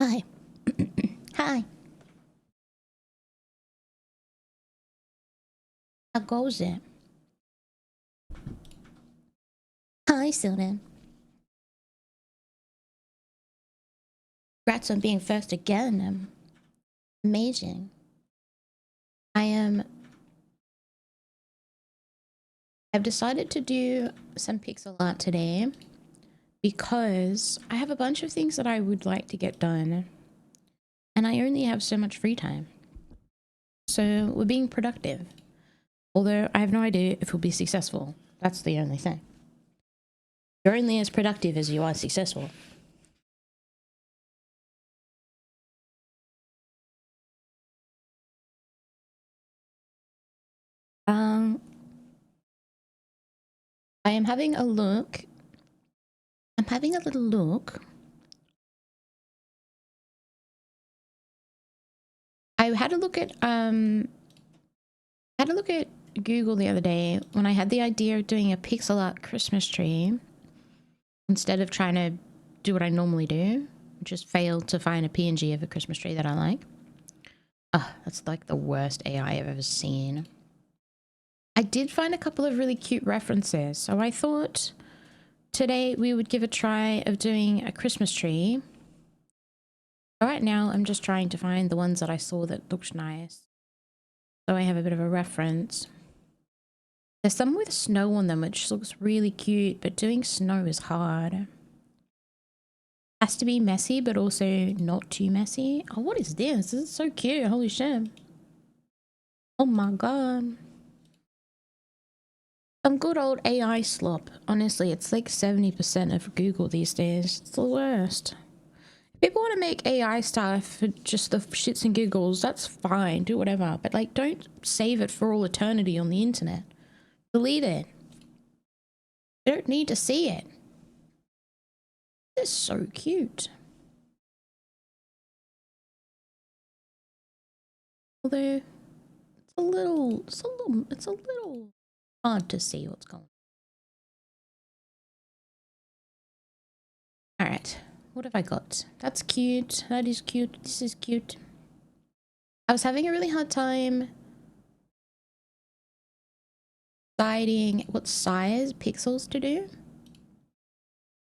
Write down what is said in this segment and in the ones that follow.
Hi. Hi. How goes it? Hi, Silden. Congrats on being first again. Amazing. I am. I've decided to do some pixel art today because I have a bunch of things that I would like to get done, and I only have so much free time. So we're being productive. Although I have no idea if we'll be successful. That's the only thing. You're only as productive as you are successful. Um, I am having a look. I'm having a little look. I had a look at Google the other day when I had the idea of doing a pixel art Christmas tree instead of trying to do what I normally do, just failed to find a PNG of a Christmas tree that I like. Oh, that's like the worst AI I've ever seen. I did find a couple of really cute references, so I thought today we would give a try of doing a Christmas tree. Right now, I'm just trying to find the ones that I saw that looked nice, so I have a bit of a reference. There's some with snow on them, which looks really cute, but doing snow is hard. Has to be messy, but also not too messy. Oh, what is this? This is so cute. Holy shit. Oh my god. Some good old AI slop. Honestly, it's like 70% of Google these days. It's the worst. If people want to make AI stuff for just the shits and giggles, that's fine. Do whatever. But like, don't save it for all eternity on the internet. Delete it. You don't need to see it. This is so cute. Although it's a little hard to see what's going on. All right, what have I got? That's cute. That is cute. This is cute. I was having a really hard time deciding what size pixels to do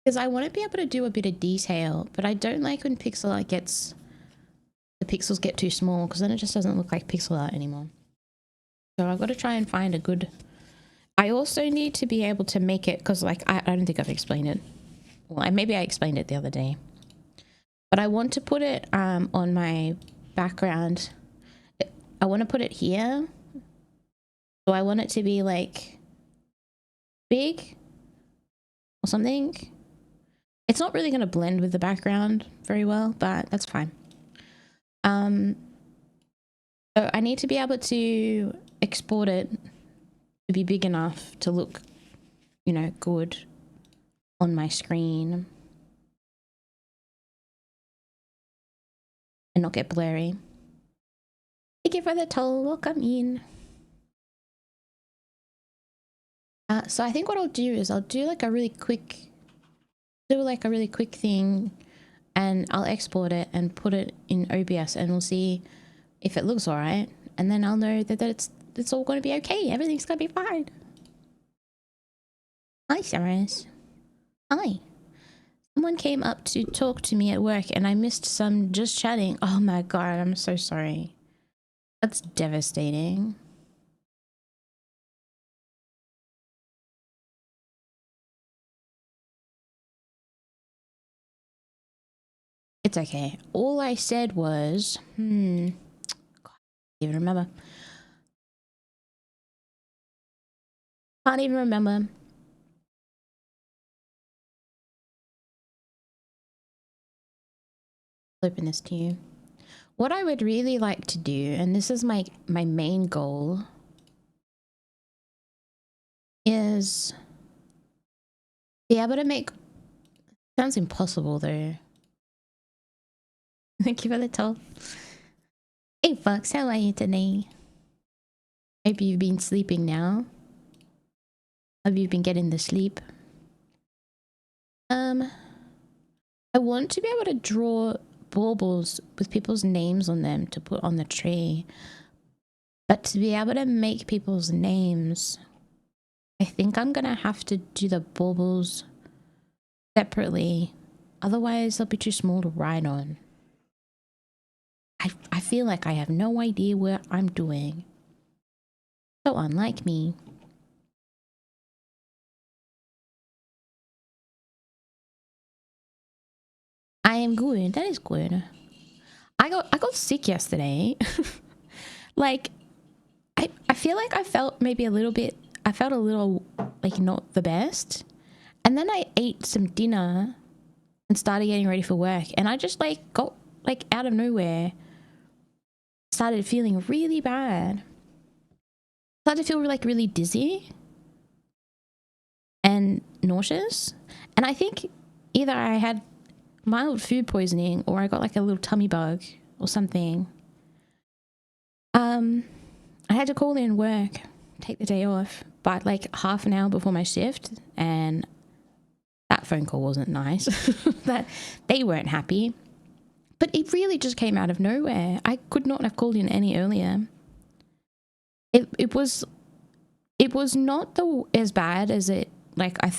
because I want to be able to do a bit of detail, but I don't like when pixel art gets the pixels get too small because then it just doesn't look like pixel art anymore. So I've got to try and find a good. I also need to be able to make it because like I don't think I've explained it. Well, maybe I explained it the other day, but I want to put it on my background. I want to put it here, so I want it to be like big or something. It's not really going to blend with the background very well, but that's fine. So I need to be able to export it to be big enough to look, you know, good on my screen and not get blurry. Thank you for the toll. Welcome in. So I think what I'll do is I'll do like a really quick thing and I'll export it and put it in OBS and we'll see if it looks all right. And then I'll know that it's all going to be okay. Everything's going to be fine. Hi, Saras. Hi. Someone came up to talk to me at work and I missed some just chatting. Oh my god, I'm so sorry. That's devastating. It's okay. All I said was, God, I can't even remember. Can't even remember. I'll open this to you. What I would really like to do, and this is my main goal, is be able to make. Sounds impossible though. Thank you for the toll. Hey Fox, how are you today? Hope you've been sleeping now. Have you been getting the sleep? I want to be able to draw baubles with people's names on them to put on the tree. But to be able to make people's names, I think I'm going to have to do the baubles separately. Otherwise, they'll be too small to write on. I feel like I have no idea what I'm doing. So unlike me. I am good. That is good. I got sick yesterday. Like, I feel like I felt maybe a little bit, I felt a little like not the best. And then I ate some dinner and started getting ready for work. And I just like got like out of nowhere, started feeling really bad. Started to feel like really dizzy and nauseous. And I think either I had mild food poisoning or I got like a little tummy bug or something. I had to call in work, take the day off, but like half an hour before my shift, and that phone call wasn't nice. That they weren't happy. But it really just came out of nowhere. I could not have called in any earlier. It was not as bad as it, like I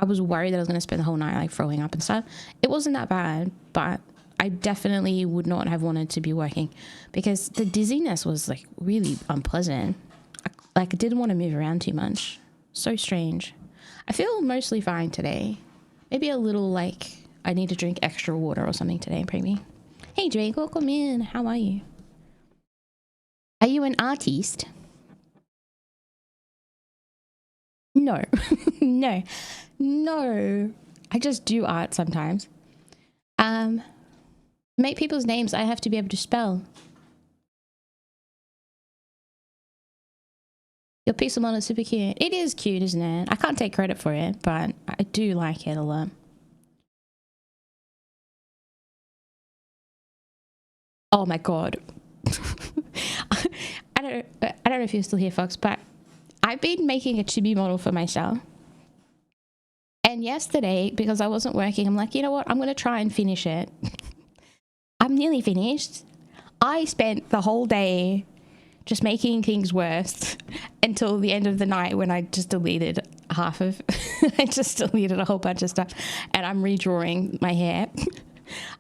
was worried that I was going to spend the whole night like throwing up and stuff. It wasn't that bad, but I definitely would not have wanted to be working because the dizziness was like really unpleasant. I didn't want to move around too much. So strange. I feel mostly fine today. Maybe a little like I need to drink extra water or something today, maybe. Hey Drake, welcome in. How are you? Are you an artist? No. No. I just do art sometimes. Make people's names I have to be able to spell. Your pixel model is super cute. It is cute, isn't it? I can't take credit for it, but I do like it a lot. Oh my god. I don't know if you're still here, Fox, but I've been making a chibi model for myself. And yesterday, because I wasn't working, I'm like, you know what? I'm going to try and finish it. I'm nearly finished. I spent the whole day just making things worse until the end of the night when I just deleted I just deleted a whole bunch of stuff and I'm redrawing my hair.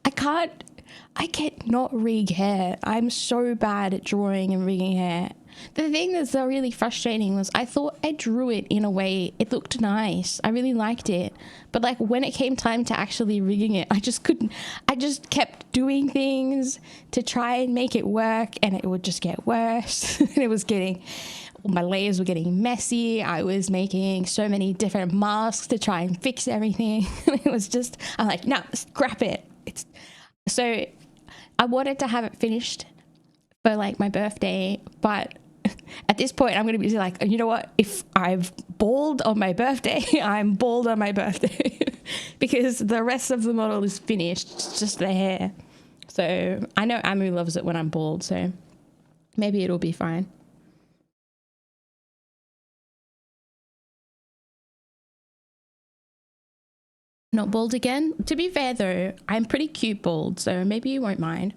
I cannot rig hair. I'm so bad at drawing and rigging hair. The thing that's so really frustrating was I thought I drew it in a way, it looked nice. I really liked it. But like when it came time to actually rigging it, I just couldn't. I just kept doing things to try and make it work and it would just get worse. And it was getting, my layers were getting messy. I was making so many different masks to try and fix everything. It was just, I'm like, no, scrap it. So I wanted to have it finished for like my birthday, but at this point I'm going to be like, you know what, if I've bald on my birthday, I'm bald on my birthday because the rest of the model is finished. It's just the hair. So I know Amu loves it when I'm bald, so maybe it'll be fine. Not bald again? To be fair though, I'm pretty cute bald, so maybe you won't mind.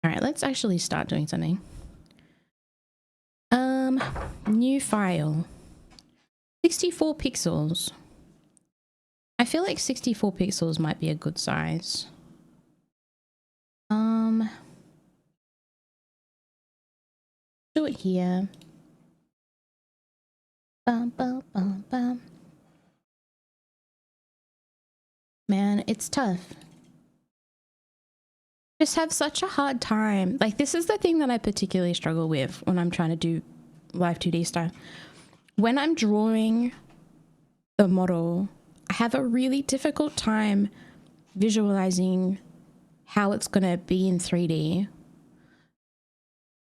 All right, let's actually start doing something. New file. 64 pixels. I feel like 64 pixels might be a good size. Do it here. Bum, bum, bum, bum. Man, it's tough. Just have such a hard time. Like, this is the thing that I particularly struggle with when I'm trying to do live 2D stuff. When I'm drawing the model, I have a really difficult time visualizing how it's going to be in 3D.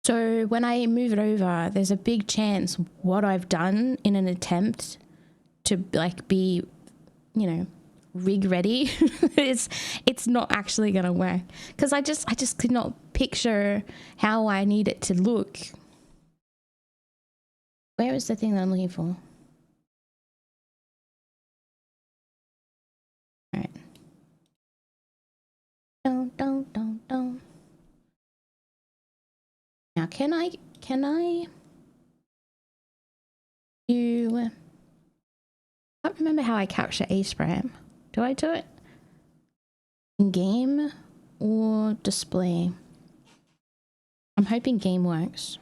So when I move it over, there's a big chance what I've done in an attempt to like be, you know, rig ready, it's not actually going to work because I just could not picture how I need it to look. Where is the thing that I'm looking for? All right. I can't remember how I capture a sprite. Do I do it in game or display? I'm hoping game works.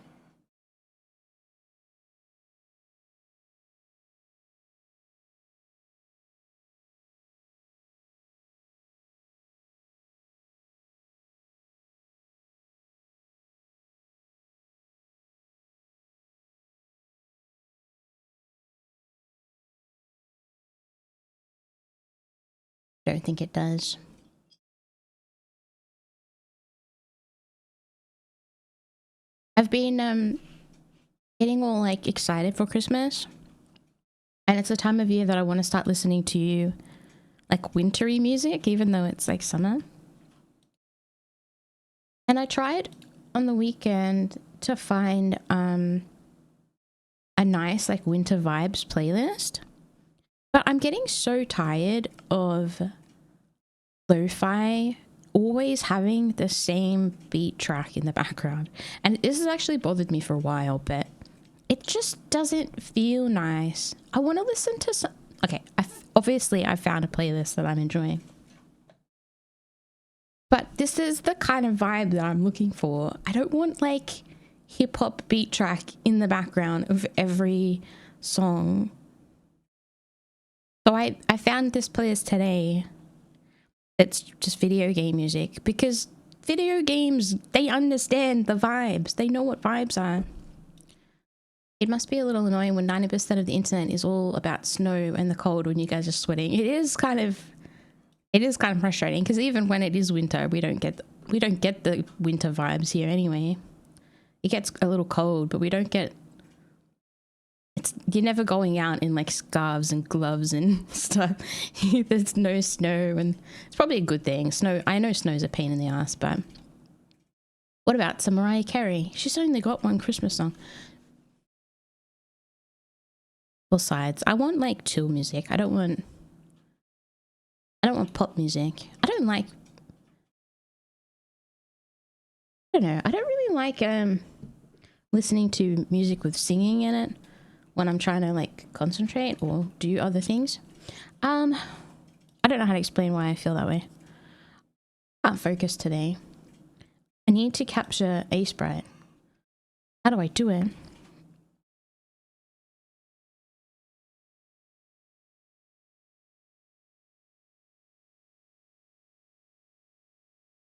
Don't think it does. I've been getting all like excited for Christmas, and it's the time of year that I want to start listening to like wintry music, even though it's like summer. And I tried on the weekend to find a nice like winter vibes playlist, but I'm getting so tired of lo-fi always having the same beat track in the background. And this has actually bothered me for a while, but it just doesn't feel nice. I want to listen to some... Okay, obviously I found a playlist that I'm enjoying. But this is the kind of vibe that I'm looking for. I don't want like hip-hop beat track in the background of every song. So I found this playlist today. It's just video game music, because video games, they understand the vibes. They know what vibes are. It must be a little annoying when 90% of the internet is all about snow and the cold when you guys are sweating. It is kind of frustrating, because even when it is winter, we don't get the winter vibes here anyway. It gets a little cold, but we don't get... You're never going out in like scarves and gloves and stuff. There's no snow, and it's probably a good thing. Snow, I know snow's a pain in the ass, but what about some Mariah Carey? She's only got one Christmas song. Besides, I want like chill music. I don't want pop music. I don't know. I don't really like listening to music with singing in it when I'm trying to like concentrate or do other things. I don't know how to explain why I feel that way. I can't focus today. I need to capture a sprite. How do I do it?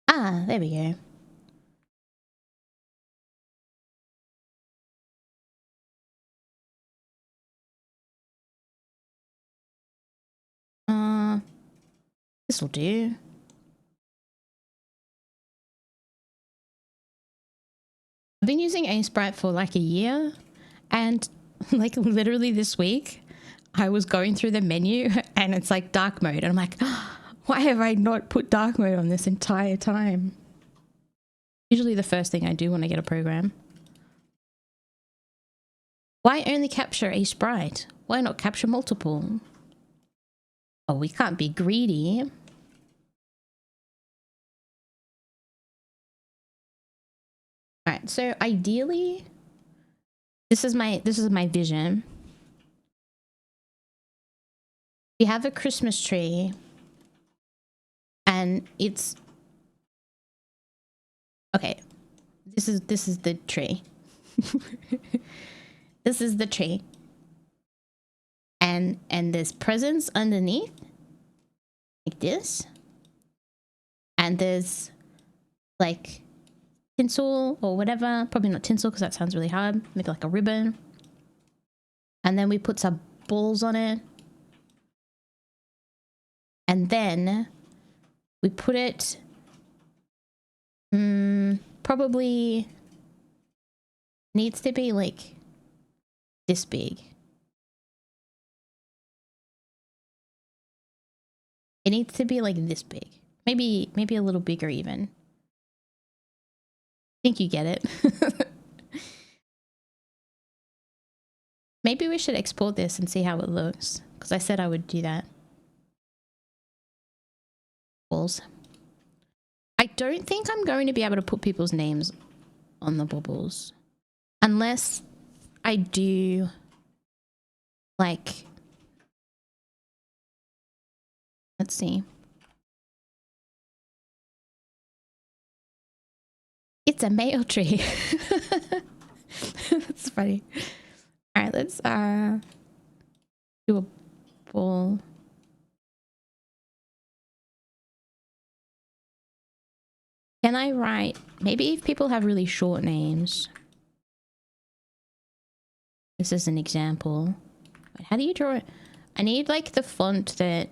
Ah, there we go. This will do. I've been using a sprite for like a year, and like literally this week I was going through the menu and it's like dark mode, and I'm like, oh, why have I not put dark mode on this entire time? Usually the first thing I do when I get a program. Why only capture a sprite? Why not capture multiple? Oh, we can't be greedy. All right, so ideally, this is my vision. We have a Christmas tree, and it's okay. This is the tree. This is the tree, and there's presents underneath, like this, and there's like tinsel or whatever. Probably not tinsel because that sounds really hard. Maybe like a ribbon. And then we put some balls on it. And then we put it probably needs to be like this big. It needs to be like this big. Maybe a little bigger even. I think you get it. Maybe we should export this and see how it looks, because I said I would do that. Balls. I don't think I'm going to be able to put people's names on the bubbles. Unless I do like, let's see. It's a male tree. That's funny. All right, let's do a ball. Can I write, maybe if people have really short names. This is an example. How do you draw it? I need like the font that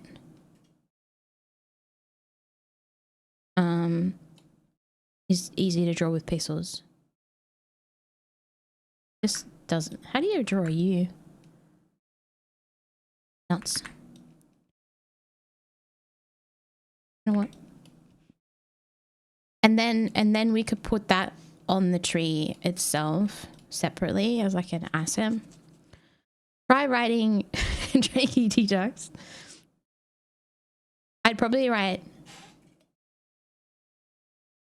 is easy to draw with pixels. This doesn't. How do you draw a U? Nuts. You know what? And then we could put that on the tree itself separately as like an asset. Try writing Drakey Detox. I'd probably write.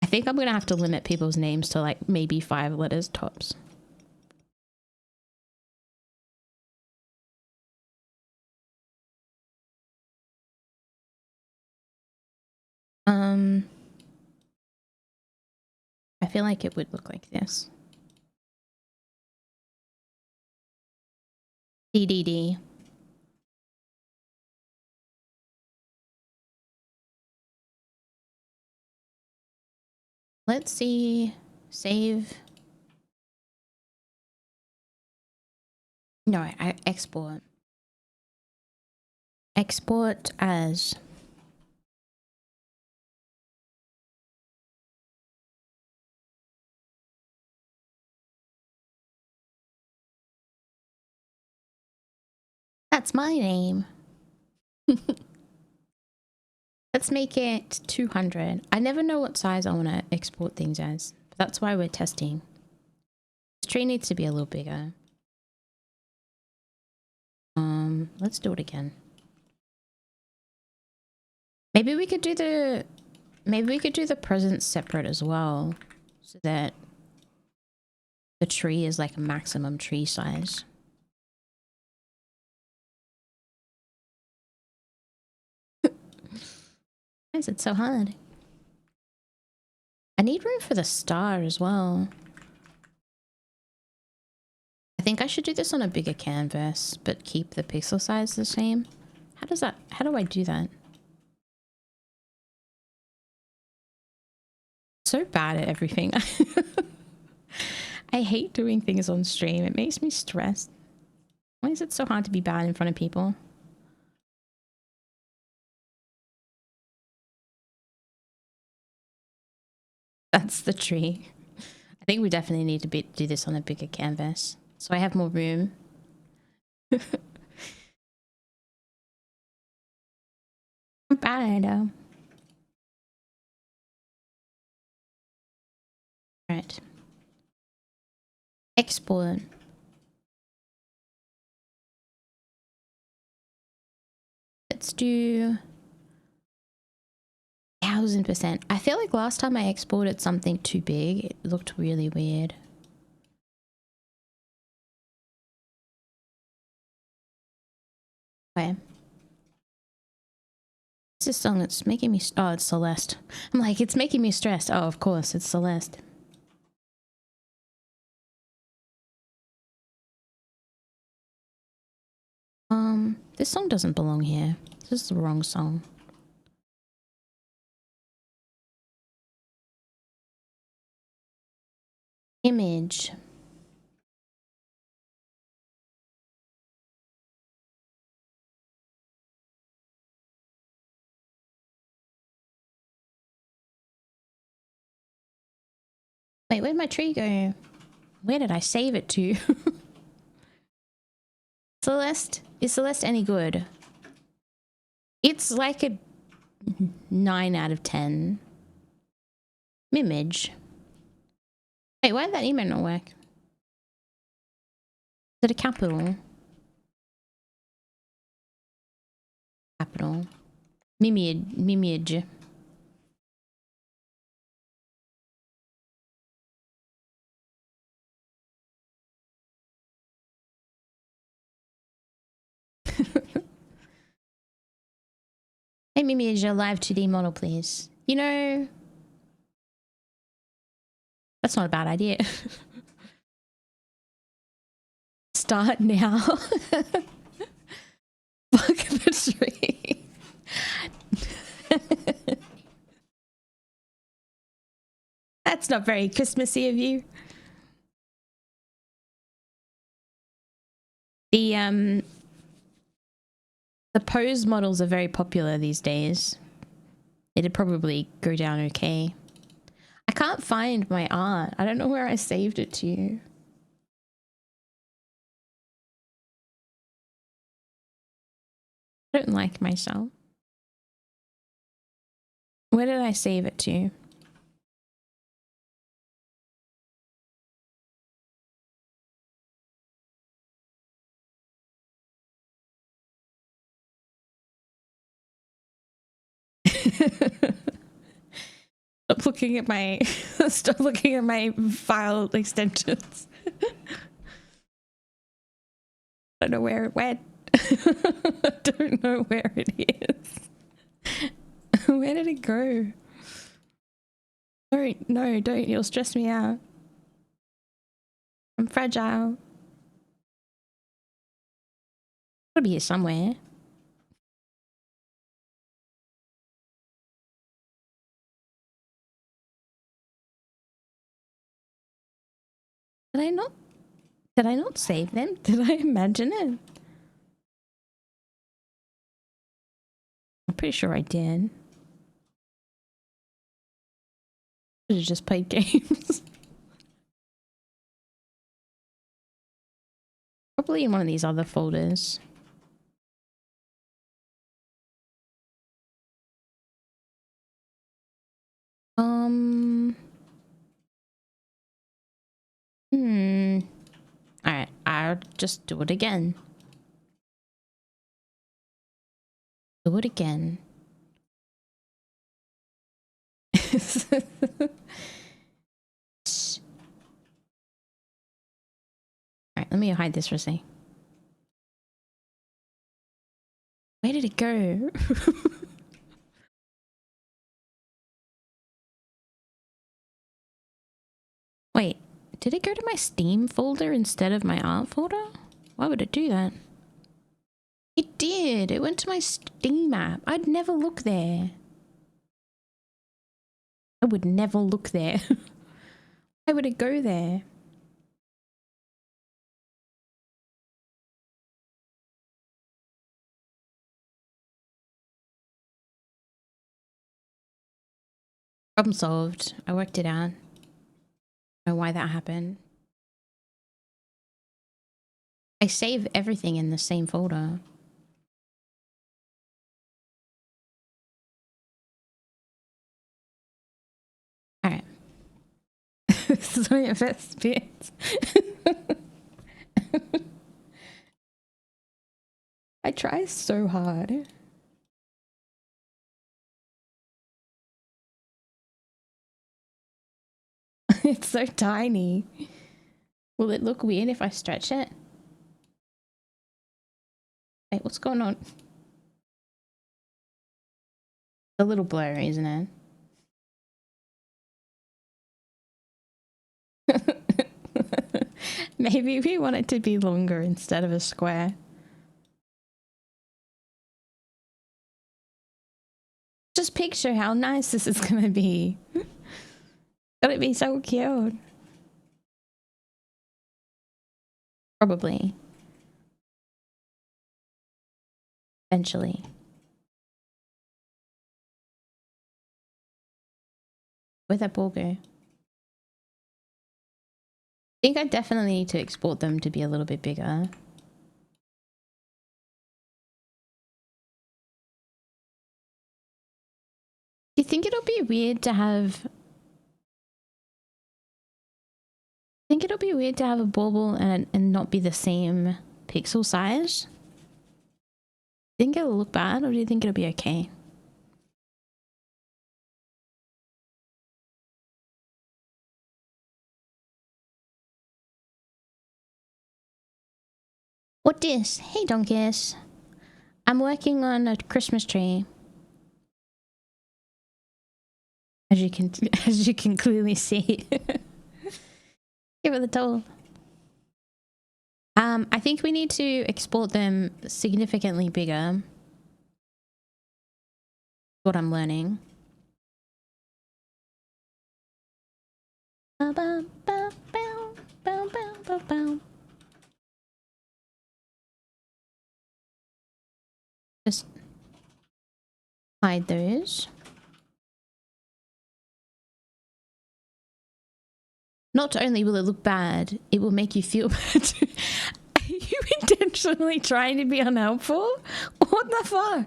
I think I'm gonna have to limit people's names to like maybe 5 letters tops. I feel like it would look like this. DDD. Let's see. Save. No, I export. Export as. That's my name. Let's make it 200. I never know what size I want to export things as. But that's why we're testing. This tree needs to be a little bigger. Let's do it again. Maybe we could do the presents separate as well, so that the tree is like a maximum tree size. Why is it so hard? I need room for the star as well. I think I should do this on a bigger canvas, but keep the pixel size the same. How do I do that? So bad at everything. I hate doing things on stream. It makes me stressed. Why is it so hard to be bad in front of people? That's the tree. I think we definitely need to do this on a bigger canvas, so I have more room. I'm bad. Right. Export. Let's do 1000%. I feel like last time I exported something too big, it looked really weird. Okay. It's this song that's making me... Oh, it's Celeste. I'm like, it's making me stressed. Oh, of course, it's Celeste. This song doesn't belong here. This is the wrong song. Image. Wait, where'd my tree go? Where did I save it to? Celeste? Is Celeste any good? It's like a 9 out of 10. Mimyh. Wait, why did that email not work? Is it a capital? Capital. Mimyh. Hey, Mimyh, is your live 2D model, please? You know, that's not a bad idea. Start now. Fuck the tree. That's not very Christmassy of you. The pose models are very popular these days. It'd probably go down okay. I can't find my art. I don't know where I saved it to. I don't like myself. Where did I save it to? Stop looking at my file extensions. I don't know where it went. I don't know where it is. Where did it go? No, don't. You'll stress me out. I'm fragile. It'll be here somewhere. Did I not save them? Did I imagine it? I'm pretty sure I did. I should have just played games. Probably in one of these other folders. Alright, I'll just do it again. Do it again. Alright, let me hide this for a second. Where did it go? Wait, did it go to my Steam folder instead of my art folder? Why would it do that? It did. It went to my Steam app. I'd never look there. I would never look there. Why would it go there? Problem solved. I worked it out. I don't know why that happened. I save everything in the same folder. Alright. This is my best bit. I try so hard. It's so tiny. Will it look weird if I stretch it? Wait, what's going on? A little blurry, isn't it? Maybe we want it to be longer instead of a square. Just picture how nice this is gonna be. Gonna be so cute. Probably. Eventually. Where'd that ball go? I think I definitely need to export them to be a little bit bigger. Do you think it'll be weird to have... I think it'll be weird to have a bauble and not be the same pixel size? Think it'll look bad, or do you think it'll be okay? What this? Hey donkeys. I'm working on a Christmas tree. as you can as you can clearly see. Give it the toll. I think we need to export them significantly bigger. What I'm learning. Just hide those. Not only will it look bad, it will make you feel bad too. Are you intentionally trying to be unhelpful? What the fuck?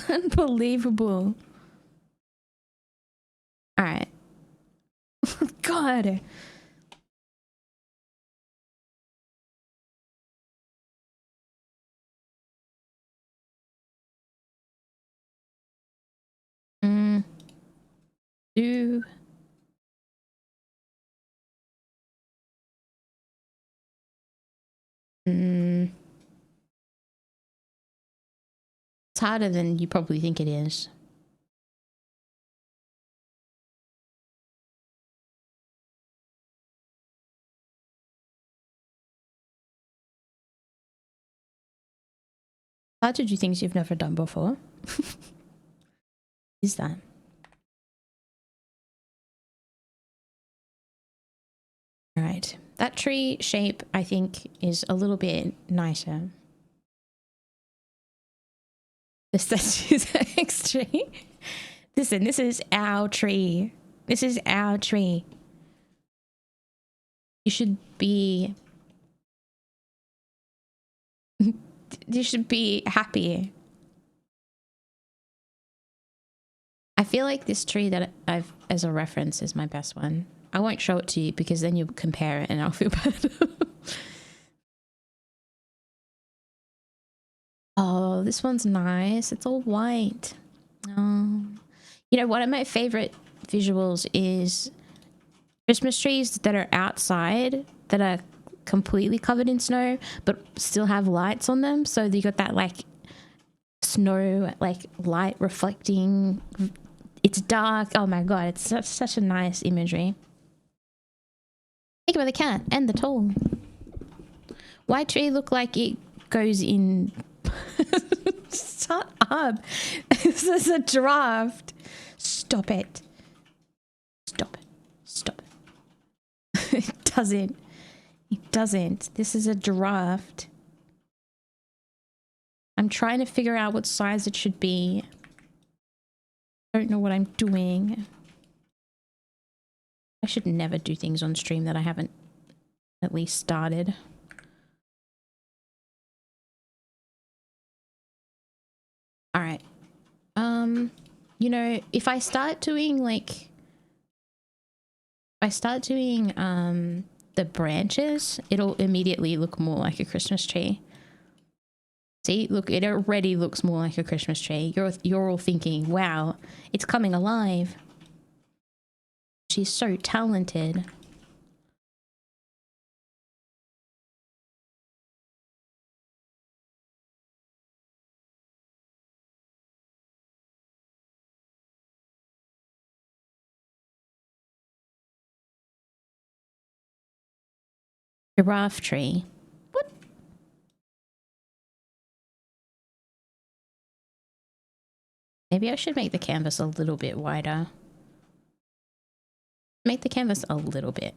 Unbelievable. Alright. God. Do. It's harder than you probably think it is. Hard to do things you've never done before. Is that? All right. That tree shape, I think, is a little bit nicer. This is X tree. Listen, this is our tree. This is our tree. You should be... you should be happy. I feel like this tree that I've as a reference is my best one. I won't show it to you because then you'll compare it and I'll feel bad. Oh, this one's nice. It's all white. Oh. You know, one of my favorite visuals is Christmas trees that are outside that are completely covered in snow but still have lights on them. So you got that like snow, like light reflecting. It's dark. Oh my god, it's such a nice imagery. Think about the cat and the toll. White tree look like it goes in. Shut up. This is a draft. Stop it. Stop it. Stop it. It doesn't. It doesn't. This is a draft. I'm trying to figure out what size it should be. I don't know what I'm doing. I should never do things on stream that I haven't at least started. All right. You know, if I start doing like... the branches, it'll immediately look more like a Christmas tree. See, look, it already looks more like a Christmas tree. You're all thinking, wow, it's coming alive. She's so talented. Giraffe tree. What? Maybe I should make the canvas a little bit wider. Make the canvas a little bit.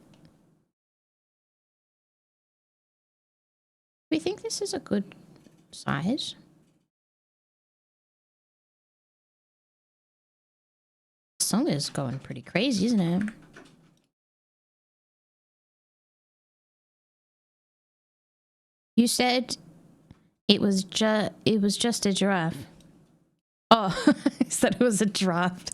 Do you think this is a good size? The song is going pretty crazy, isn't it? You said it was just a giraffe. Oh, I said it was a draft.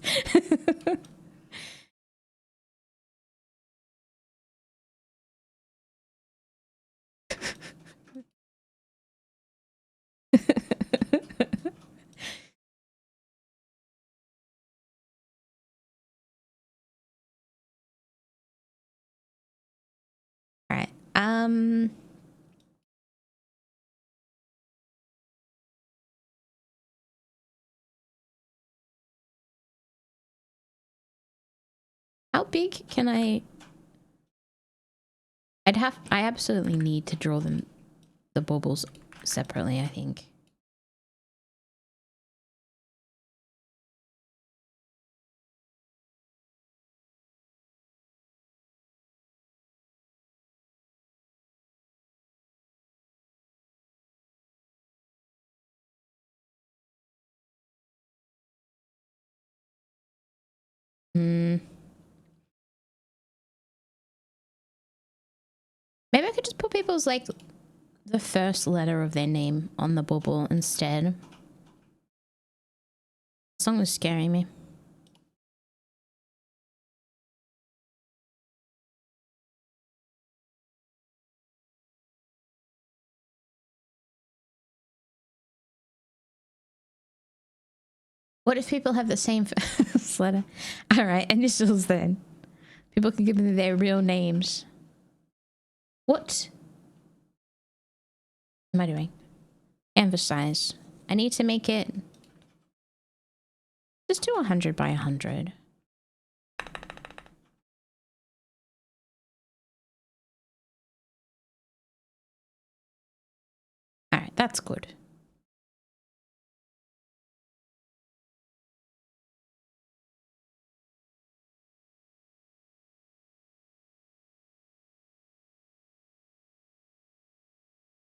All right. How big can I I absolutely need to draw them, the baubles separately, I think. Hmm. Maybe I could just put people's, like, the first letter of their name on the bauble instead. The song was scaring me. What if people have the same first letter? All right, initials then. People can give them their real names. What am I doing? Canvas size. I need to make it... Just do 100 by 100. All right, that's good.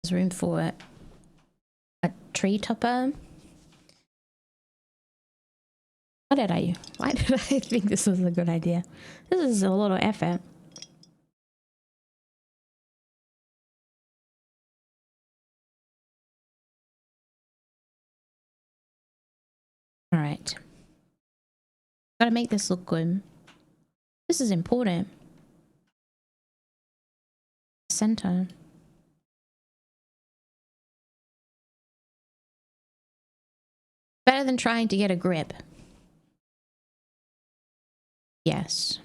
There's room for a tree topper. Why did I think this was a good idea? This is a lot of effort. All right. Gotta make this look good. This is important. Center. Better than trying to get a grip. Yes.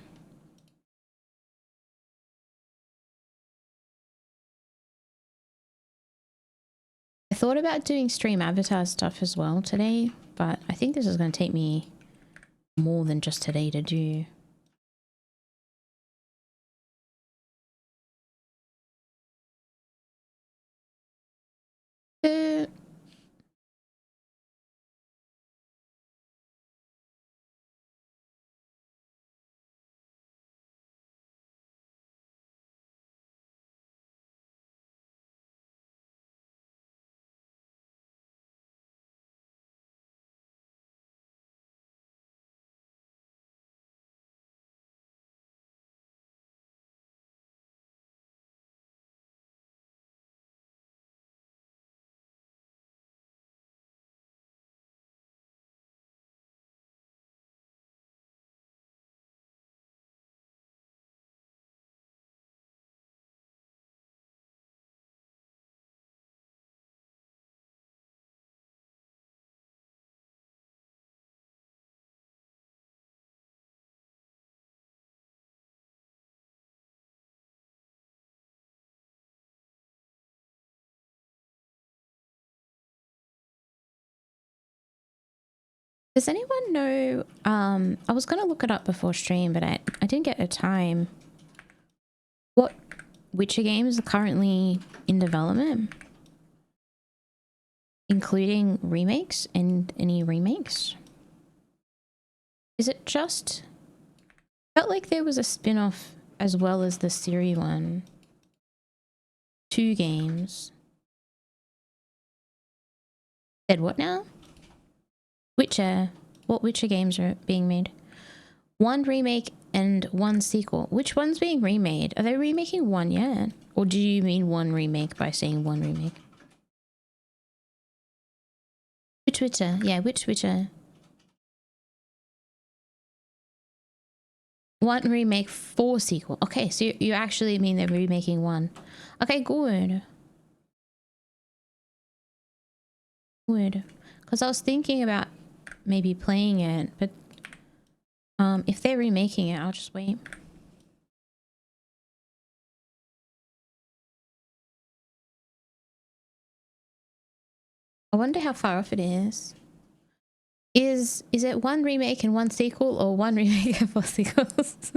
I thought about doing stream avatar stuff as well today, but I think this is going to take me more than just today to do. Does anyone know, I was going to look it up before stream, but I didn't get a time. What Witcher games are currently in development? Including remakes and any remakes? Is it just... Felt like there was a spin-off as well as the Siri one. 2 games. Said what now? Witcher. What Witcher games are being made? 1 remake and 1 sequel. Which one's being remade? Are they remaking 1 yet? Or do you mean 1 remake by saying 1 remake? Which Witcher? Yeah, which Witcher? 1 remake, 4 sequel. Okay, so you actually mean they're remaking 1. Okay, good. Good. Because I was thinking about maybe playing it, but if they're remaking it, I'll just wait. I wonder how far off it is. Is it one remake and one sequel, or one remake and 4 sequels?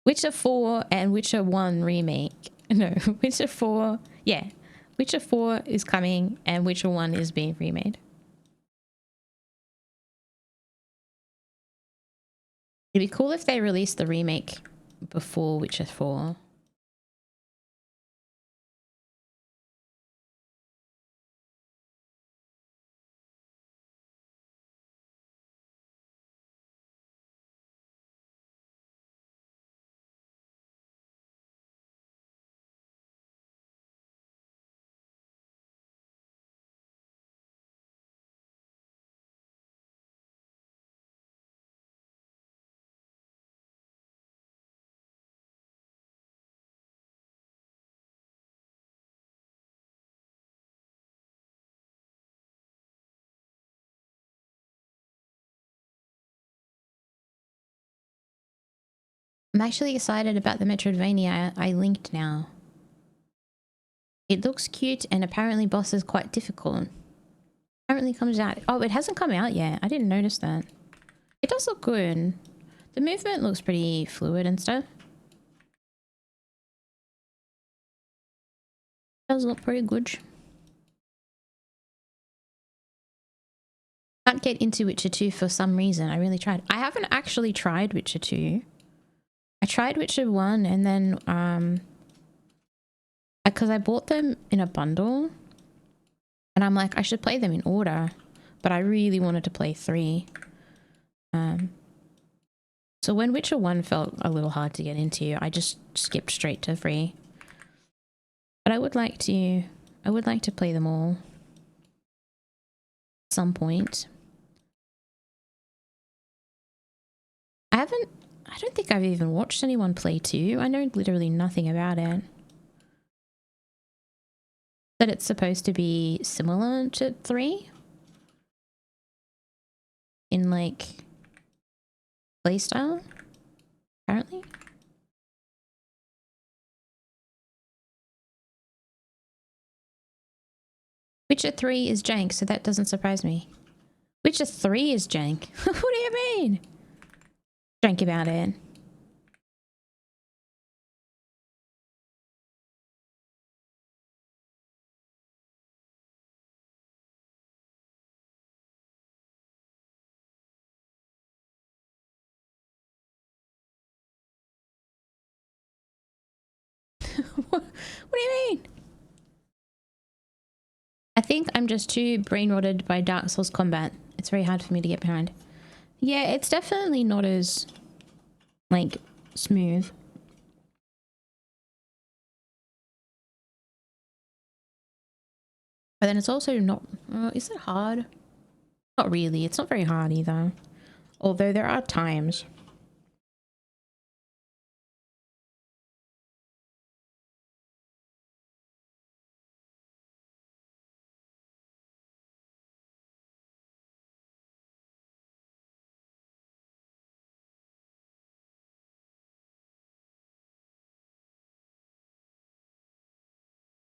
Witcher 4 and Witcher 1 remake. No, Witcher 4. Yeah. Witcher 4 is coming and Witcher 1 is being remade. It'd be cool if they released the remake before Witcher 4. I'm actually excited about the Metroidvania I linked now. It looks cute and apparently boss is quite difficult. Apparently comes out. Oh, it hasn't come out yet. I didn't notice that. It does look good. The movement looks pretty fluid and stuff. It does look pretty good. Can't get into Witcher 2 for some reason. I really tried. I haven't actually tried Witcher 2. I tried Witcher 1 and then because I bought them in a bundle and I'm like, I should play them in order, but I really wanted to play 3. So when Witcher 1 felt a little hard to get into, I just skipped straight to 3. But I would like to play them all at some point. I don't think I've even watched anyone play 2. I know literally nothing about it. That it's supposed to be similar to 3 in like playstyle, apparently. Witcher 3 is jank, so that doesn't surprise me. Witcher 3 is jank. What do you mean? Jank about it. What do you mean? I think I'm just too brain-rotted by Dark Souls combat. It's very hard for me to get behind. Yeah, it's definitely not as, like, smooth. But then it's also not... is it hard? Not really. It's not very hard either. Although there are times.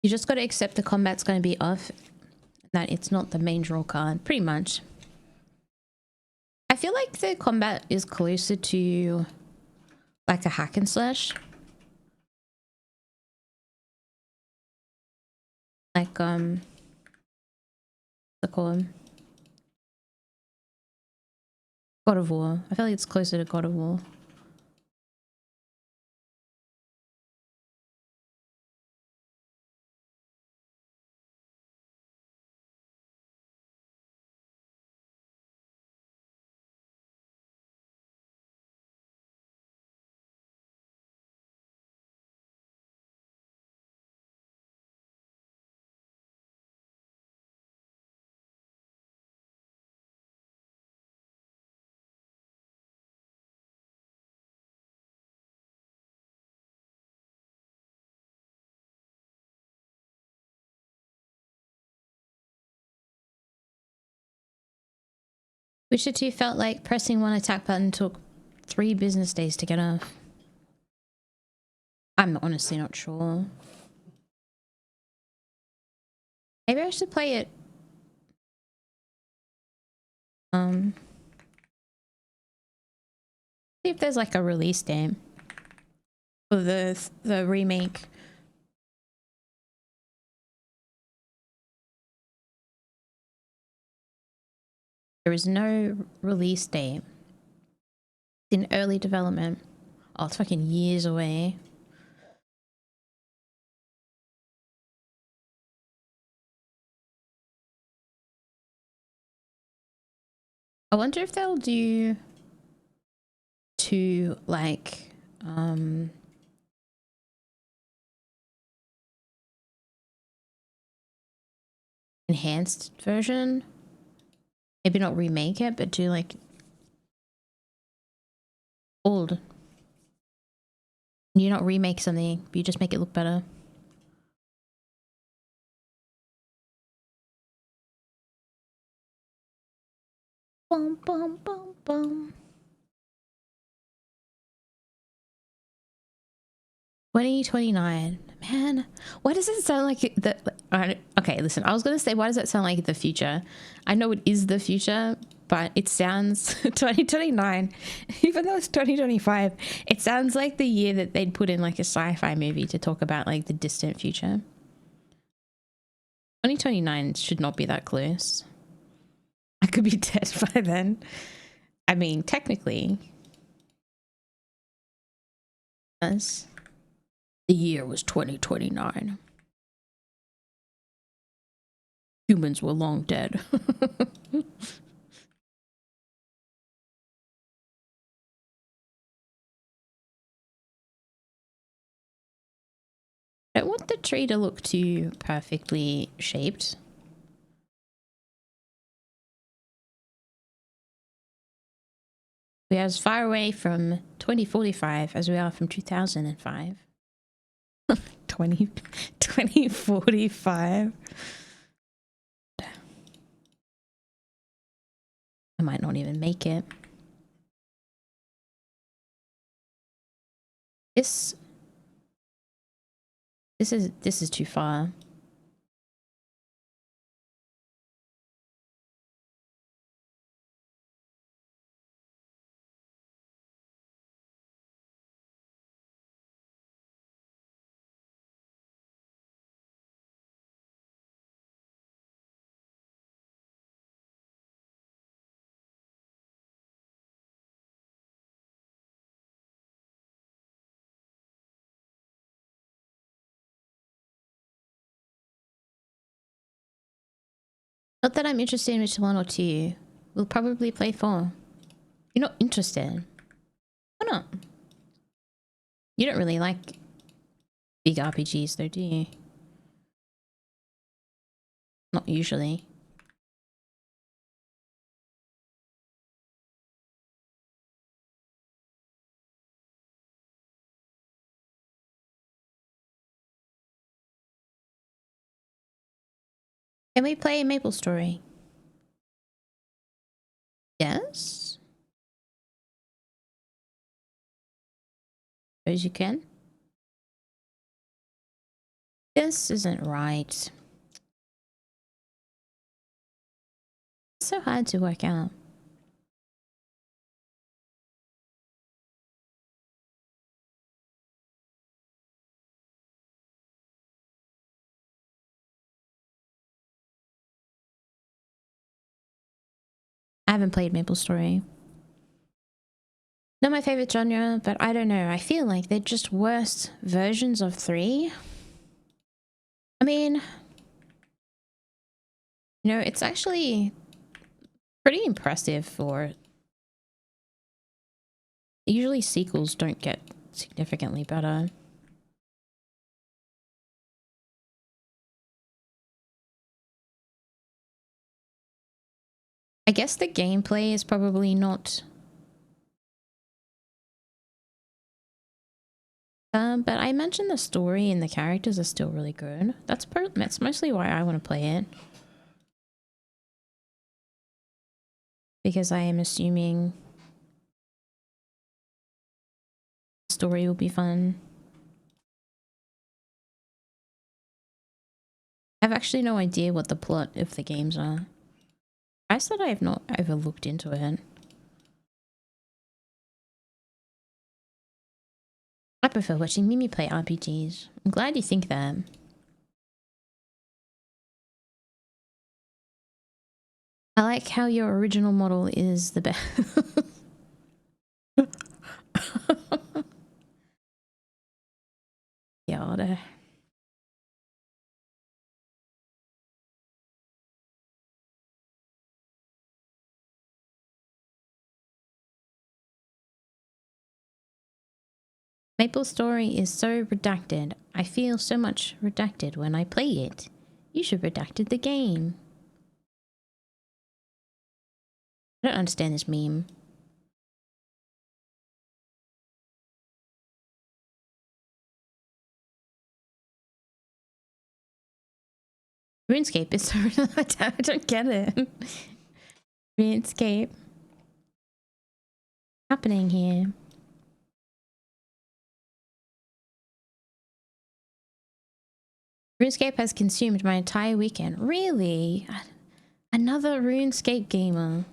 You just got to accept the combat's going to be off. That it's not the main draw card. Pretty much. I feel like the combat is closer to like a hack and slash. Like, what's it called? God of War. I feel like it's closer to God of War. Witcher 2 felt like pressing one attack button took 3 business days to get off. I'm honestly not sure. Maybe I should play it. See if there's like a release date for the remake. There is no release date. It's in early development. Oh, it's fucking years away. I wonder if they'll do two like enhanced version. Maybe not remake it, but do like old. You not remake something, but you just make it look better. Bum bum bum bum. 2029. Man, why does it sound like the... Okay, listen, I was going to say, why does it sound like the future? I know it is the future, but it sounds 2029, even though it's 2025, it sounds like the year that they'd put in like a sci-fi movie to talk about like the distant future. 2029 should not be that close. I could be dead by then. I mean, technically. Yes. The year was 2029. Humans were long dead. I don't want the tree to look too perfectly shaped. We are as far away from 2045 as we are from 2005. 2045. I might not even make it. This is too far. Not that I'm interested in which one or two. We'll probably play 4. You're not interested. Why not? You don't really like big RPGs though, do you? Not usually. Can we play Maple Story? Yes? Suppose you can. This isn't right. It's so hard to work out. I haven't played Maple Story. Not my favorite genre, but I don't know. I feel like they're just worse versions of 3. I mean, you know, it's actually pretty impressive for... Usually sequels don't get significantly better. I guess the gameplay is probably not... but I imagine the story and the characters are still really good. That's mostly why I want to play it. Because I am assuming the story will be fun. I have actually no idea what the plot of the games are. I said I have not ever looked into it. I prefer watching Mimyh play RPGs. I'm glad you think that. I like how your original model is the best. God. Maple Story is so redacted. I feel so much redacted when I play it. You should redacted the game. I don't understand this meme. RuneScape is so... I don't get it. RuneScape. Happening here. RuneScape has consumed my entire weekend. Really? Another RuneScape gamer.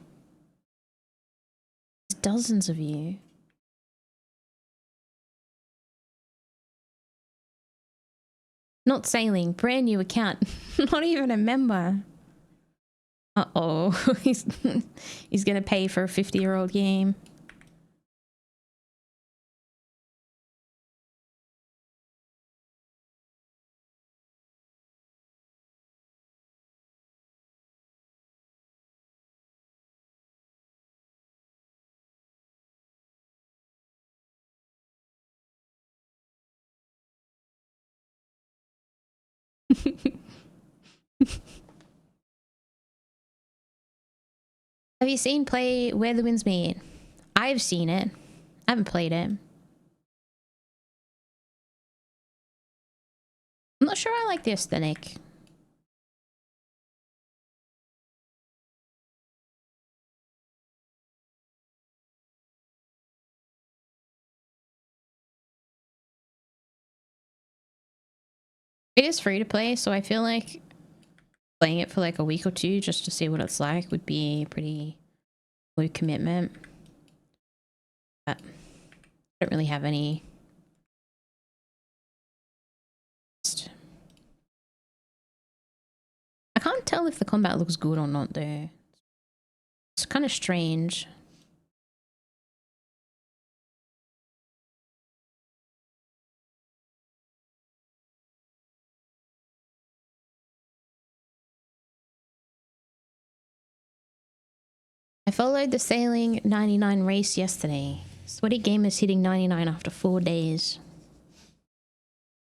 There's dozens of you. Not sailing. Brand new account. Not even a member. Uh-oh. He's gonna pay for a 50-year-old game. Have you seen play Where the Winds Meet? I've seen it. I haven't played it. I'm not sure I like the aesthetic. It is free to play, so I feel like playing it for like a week or two just to see what it's like would be a pretty low commitment. But I don't really have any. I can't tell if the combat looks good or not though. It's kind of strange. I followed the Sailing 99 race yesterday. Sweaty Gamers hitting 99 after 4 days.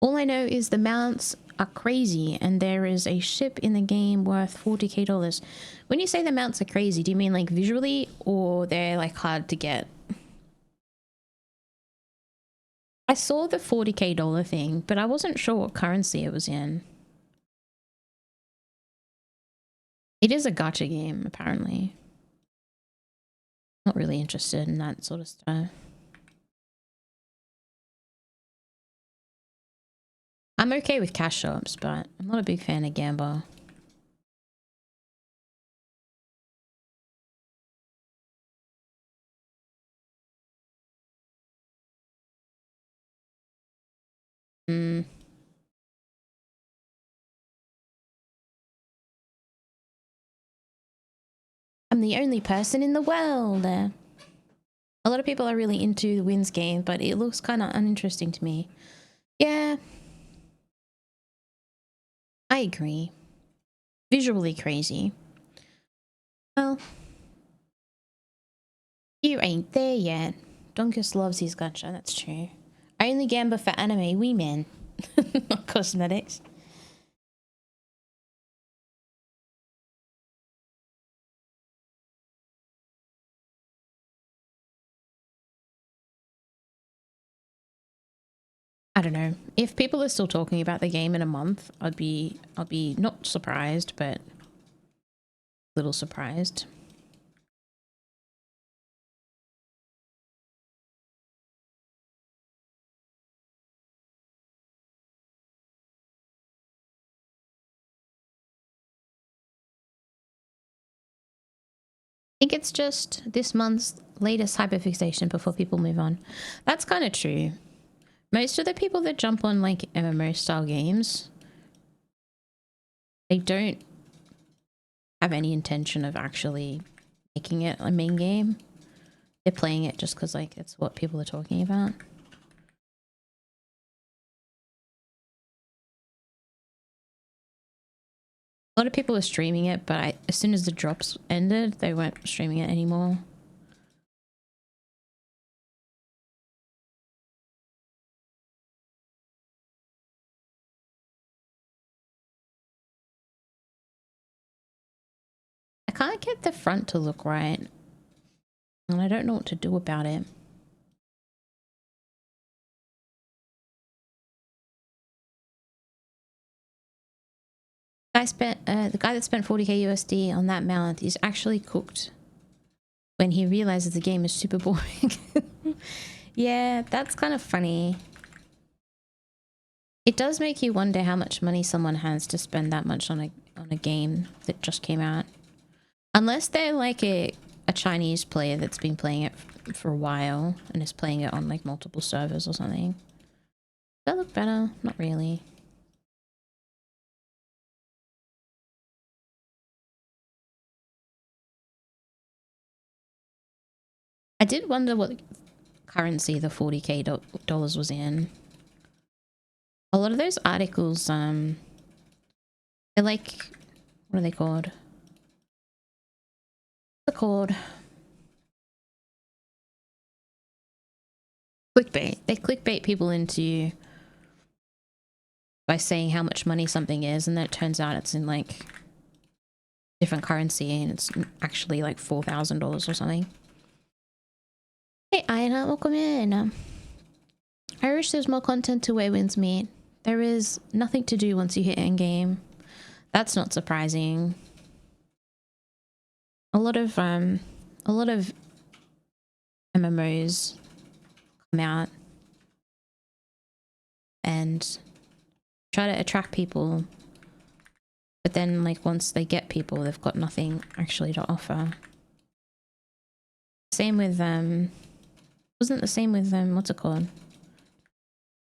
All I know is the mounts are crazy and there is a ship in the game worth $40k. When you say the mounts are crazy, do you mean like visually or they're like hard to get? I saw the $40k thing, but I wasn't sure what currency it was in. It is a gacha game, apparently. Not really interested in that sort of stuff. I'm okay with cash shops, but I'm not a big fan of Gamba. Hmm. I'm the only person in the world. A lot of people are really into the Winds game, but it looks kind of uninteresting to me. Yeah. I agree. Visually crazy. Well, you ain't there yet. Donkus loves his gacha, that's true. I only gamble for anime women, not cosmetics. I don't know. If people are still talking about the game in a month, I'll be not surprised, but a little surprised. think it's just this month's latest hyperfixation before people move on. That's kind of true. Most of the people that jump on like MMO style games, they don't have any intention of actually making it a main game. They're playing it just because like it's what people are talking about. A lot of people were streaming it, but as soon as the drops ended, they weren't streaming it anymore. I can't get the front to look right, and I don't know what to do about it. The guy that spent 40k USD on that mount is actually cooked when he realizes the game is super boring. Yeah, that's kind of funny. It does make you wonder how much money someone has to spend that much on a game that just came out. Unless they're like a Chinese player that's been playing it for a while and is playing it on like multiple servers or something. Does that look better? Not really. I did wonder what currency the 40k dollars was in. A lot of those articles, they're like, what are they called? They're called clickbait. They clickbait people into you by saying how much money something is, and then it turns out it's in like different currency and it's actually like $4,000 or something. Hey Ina, welcome in. I wish there's more content to where wins meet. There is nothing to do once you hit endgame. That's not surprising. A lot of MMOs come out and try to attract people, but then like once they get people, they've got nothing actually to offer. Same with wasn't the same with what's it called?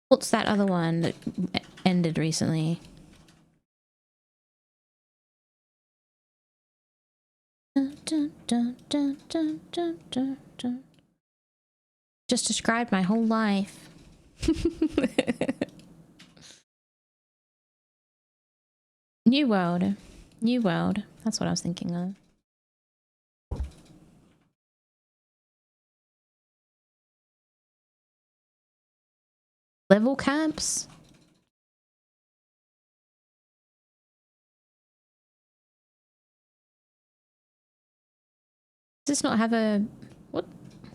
What's that other one that ended recently? Just described my whole life. New World. New World. That's what I was thinking of. Level caps? Does this not have a... What does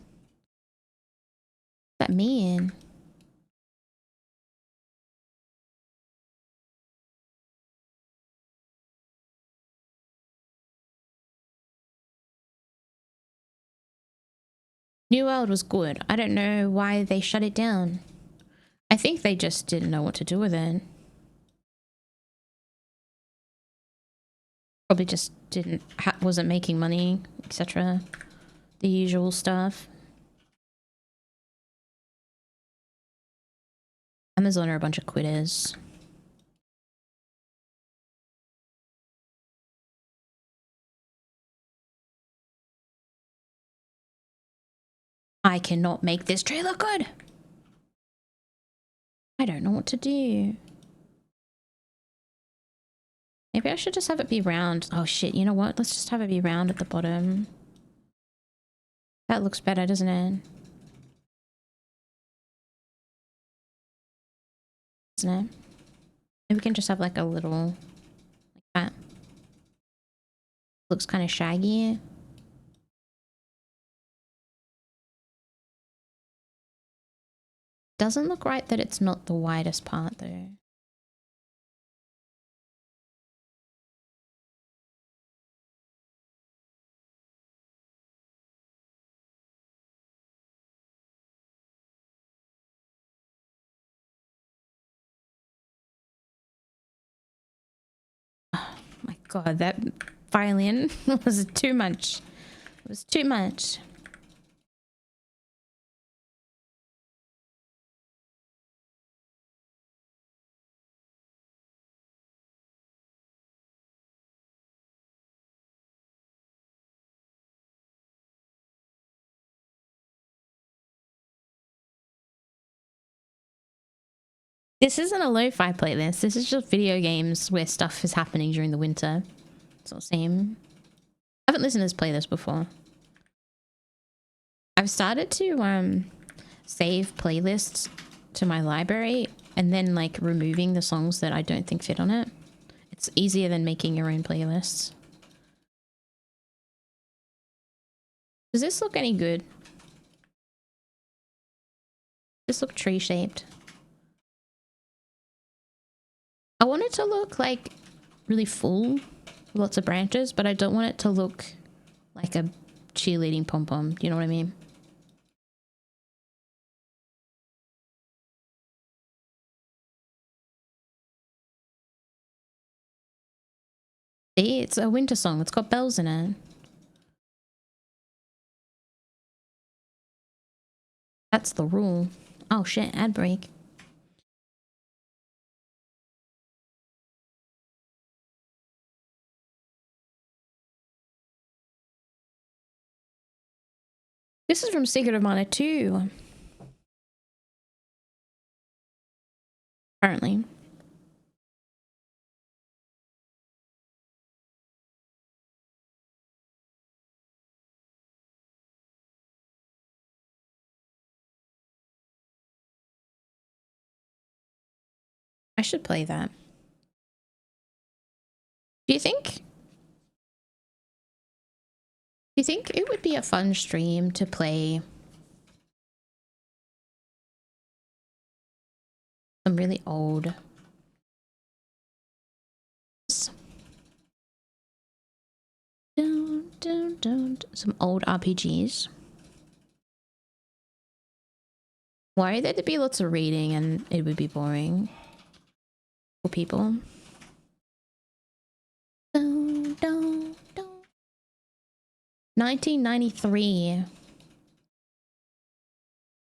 that mean? New World was good. I don't know why they shut it down. I think they just didn't know what to do with it. Probably just wasn't making money, etc. The usual stuff. Amazon are a bunch of quitters. I cannot make this tree look good. I don't know what to do. Maybe I should just have it be round. Oh shit, you know what? Let's just have it be round at the bottom. That looks better, doesn't it? Isn't it? Maybe we can just have like a little... like that. Looks kind of shaggy. Doesn't look right that it's not the widest part though. Oh my god, that violin was too much. It was too much. This isn't a lo-fi playlist. This is just video games where stuff is happening during the winter. It's not the same. I haven't listened to this playlist before. I've started to save playlists to my library and then like removing the songs that I don't think fit on it. It's easier than making your own playlists. Does this look any good? Does this look tree shaped? I want it to look like really full, lots of branches, but I don't want it to look like a cheerleading pom-pom. Do you know what I mean? See, it's a winter song. It's got bells in it. That's the rule. Oh shit, ad break. This is from Secret of Mana 2. Apparently. I should play that. Do you think it would be a fun stream to play some really old some old RPGs? Worry that there'd be lots of reading and it would be boring for people. 1993.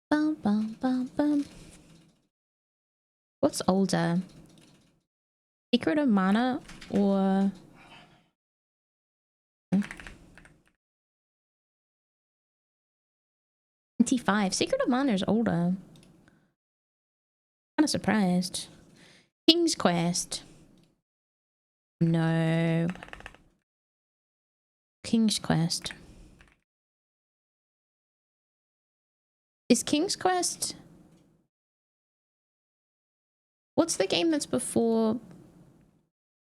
Bum, bum, bum, bum. What's older? Secret of Mana or... 25. Secret of Mana is older. Kind of surprised. King's Quest. No. King's Quest. Is King's Quest... What's the game that's before...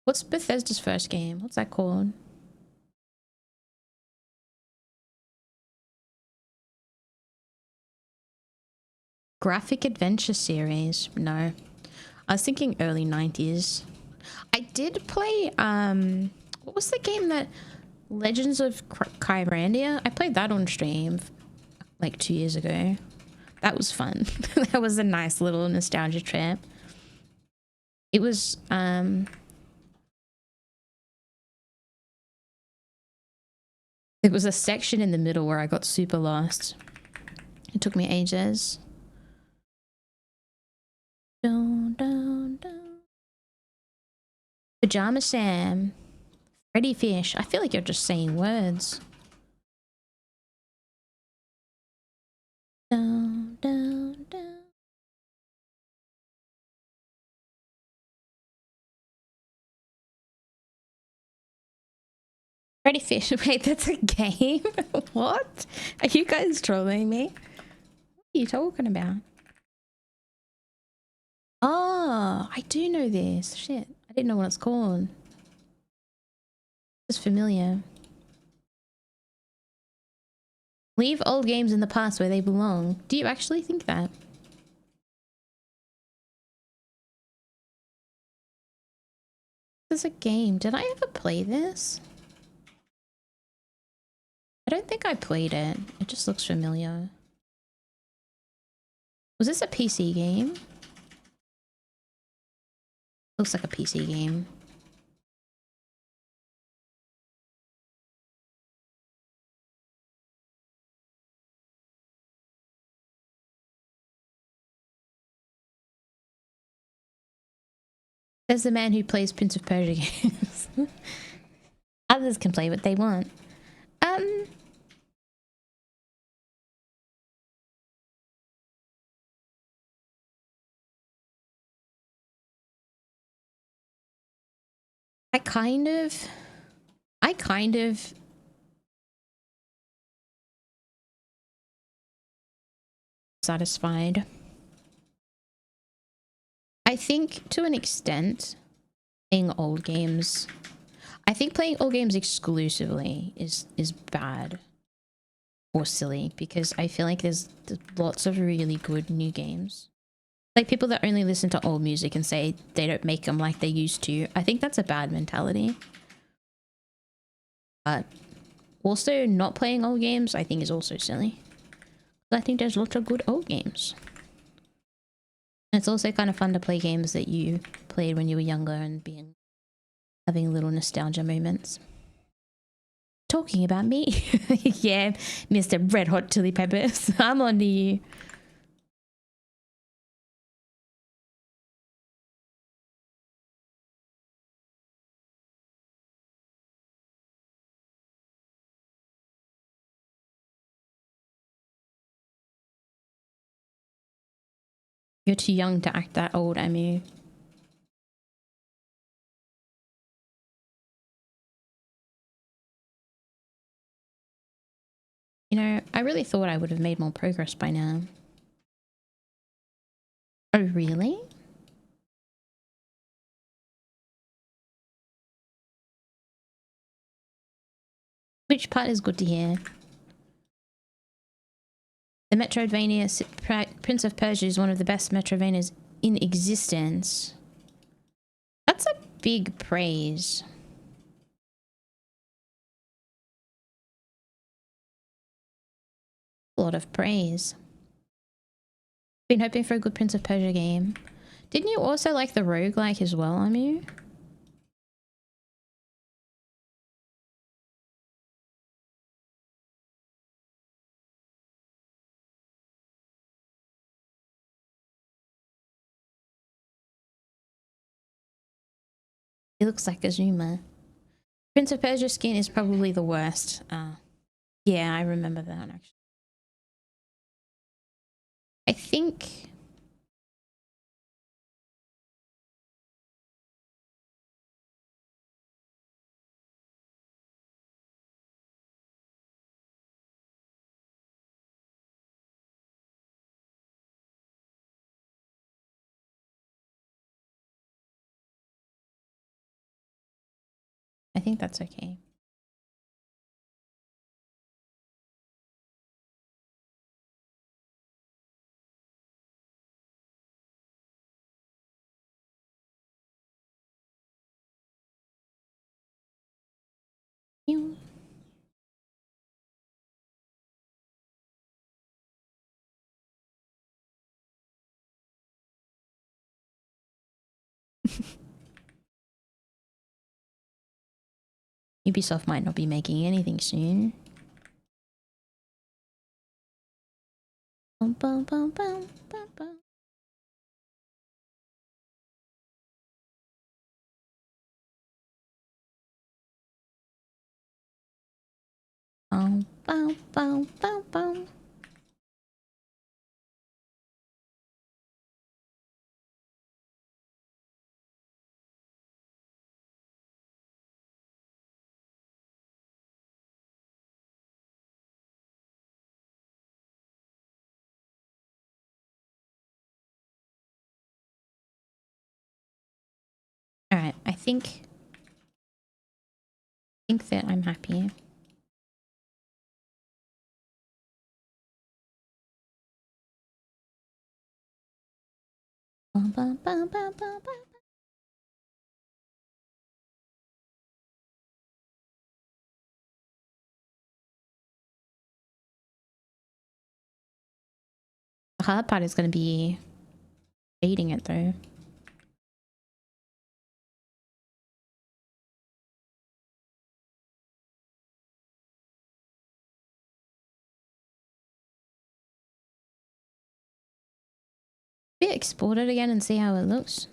What's Bethesda's first game? What's that called? Graphic Adventure Series. No. I was thinking early 90s. I did play, what was the game that... Legends of Kyrandia? I played that on stream like 2 years ago. That was fun. That was a nice little nostalgia trip. It was, there was a section in the middle where I got super lost. It took me ages. Dun, dun, dun. Pajama Sam. Freddy Fish. I feel like you're just saying words. Dun, dun, dun. Freddy Fish. Wait, that's a game? What? Are you guys trolling me? What are you talking about? Oh, I do know this. Shit. I didn't know what it's called. It's familiar. Leave old games in the past where they belong. Do you actually think that? This is a game. Did I ever play this? I don't think I played it. It just looks familiar. Was this a PC game? Looks like a PC game. There's the man who plays Prince of Persia games. Others can play what they want. I kind of satisfied. I think to an extent, playing old games. I think playing old games exclusively is bad or silly because I feel like there's lots of really good new games. Like people that only listen to old music and say they don't make them like they used to. I think that's a bad mentality. But also not playing old games I think is also silly. I think there's lots of good old games. And it's also kind of fun to play games that you played when you were younger and having little nostalgia moments. Talking about me. Yeah, Mr. Red Hot Chili Peppers. I'm on to you. You're too young to act that old, Emu. You know, I really thought I would have made more progress by now. Oh, really? Which part is good to hear? The Metroidvania Prince of Persia is one of the best Metroidvanias in existence. That's a big praise. A lot of praise. Been hoping for a good Prince of Persia game. Didn't you also like the roguelike as well, Amu? It looks like Azuma. Prince of Persia skin is probably the worst. Yeah, I remember that actually. I think... I think that's okay. You. Ubisoft might not be making anything soon. Bum, bum, bum, bum, bum, bum. Bum, bum, bum, bum, bum. Alright, I think that I'm happy. Bum, bum, bum, bum, bum, bum. The hard part is going to be eating it though. Maybe export it again and see how it looks.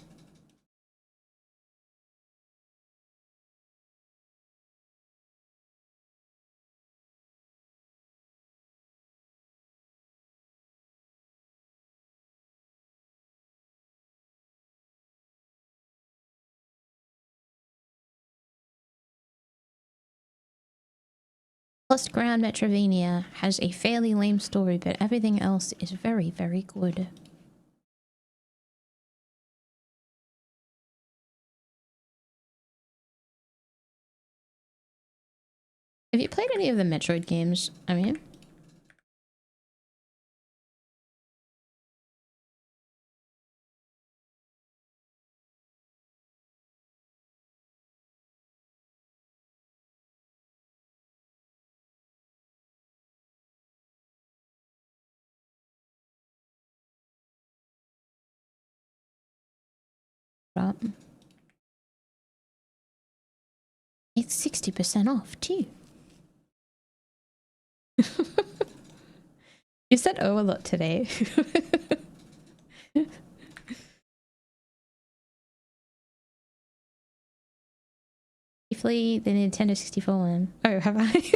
Lost Ground Metrovania has a fairly lame story, but everything else is very, very good. Have you played any of the Metroid games? I mean, it's 60% off too. You said "oh" a lot today. Briefly, the Nintendo 64 one. Oh, have I?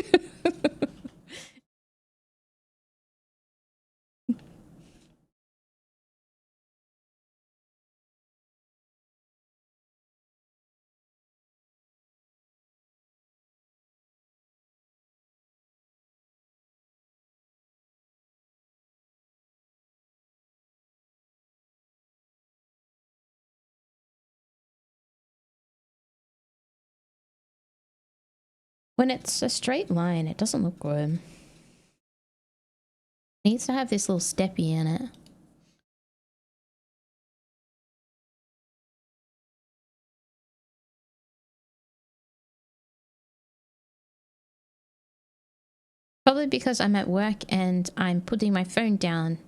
When it's a straight line, it doesn't look good. It needs to have this little steppy in it. Probably because I'm at work and I'm putting my phone down,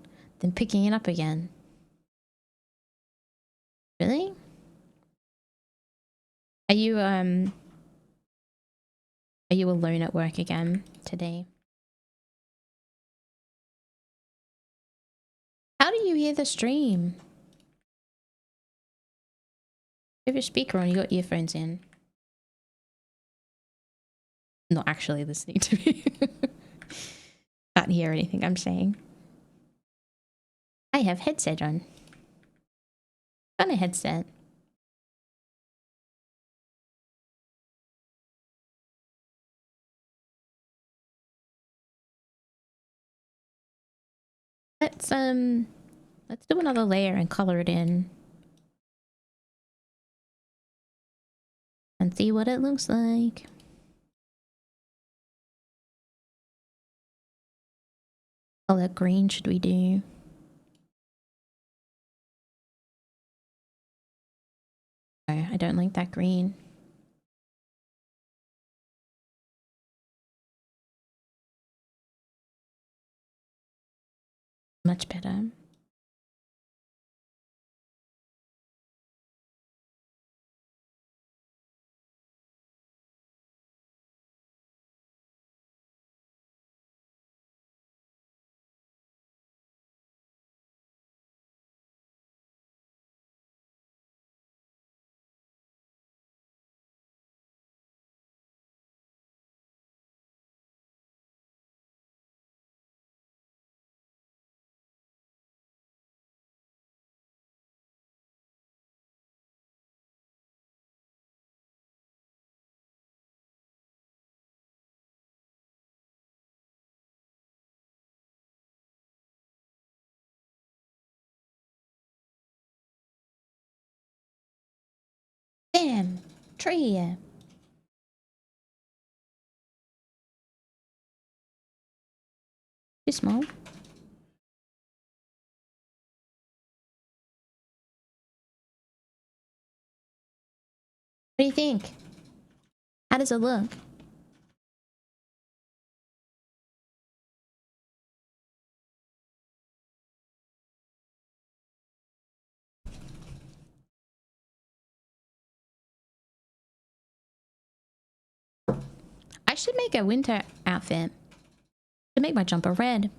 then picking it up again. Really? Are you alone at work again today? How do you hear the stream? You have your speaker on, you got earphones in. Not actually listening to me. Can't hear anything I'm saying. I have headset on. On a headset. Let's do another layer and color it in. And see what it looks like. Color green should we do? Oh, I don't like that green. Much better. Bam! Tree! Too small. What do you think? How does it look? I should make a winter outfit. To make my jumper red.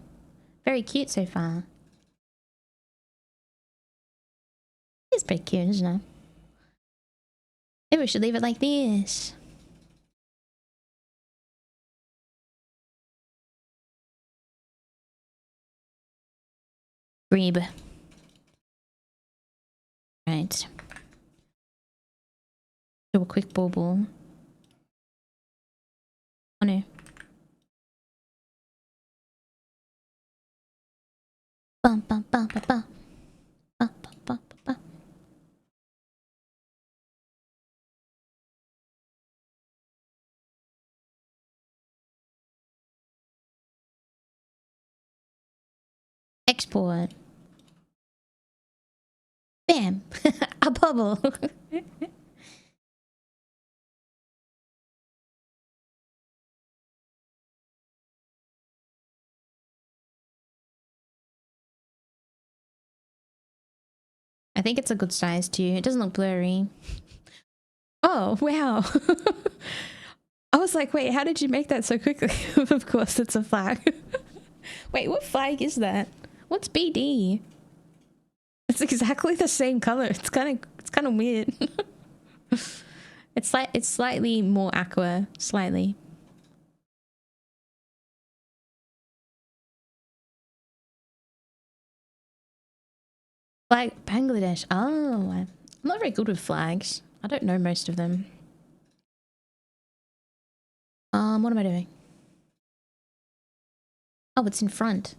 Very cute so far. It's pretty cute, isn't it? Maybe we should leave it like this. Grebe. Right. Do a quick bauble. Oh no. Bum, bum, bum, bum, bum. Bum, bum, bum, bum, bum. Export. Bam! A bubble. I think it's a good size too. It doesn't look blurry. Oh, wow. I was like, wait, how did you make that so quickly? Of course, it's a flag. Wait, what flag is that? What's BD? It's exactly the same color. It's kind of weird. It's slightly more aqua, slightly. Flag Bangladesh. Oh, I'm not very good with flags. I don't know most of them. What am I doing? Oh, it's in front.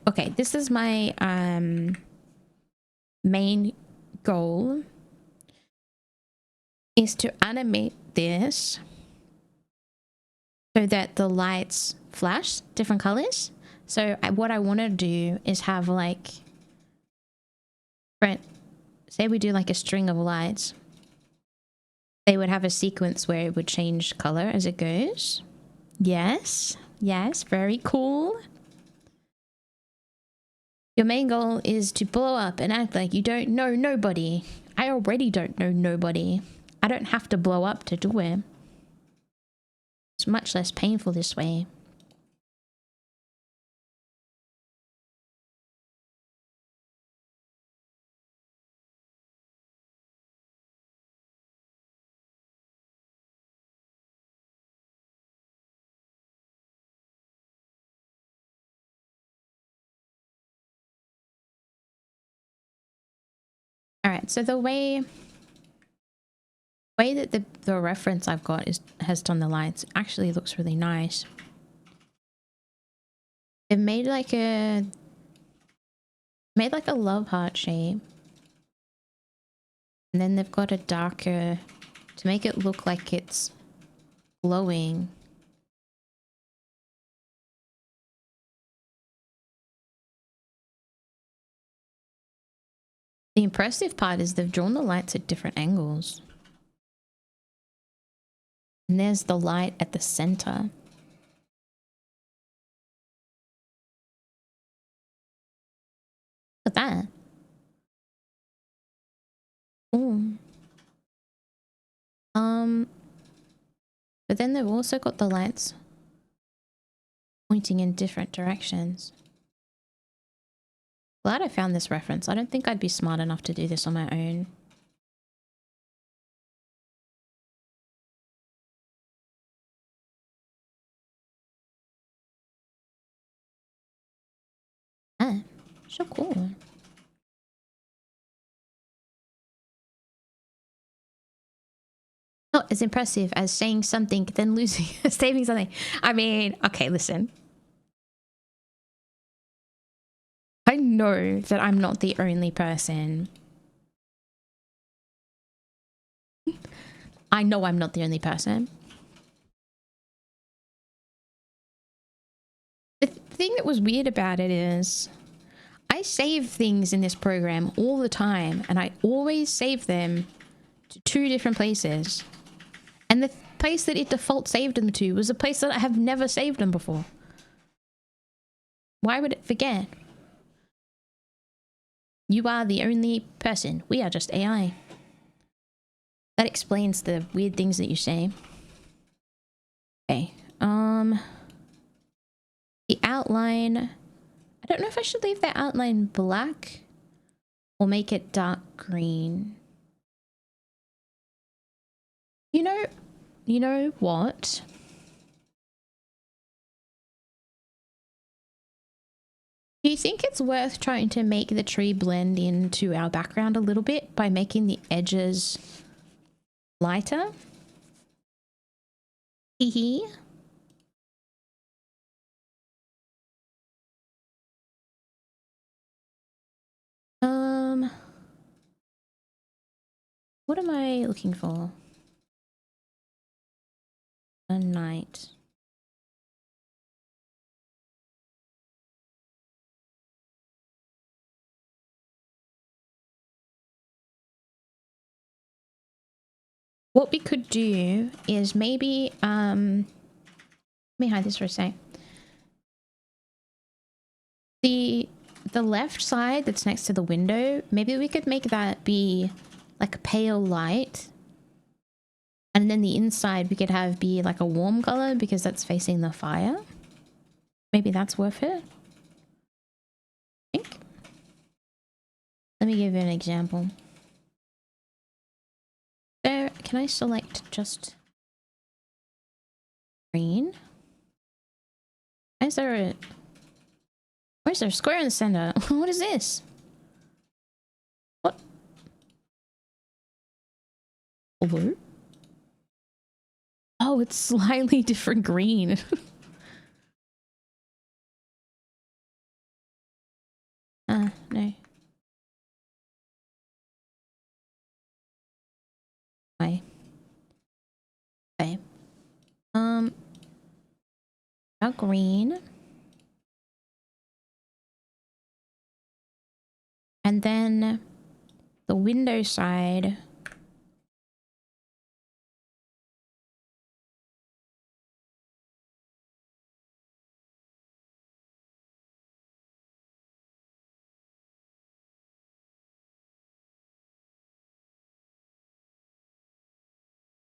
Okay, this is my main goal is to animate this so that the lights flash different colors. So what I want to do is have like, say we do like a string of lights. They would have a sequence where it would change color as it goes. Yes, yes, very cool. Your main goal is to blow up and act like you don't know nobody. I already don't know nobody. I don't have to blow up to do it. It's much less painful this way. Alright, so the way that the reference I've got has done the lights actually looks really nice. They've made like a love heart shape. And then they've got a darker to make it look like it's glowing. The impressive part is they've drawn the lights at different angles. And there's the light at the center. Look at that. Ooh. But then they've also got the lights pointing in different directions. Glad I found this reference. I don't think I'd be smart enough to do this on my own. Ah, so cool. Not as impressive as saying something, then losing, saving something. I mean, okay, listen. I know that I'm not the only person. I know I'm not the only person. The thing that was weird about it is I save things in this program all the time, and I always save them to 2 different places. And the place that it default saved them to was a place that I have never saved them before. Why would it forget? You are the only person. We are just AI. That explains the weird things that you say. Okay. The outline. I don't know if I should leave the outline black or make it dark green. You know what? Do you think it's worth trying to make the tree blend into our background a little bit by making the edges lighter? Hee hee. What am I looking for? A night. What we could do is maybe, let me hide this for a sec. The left side that's next to the window, maybe we could make that be like a pale light. And then the inside we could have be like a warm color because that's facing the fire. Maybe that's worth it. I think. Let me give you an example. There, can I select just green? Why is there a... Where's there a square in the center? What is this? What? Blue? Oh, it's slightly different green. No. Why? Okay. Now green. And then the window side.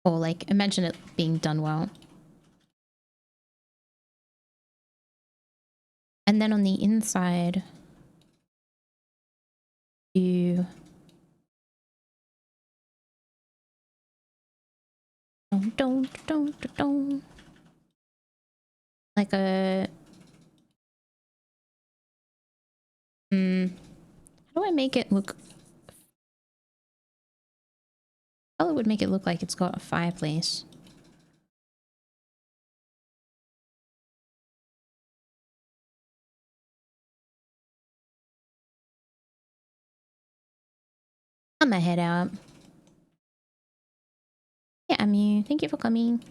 Or like, imagine it being done well. And then on the inside, you... Don't. Like a... How do I make it look... Color would make it look like it's got a fireplace. I'm gonna head out. Yeah, Mimyh, thank you for coming.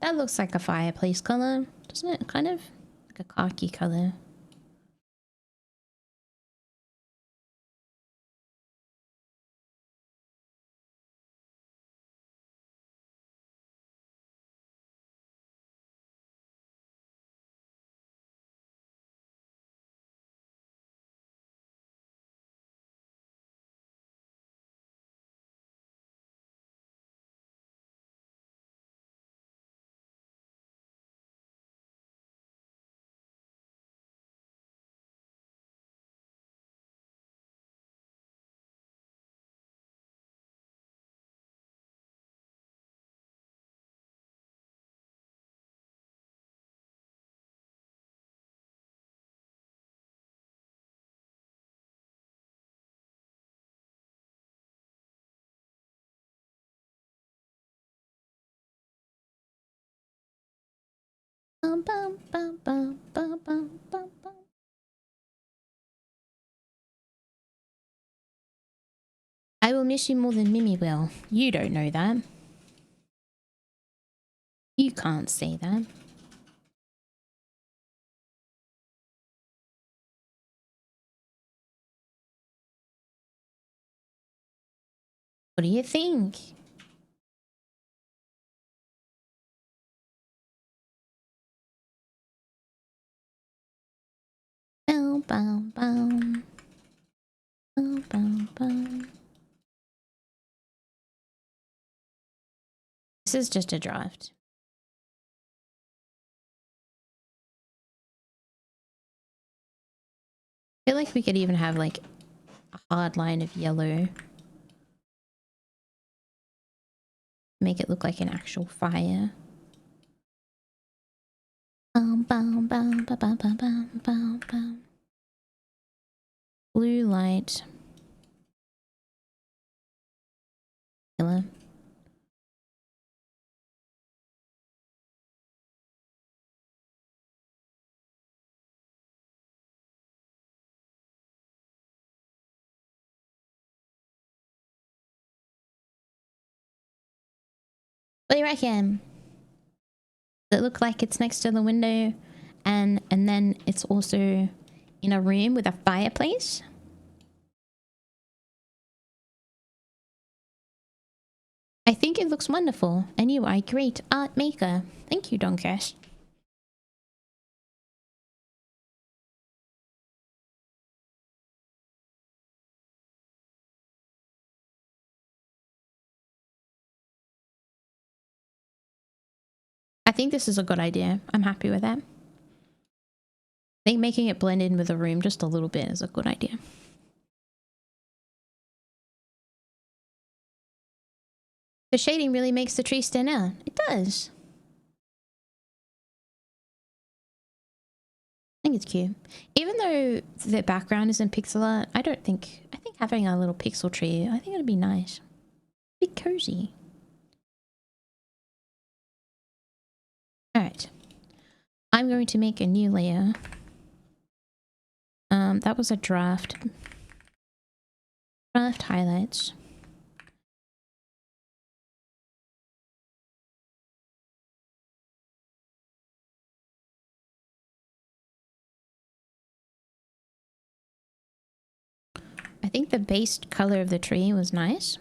That looks like a fireplace color, doesn't it? Kind of like a khaki color. I will miss you more than Mimyh will. You don't know that. You can't say that. What do you think? Bow, bow, bow. Bow, bow, bow. This is just a draft. I feel like we could even have like a hard line of yellow. make it look like an actual fire. Blue light. Killer. What do you reckon? Does it look like it's next to the window and then it's also in a room with a fireplace? I think it looks wonderful, and you are a great art maker. Thank you, Doncash. I think this is a good idea. I'm happy with that. I think making it blend in with the room just a little bit is a good idea. The shading really makes the tree stand out. It does. I think it's cute. Even though the background is in pixel art, I think having a little pixel tree, I think it'd be nice. Be cozy. Alright. I'm going to make a new layer. That was a draft. Draft highlights. I think the base color of the tree was nice.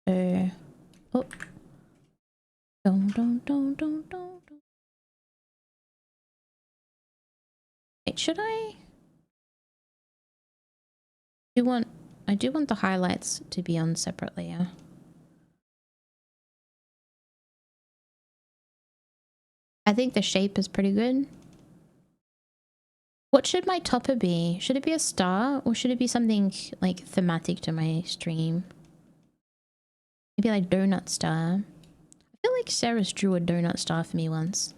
Oh. Don't. Wait, should I? I do want the highlights to be on separate layer. I think the shape is pretty good. What should my topper be? Should it be a star or should it be something like thematic to my stream? Maybe like donut star. I feel like Sarah's drew a donut star for me once.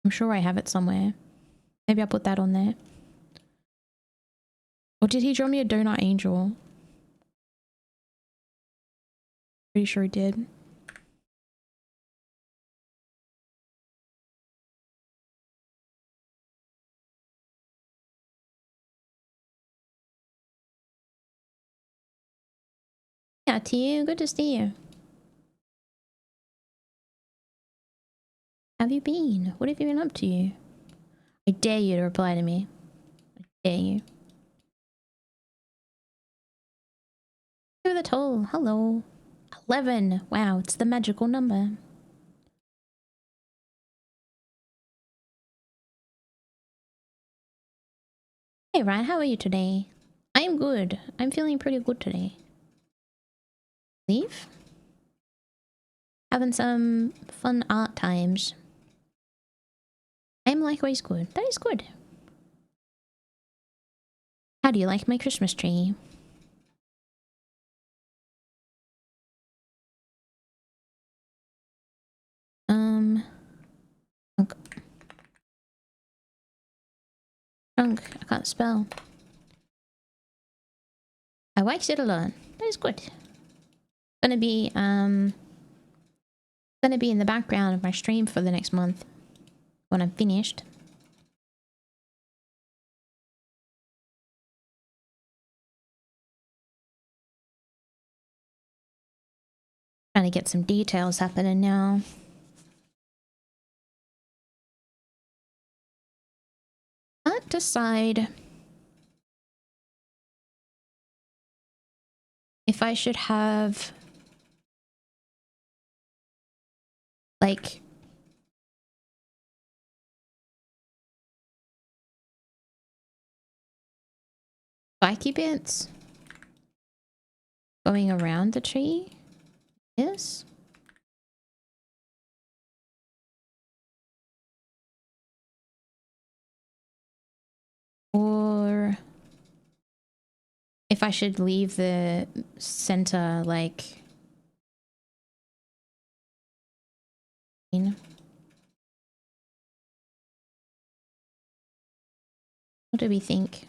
I'm sure I have it somewhere. Maybe I'll put that on there. Or did he draw me a donut angel? Pretty sure he did. Yeah, to you. Good to see you. Have you been? What have you been up to? I dare you to reply to me. I dare you. Give it a toll. Hello. 11. Wow, it's the magical number. Hey Ryan, how are you today? I'm good. I'm feeling pretty good today. Leave? Having some fun art times. I'm likewise good. That is good. How do you like my Christmas tree? Trunk. I can't spell. I likes it a lot. That is good. Gonna be in the background of my stream for the next month when I'm finished. Trying to get some details happening now. Can't decide if I should have like spiky bits going around the tree. Yes. Or I should leave the center like... What do we think?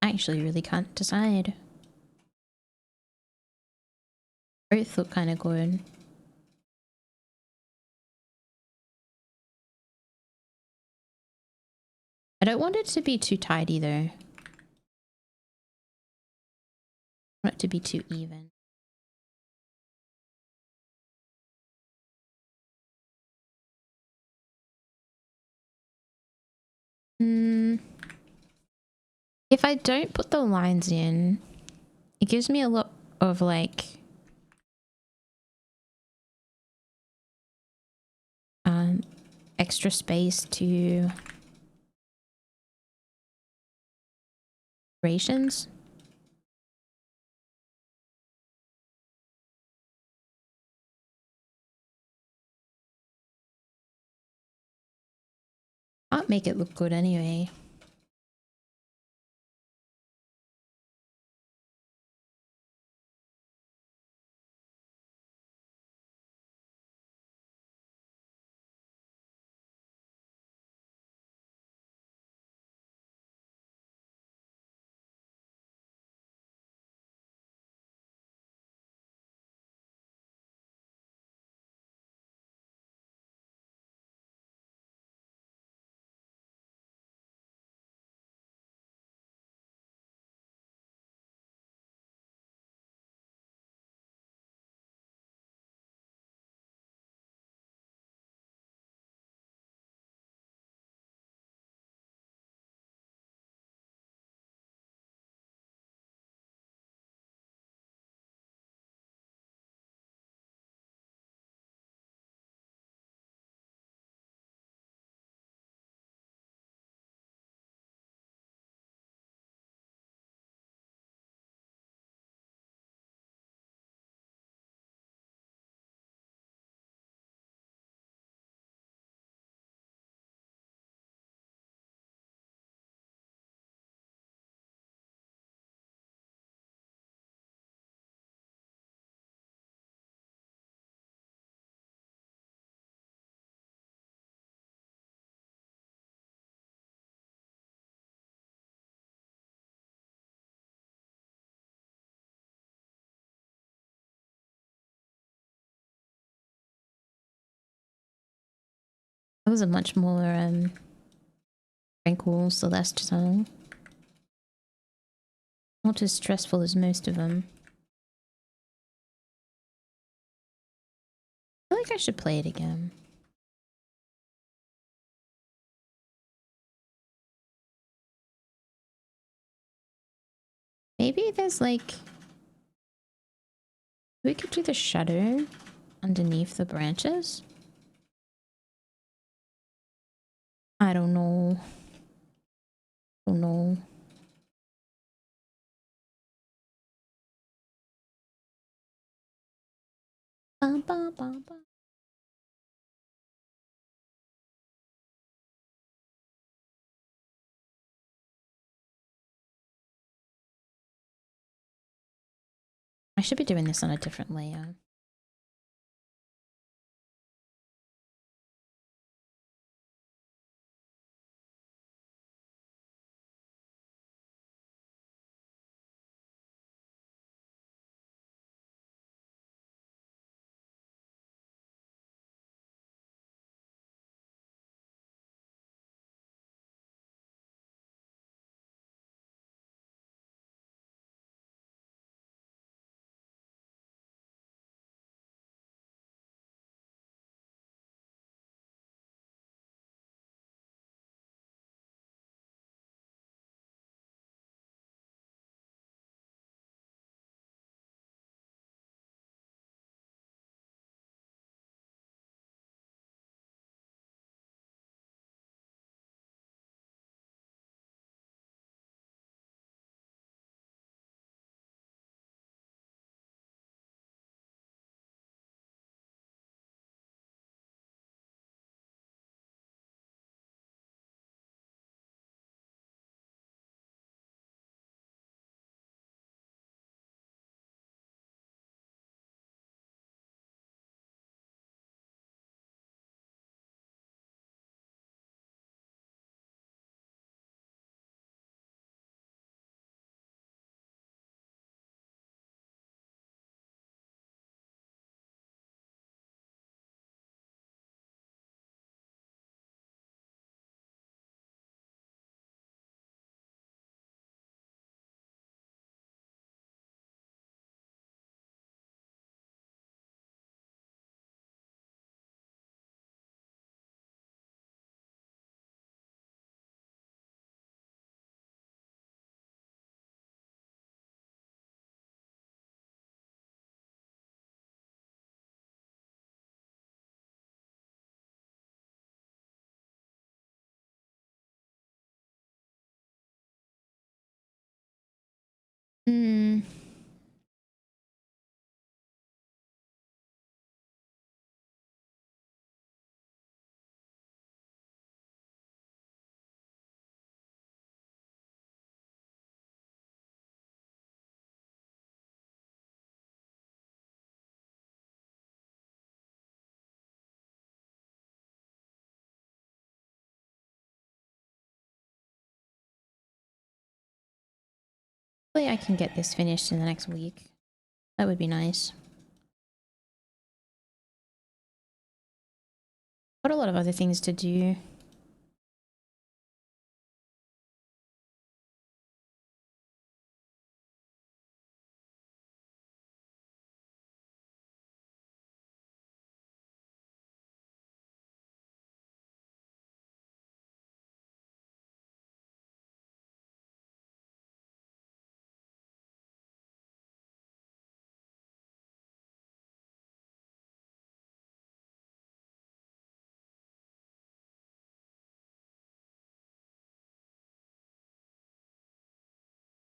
I actually really can't decide. Both look kind of good. I don't want it to be too tidy though. I want it to be too even. If I don't put the lines in, it gives me a lot of like extra space to rations. Can't make it look good anyway. That was a much more tranquil Celeste song. Not as stressful as most of them. I feel like I should play it again. Maybe there's like... We could do the shadow underneath the branches. I don't know. Oh no. Bum, bum, bum, bum. I should be doing this on a different layer. Hmm. Hopefully I can get this finished in the next week. That would be nice. Got a lot of other things to do.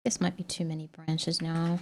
This might be too many branches now.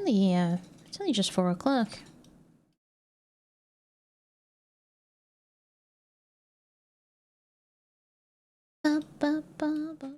It's only just 4 o'clock. Ba, ba, ba, ba.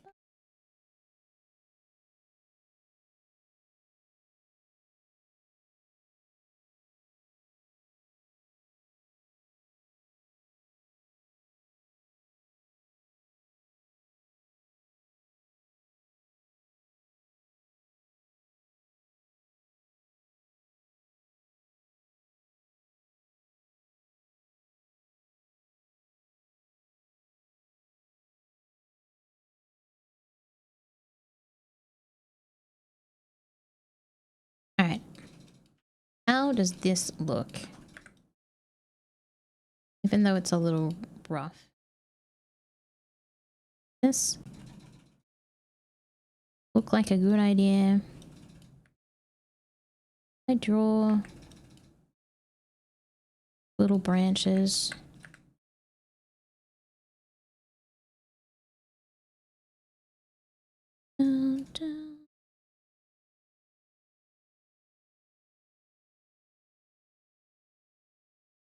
Alright. How does this look? Even though it's a little rough. This look like a good idea. I draw little branches. Dun, dun.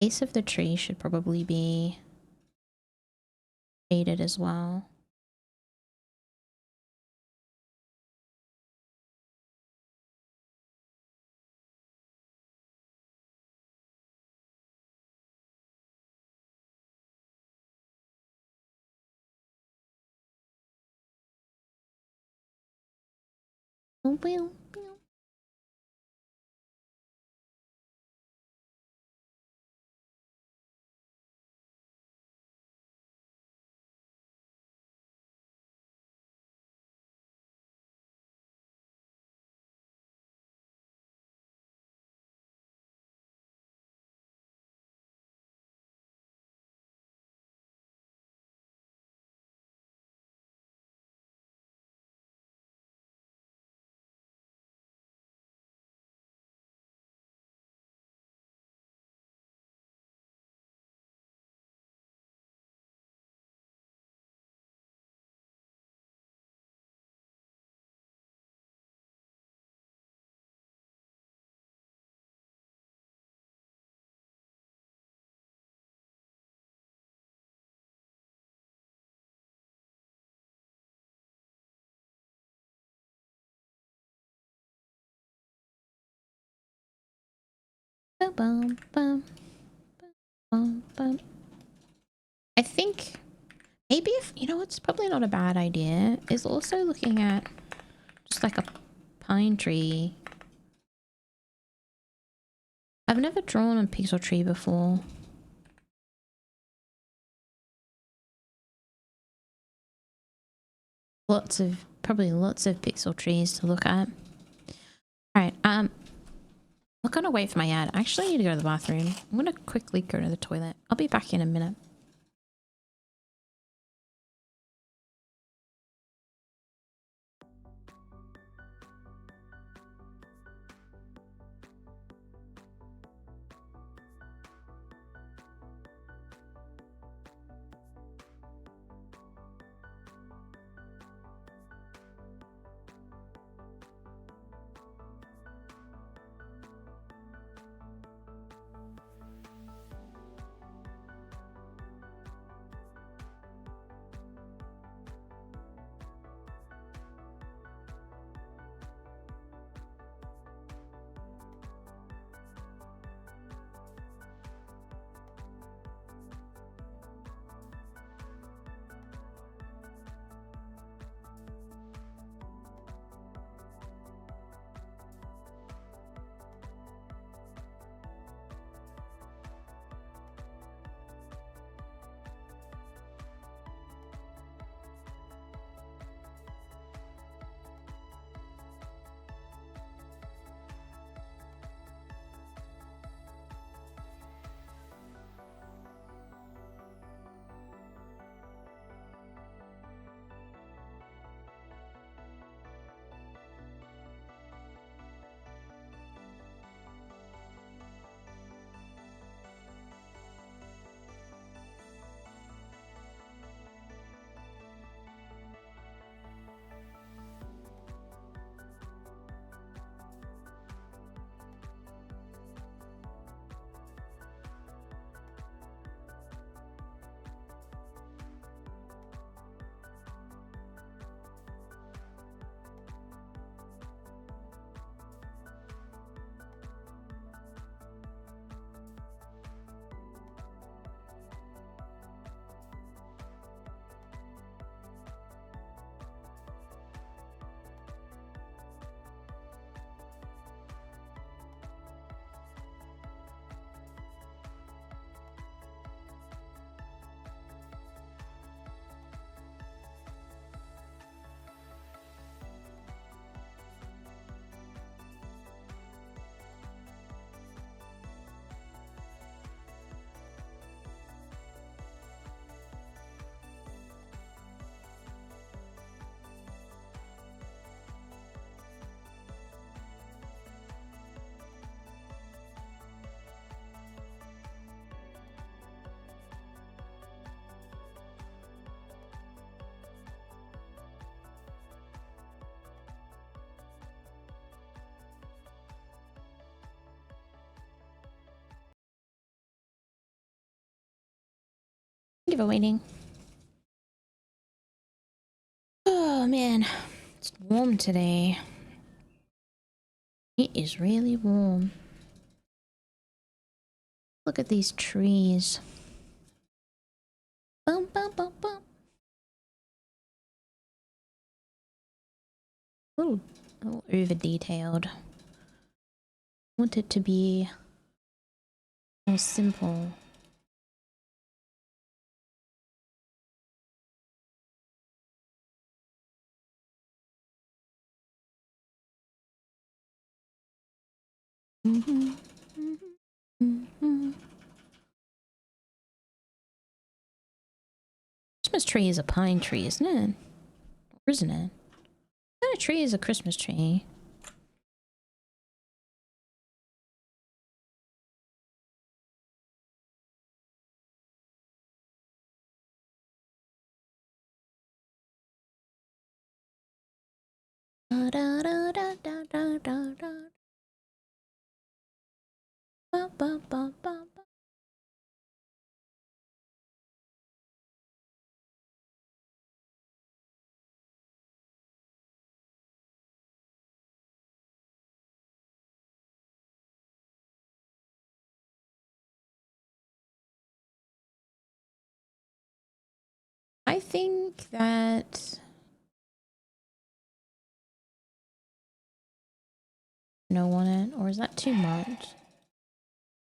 Base of the tree should probably be shaded as well. Boom, boom, boom. Boom, boom, boom, boom, boom. I think maybe if, you know, it's probably not a bad idea, is also looking at just like a pine tree. I've never drawn a pixel tree before. Probably lots of pixel trees to look at. Alright, I'm gonna wait for my ad. I actually need to go to the bathroom. I'm gonna quickly go to the toilet. I'll be back in a minute. Thank you for waiting. Oh man, it's warm today. It is really warm. Look at these trees. Boom, boom, boom, boom. a little over detailed. I want it to be more simple. Christmas tree is a pine tree, isn't it? Or isn't it? What kind of tree is a Christmas tree? Da, da, da, da, da, da, da, da. Ba, ba, ba, ba, ba. I think that no on it, or is that too much?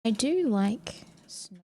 I do like snow.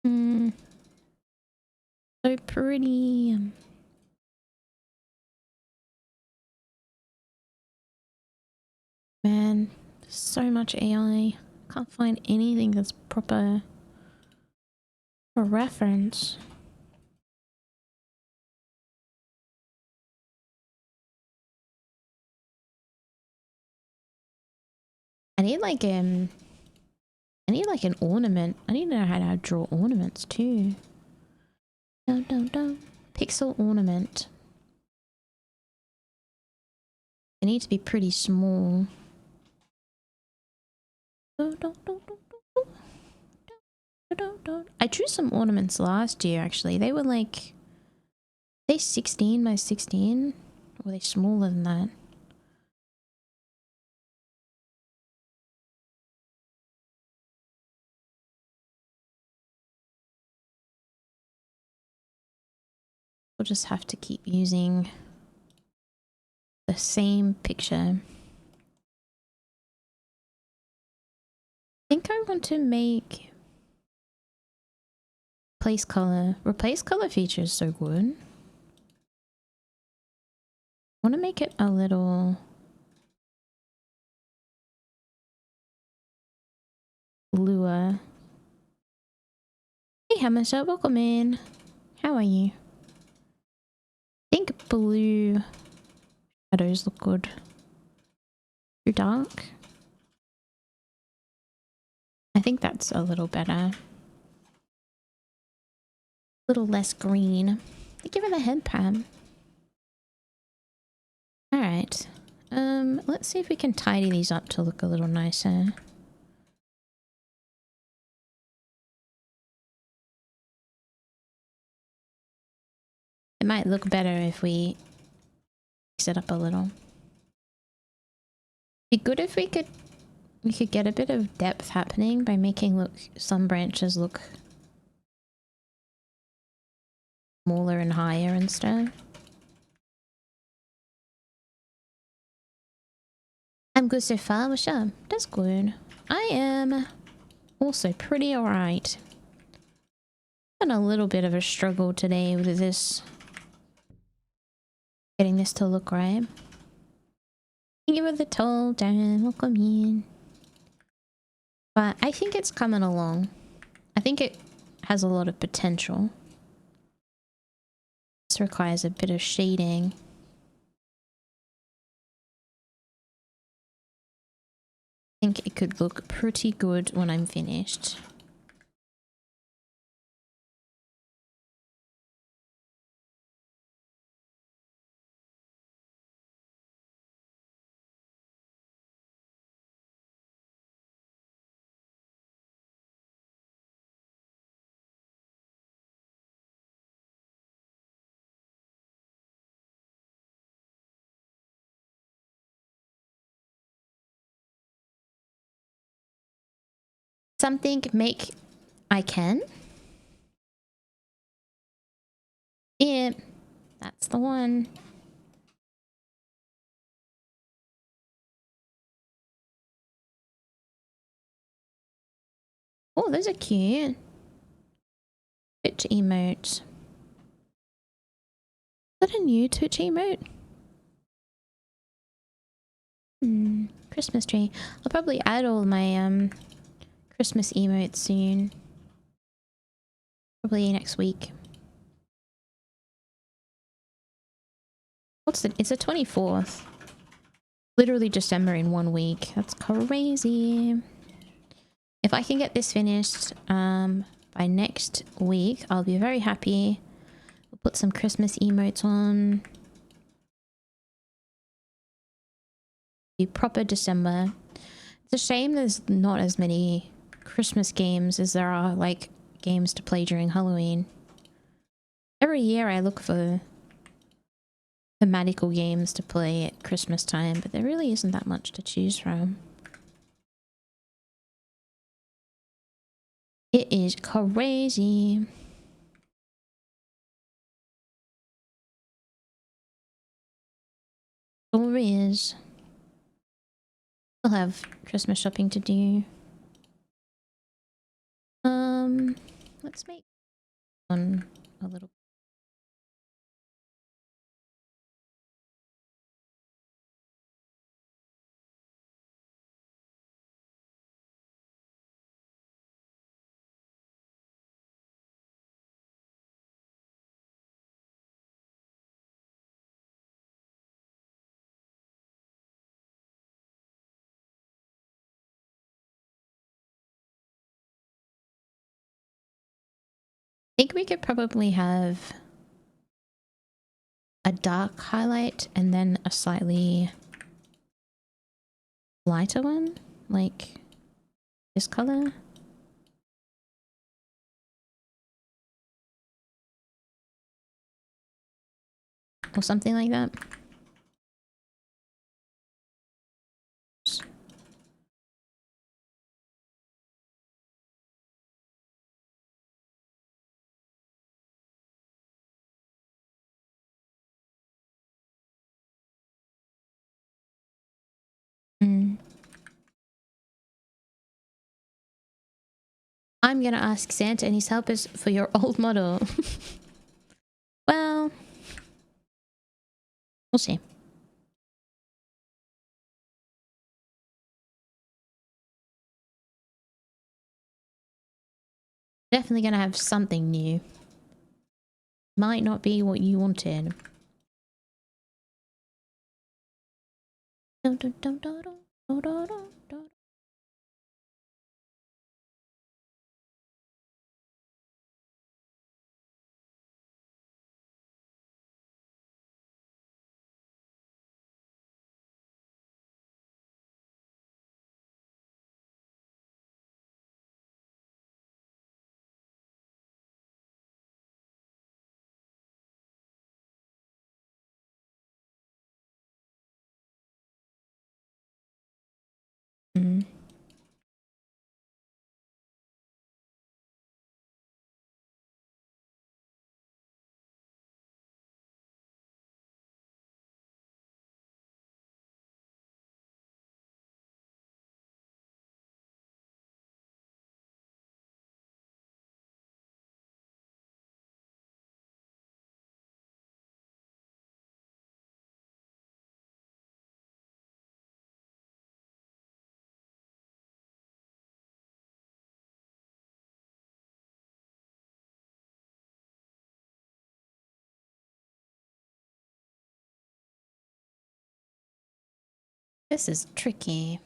Hmm. So pretty. Man, so much AI. Can't find anything that's proper for reference. I need like an ornament. I need to know how to draw ornaments too. Dun, dun, dun. Pixel ornament. They need to be pretty small. I drew some ornaments last year actually. They were like, they 16 by 16? Or were they smaller than that? We'll just have to keep using the same picture. I think I want to make replace color feature is so good. I want to make it a little bluer. Hey Hammershot, welcome in. How are you? I think blue shadows look good. Too dark? I think that's a little better. A little less green. Give it a head pan. Alright. Let's see if we can tidy these up to look a little nicer. It might look better if we mix it up a little. Be good if we could get a bit of depth happening by making some branches look smaller and higher and stuff. I'm good so far, what's up? That's good. I am also pretty alright. Had a little bit of a struggle today with this getting this to look right. Thank you for the toll, Darren. Welcome in. But I think it's coming along. I think it has a lot of potential. This requires a bit of shading. I think it could look pretty good when I'm finished. Something make I can. Yeah, that's the one. Oh, those are cute. Twitch emotes. Is that a new Twitch emote? Christmas tree. I'll probably add all my Christmas emotes soon. Probably next week. What's it? It's the 24th. Literally December in 1 week. That's crazy. If I can get this finished by next week, I'll be very happy. We'll put some Christmas emotes on. Be proper December. It's a shame there's not as many Christmas games as there are like games to play during Halloween. Every year I look for thematical games to play at Christmas time, but there really isn't that much to choose from. It is crazy. Sure is. We'll have Christmas shopping to do. Let's make one a little. I think we could probably have a dark highlight and then a slightly lighter one, like this color. Or something like that. I'm gonna ask Santa and his helpers for your old model. Well, we'll see. Definitely gonna have something new. Might not be what you wanted. Dun, dun, dun, dun, dun, dun, dun, dun, dun. This is tricky.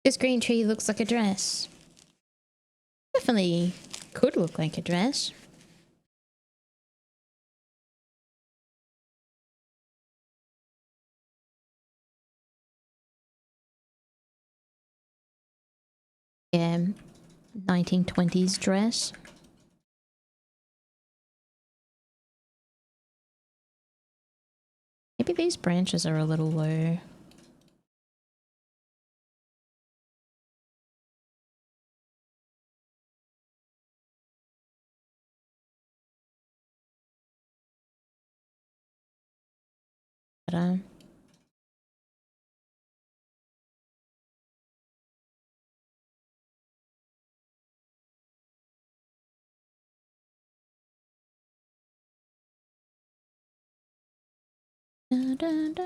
This green tree looks like a dress. Definitely could look like a dress. Yeah, 1920s dress. Maybe these branches are a little low. But, da, da, da.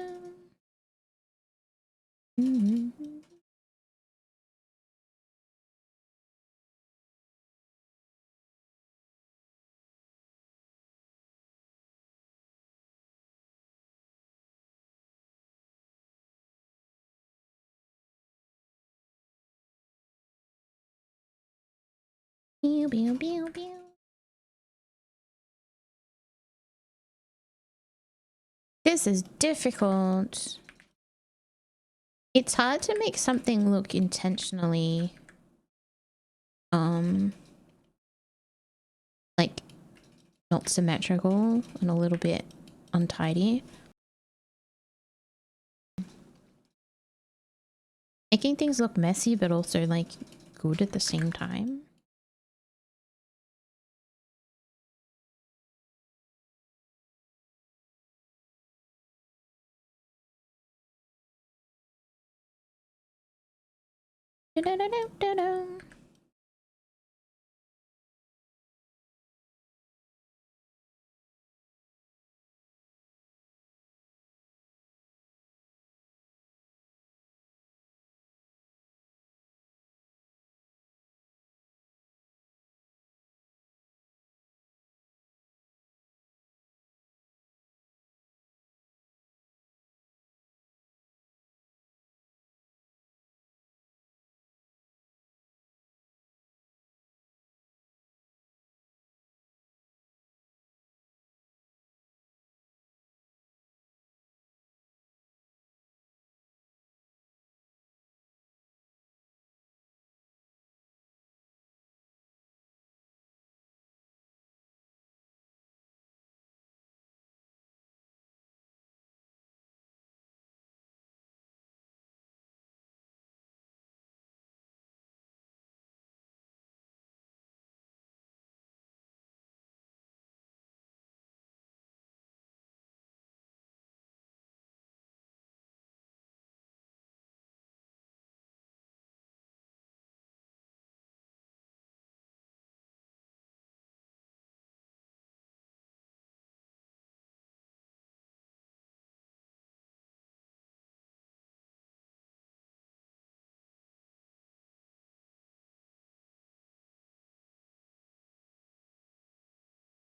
Mm-hmm. Pew, pew, pew, pew. This is difficult. It's hard to make something look intentionally, like not symmetrical and a little bit untidy. Making things look messy, but also like good at the same time. Da-da-da-da-da-da.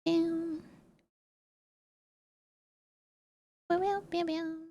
Pew. Pew, pew, pew, pew.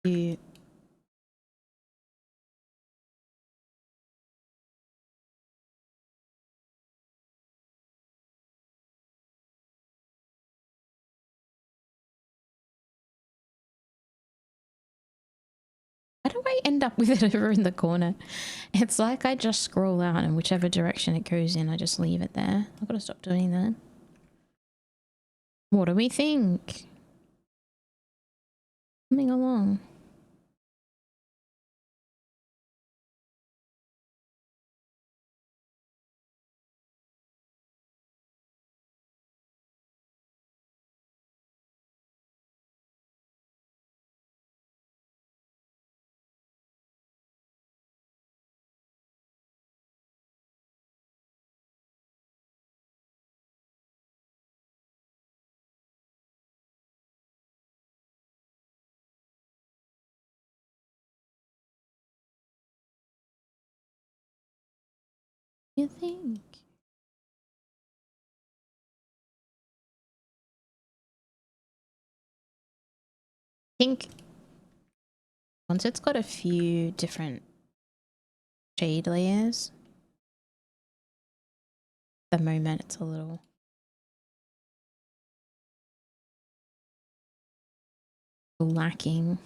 You... How do I end up with it over in the corner? It's like I just scroll out and whichever direction it goes in, I just leave it there. I've got to stop doing that. What do we think? Coming along. You think? I think once it's got a few different shade layers, at the moment it's a little lacking.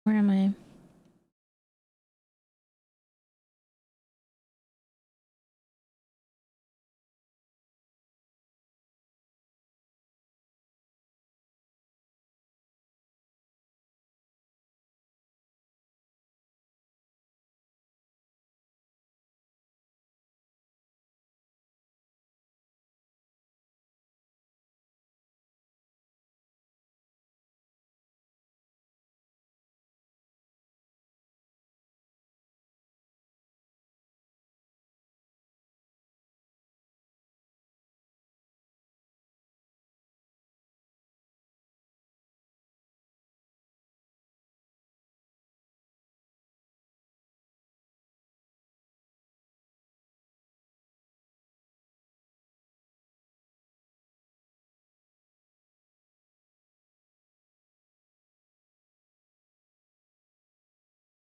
Where am I?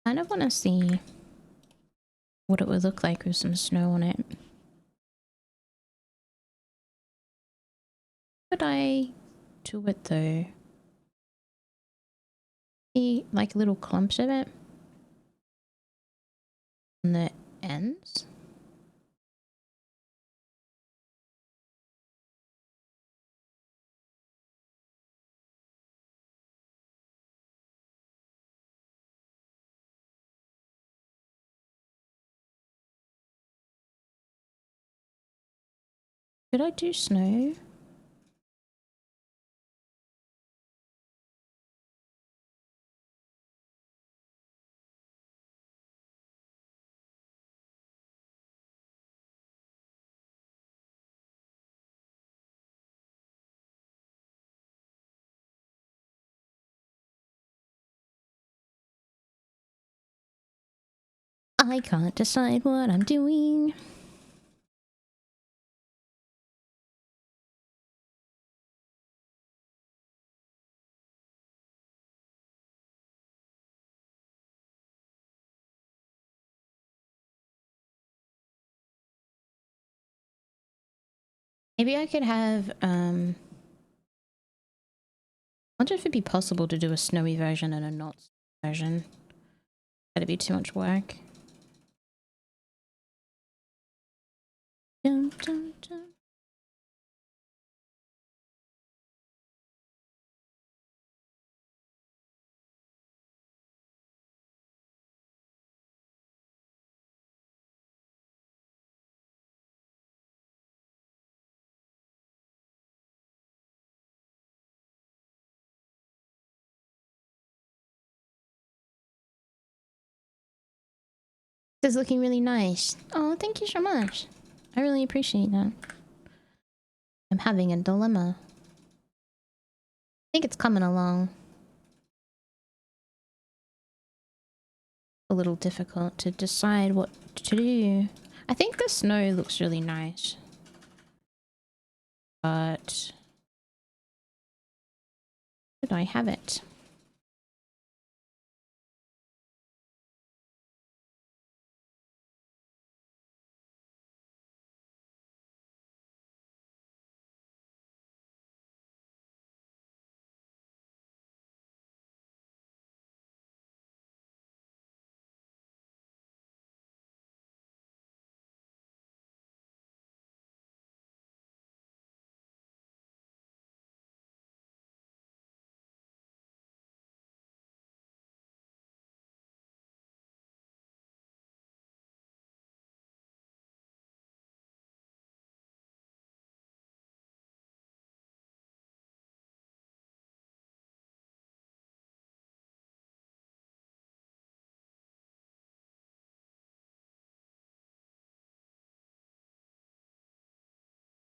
I kind of want to see what it would look like with some snow on it. Could I do it though? See, like little clumps of it on the ends. Could I do snow? I can't decide what I'm doing. Maybe I could have, I wonder if it'd be possible to do a snowy version and a not snowy version. That'd be too much work. Dun, dun, dun. This is looking really nice. Oh, thank you so much. I really appreciate that. I'm having a dilemma. I think it's coming along. A little difficult to decide what to do. I think the snow looks really nice. But should I have it?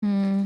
Hmm.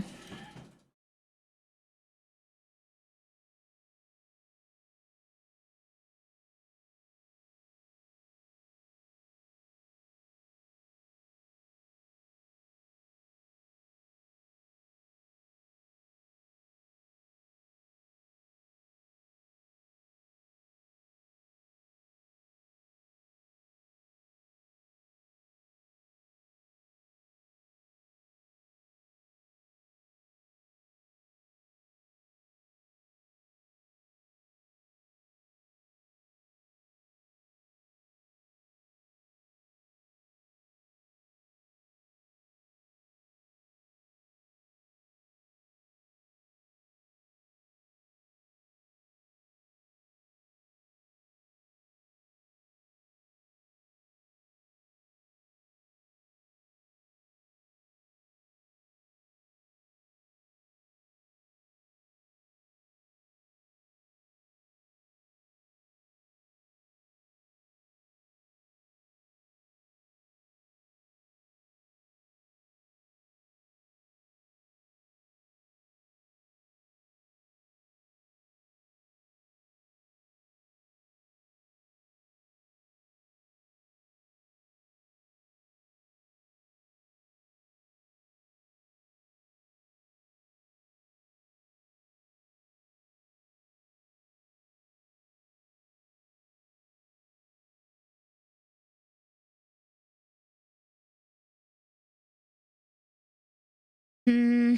Hmm.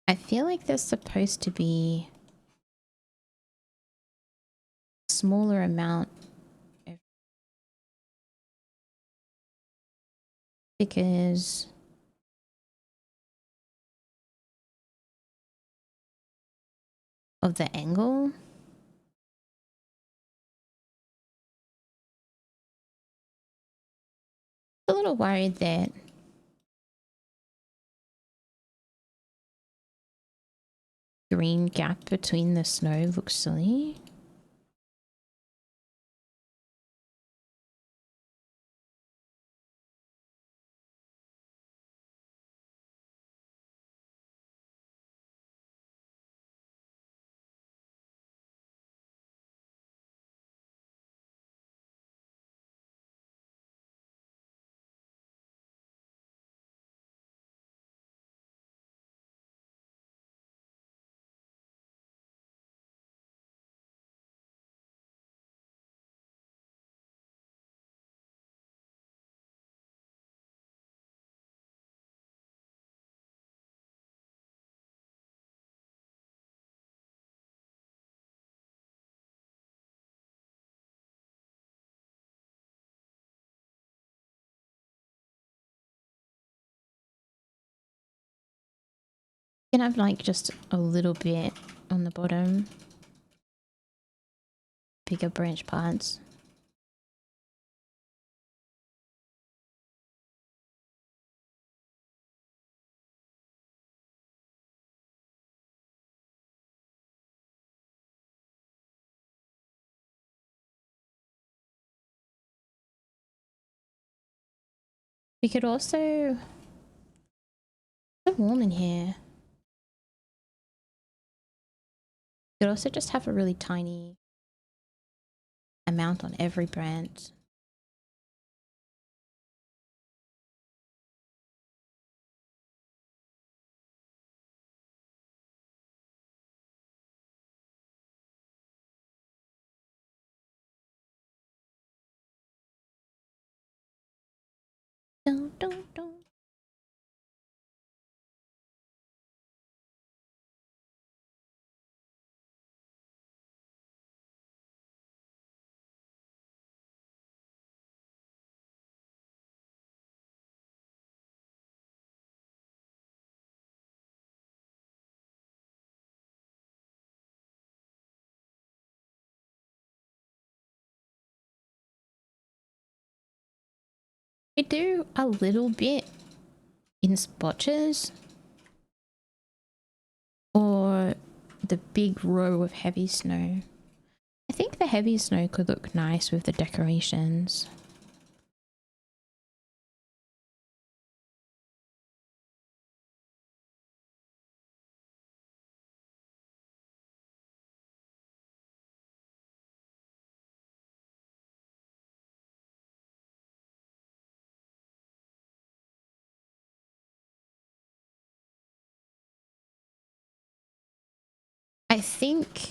I feel like there's supposed to be a smaller amount of, because of the angle. A little worried that green gap between the snow looks silly. You can have like just a little bit on the bottom. Bigger branch parts. We could also... It's so warm in here. We could also just have a really tiny amount on every branch. Dun, dun, dun. We do a little bit in spotches or the big row of heavy snow. I think the heavy snow could look nice with the decorations. I think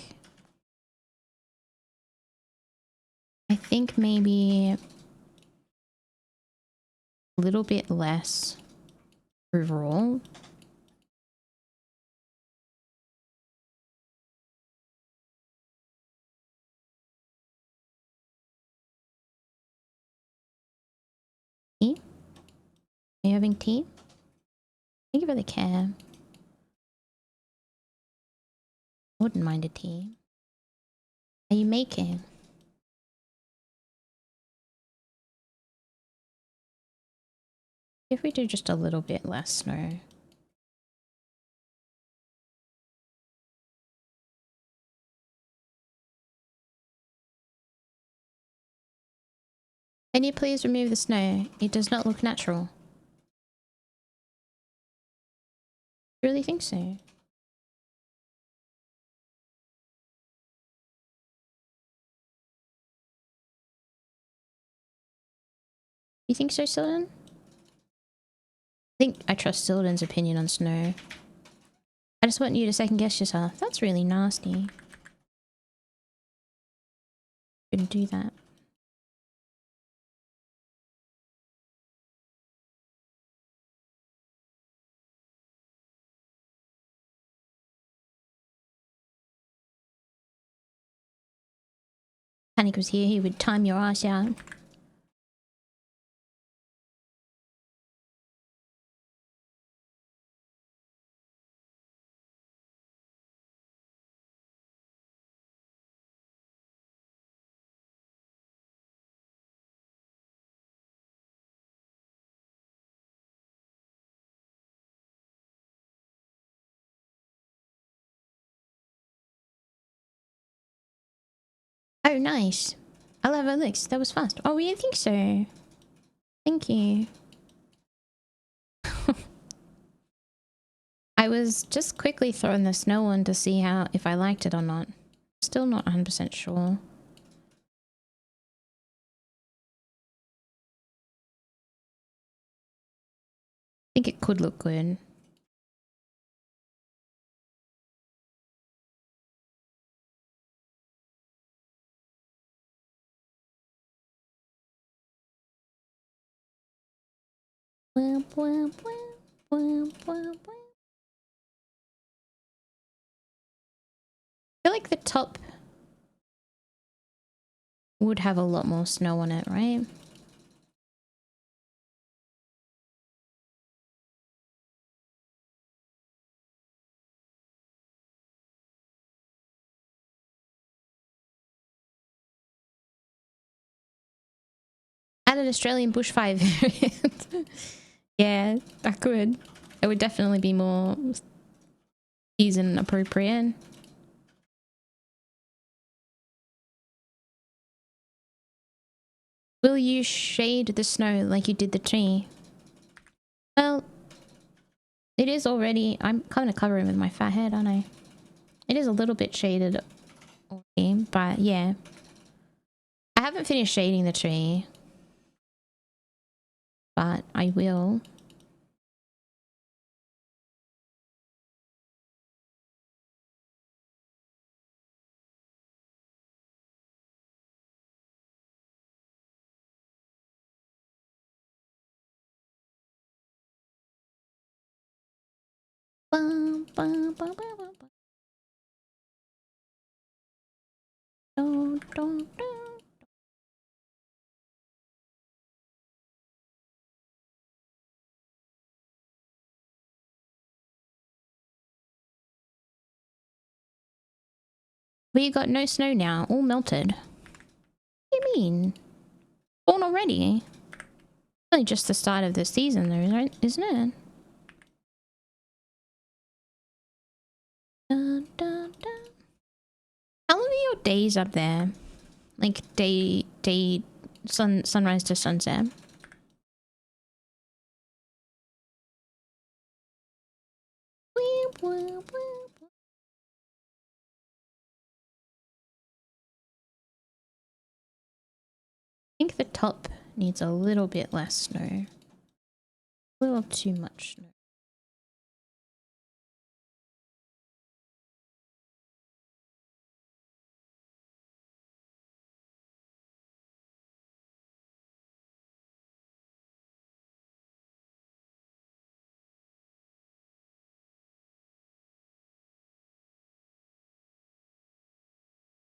maybe a little bit less overall. Tea? Are you having tea? I think you really care. I wouldn't mind a tea. Are you making? If we do just a little bit less snow. Can you please remove the snow? It does not look natural. I really think so. You think so, Silden? I think I trust Silden's opinion on snow. I just want you to second guess yourself. That's really nasty. Couldn't do that. Panic was here, he would time your ass out. Oh, nice. I'll have a look. That was fast. Oh, you think so? Thank you. I was just quickly throwing the snow on to see how if I liked it or not. Still not 100% sure. I think it could look good. I feel like the top would have a lot more snow on it, right? Add an Australian bushfire variant. Yeah, that could. It would definitely be more season appropriate. Will you shade the snow like you did the tree? Well, it is already... I'm kind of covering with my fat head, aren't I? It is a little bit shaded already, but yeah. I haven't finished shading the tree. But I will. Bum, bum, bum, bum, bum, bum. Dun, dun, dun. We got no snow now, all melted. What do you mean? Gone already? Only just the start of the season though, right? Isn't it? Dun, dun, dun. How long are your days up there? Like sunrise to sunset? Weep, weep, weep. I think the top needs a little bit less snow. A little too much snow.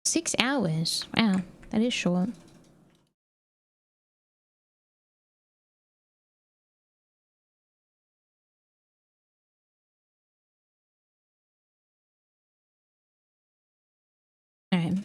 Six hours. Wow, that is short. Alright.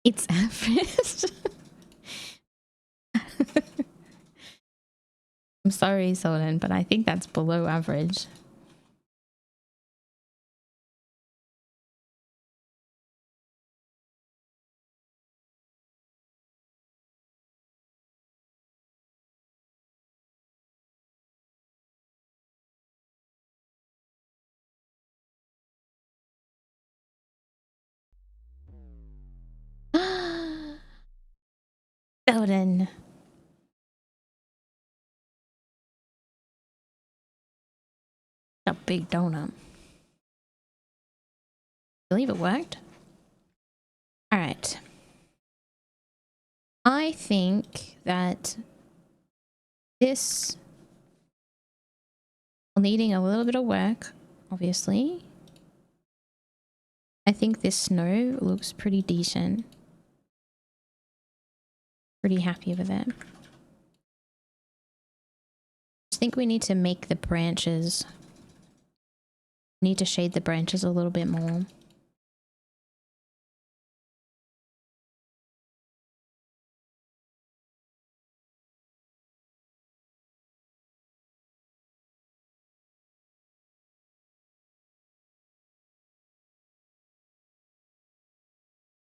It's average. I'm sorry, Solon, but I think that's below average. Solon. A big donut. I believe it worked. Alright. I think that this needing a little bit of work, obviously. I think this snow looks pretty decent. Pretty happy with it. I think we need to make the branches. We need to shade the branches a little bit more.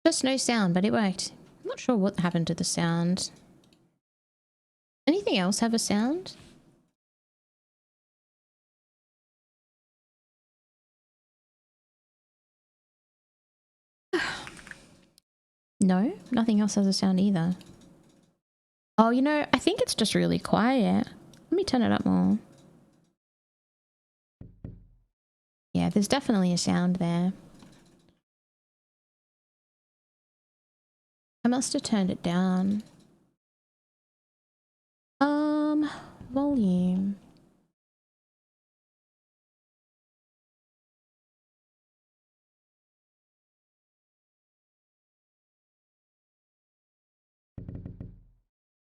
Just no sound, but it worked. I'm not sure what happened to the sound. Anything else have a sound? No, nothing else has a sound either. Oh, you know, I think it's just really quiet. Let me turn it up more. Yeah, there's definitely a sound there. I must have turned it down. Volume.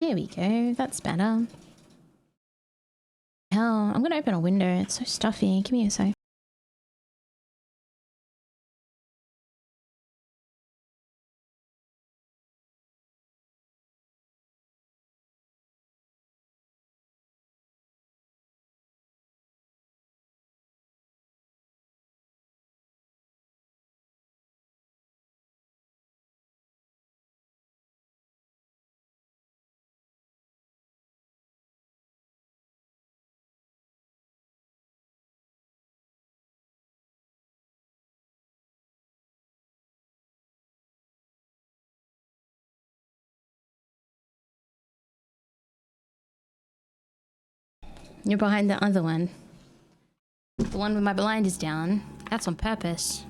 There we go. That's better. Hell, I'm gonna open a window. It's so stuffy. Give me a sec. You're behind the other one. The one with my blind is down. That's on purpose.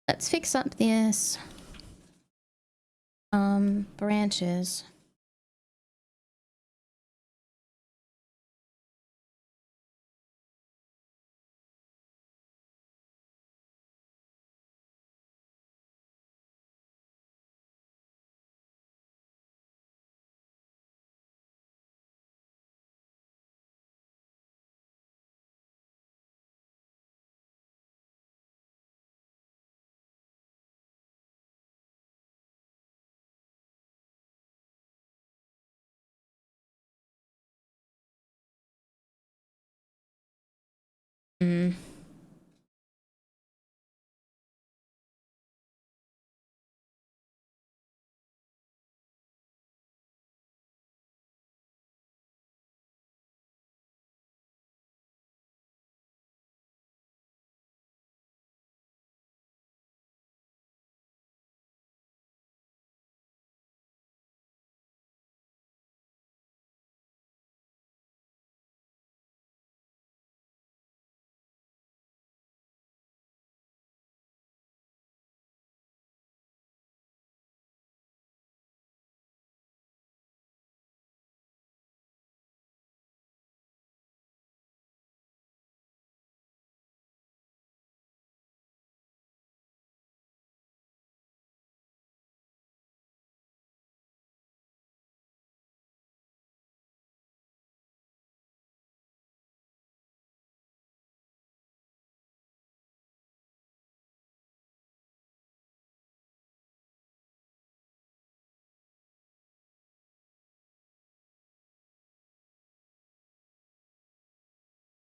Let's fix up this branches.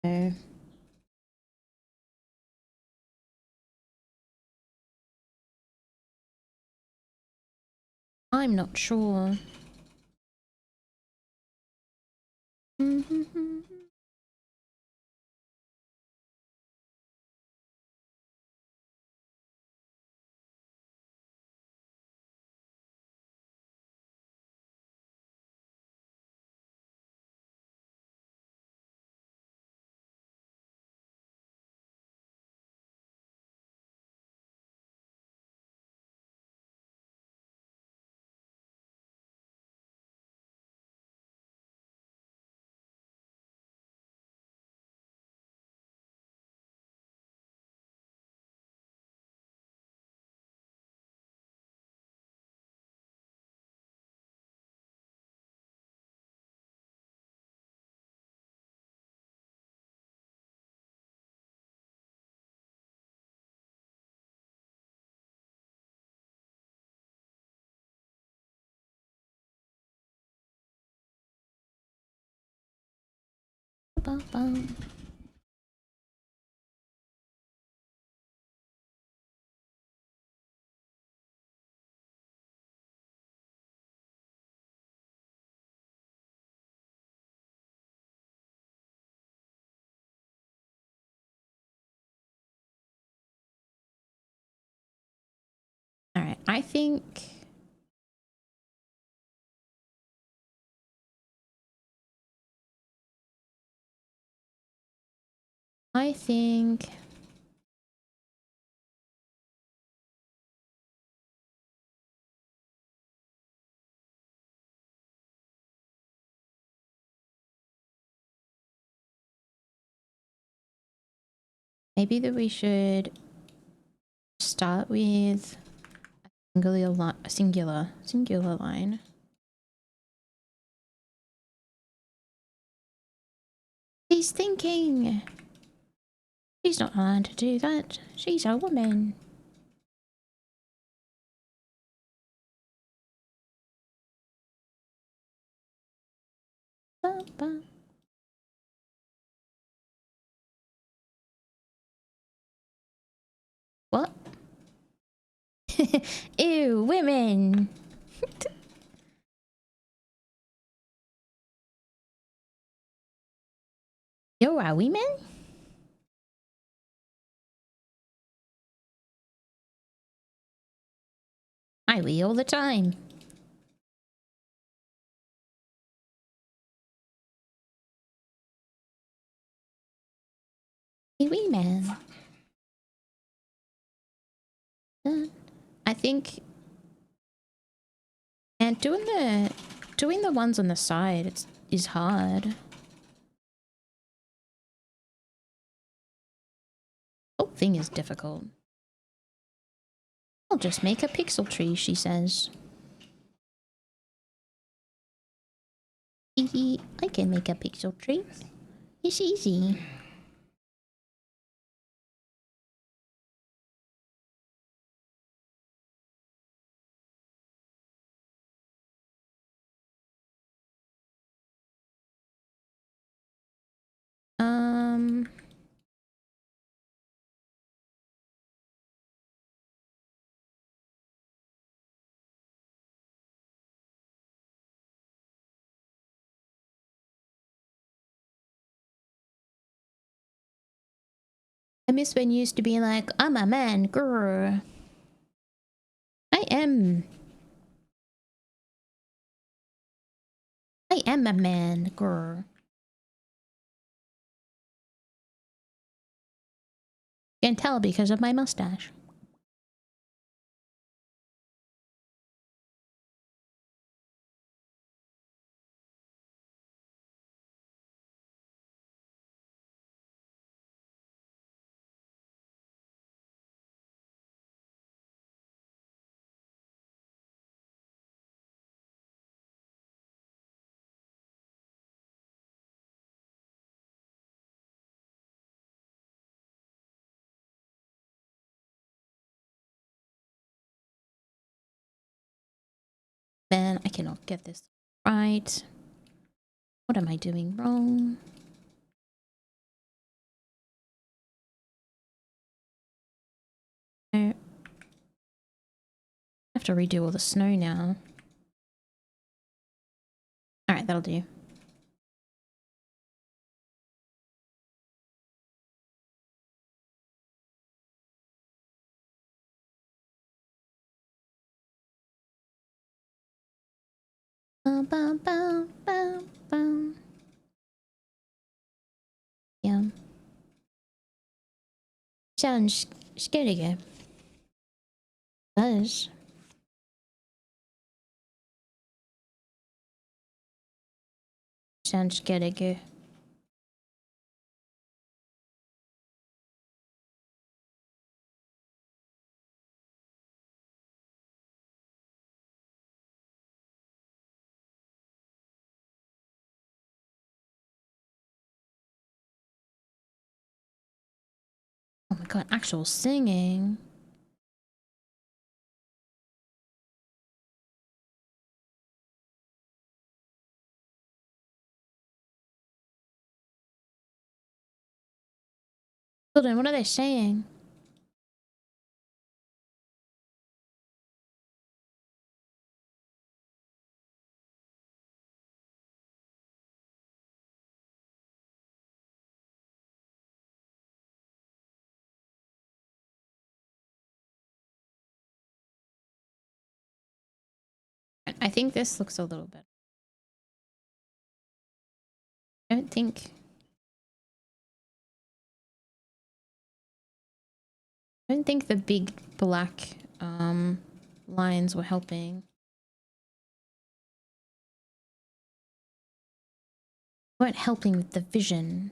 So I'm not sure. ba, ba. All right, I think maybe that we should start with a singular line. She's thinking. She's not allowed to do that. She's a woman. Ba, ba. What? Ew, women. You're a woman? I wee all the time. A wee man. I think, and doing the ones on the side is hard. Whole thing is difficult. I'll just make a pixel tree, she says. Hee, I can make a pixel tree. It's easy. I miss when you used to be like, I'm a man, grr. I am a man, grr. You can tell because of my mustache. Man, I cannot get this right. What am I doing wrong? I have to redo all the snow now. Alright, that'll do. Bum, bum, bum, bum. Yeah. Sounds scary. Does. Sounds scary. Oh my god, actual singing. Children, what are they saying? I think this looks a little better. I don't think the big black lines were helping. Weren't helping with the vision.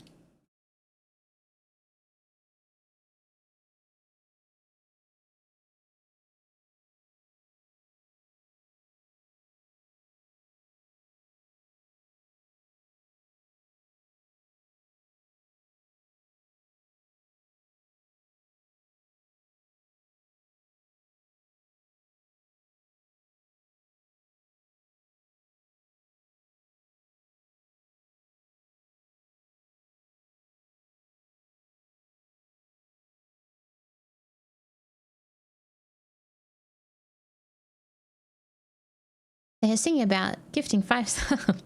They're singing about gifting 5 subs.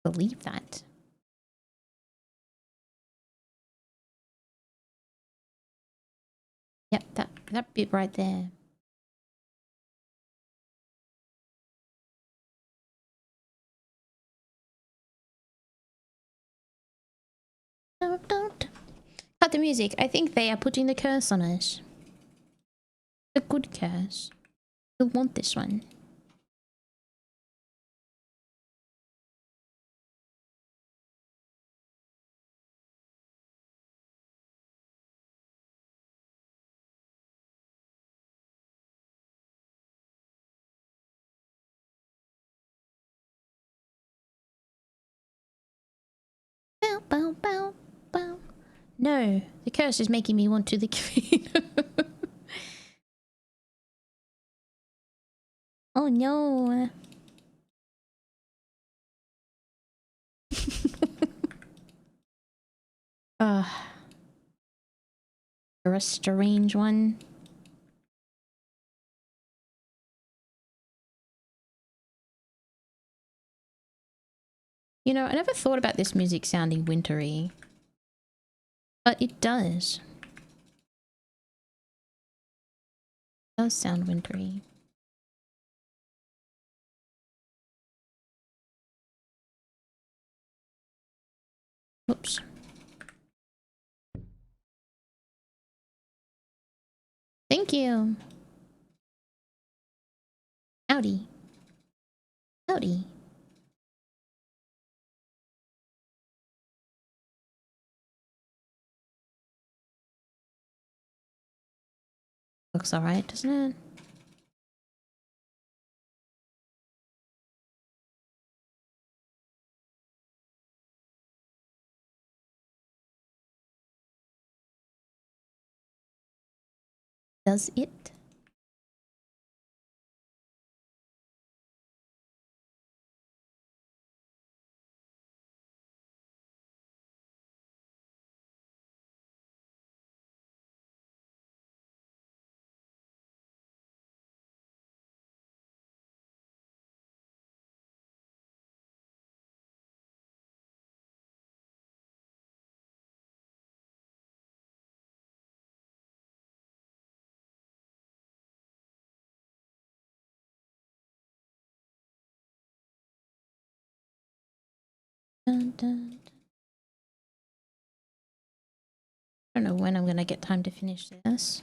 Believe that. Yep, that bit right there. No, don't. Cut the music. I think they are putting the curse on us. A good curse. You'll want this one. Bow, bow, bow, bow. No, the curse is making me want to the queen. Oh no. You're a strange one. You know, I never thought about this music sounding wintry. But it does. It does sound wintry. Oops. Thank you. Howdy. Howdy. Looks alright, doesn't it? Does it? Dun, dun. I don't know when I'm gonna get time to finish this.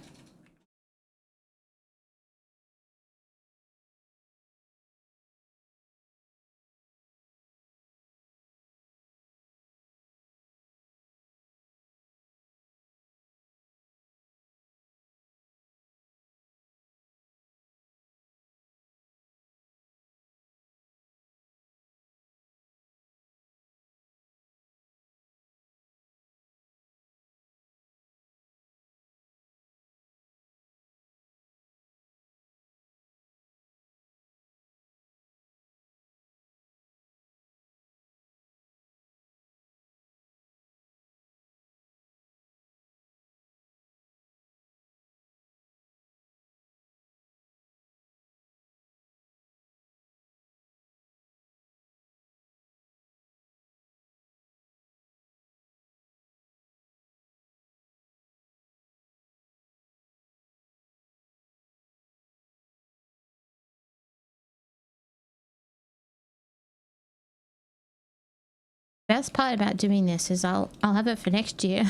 best part about doing this is I'll have it for next year.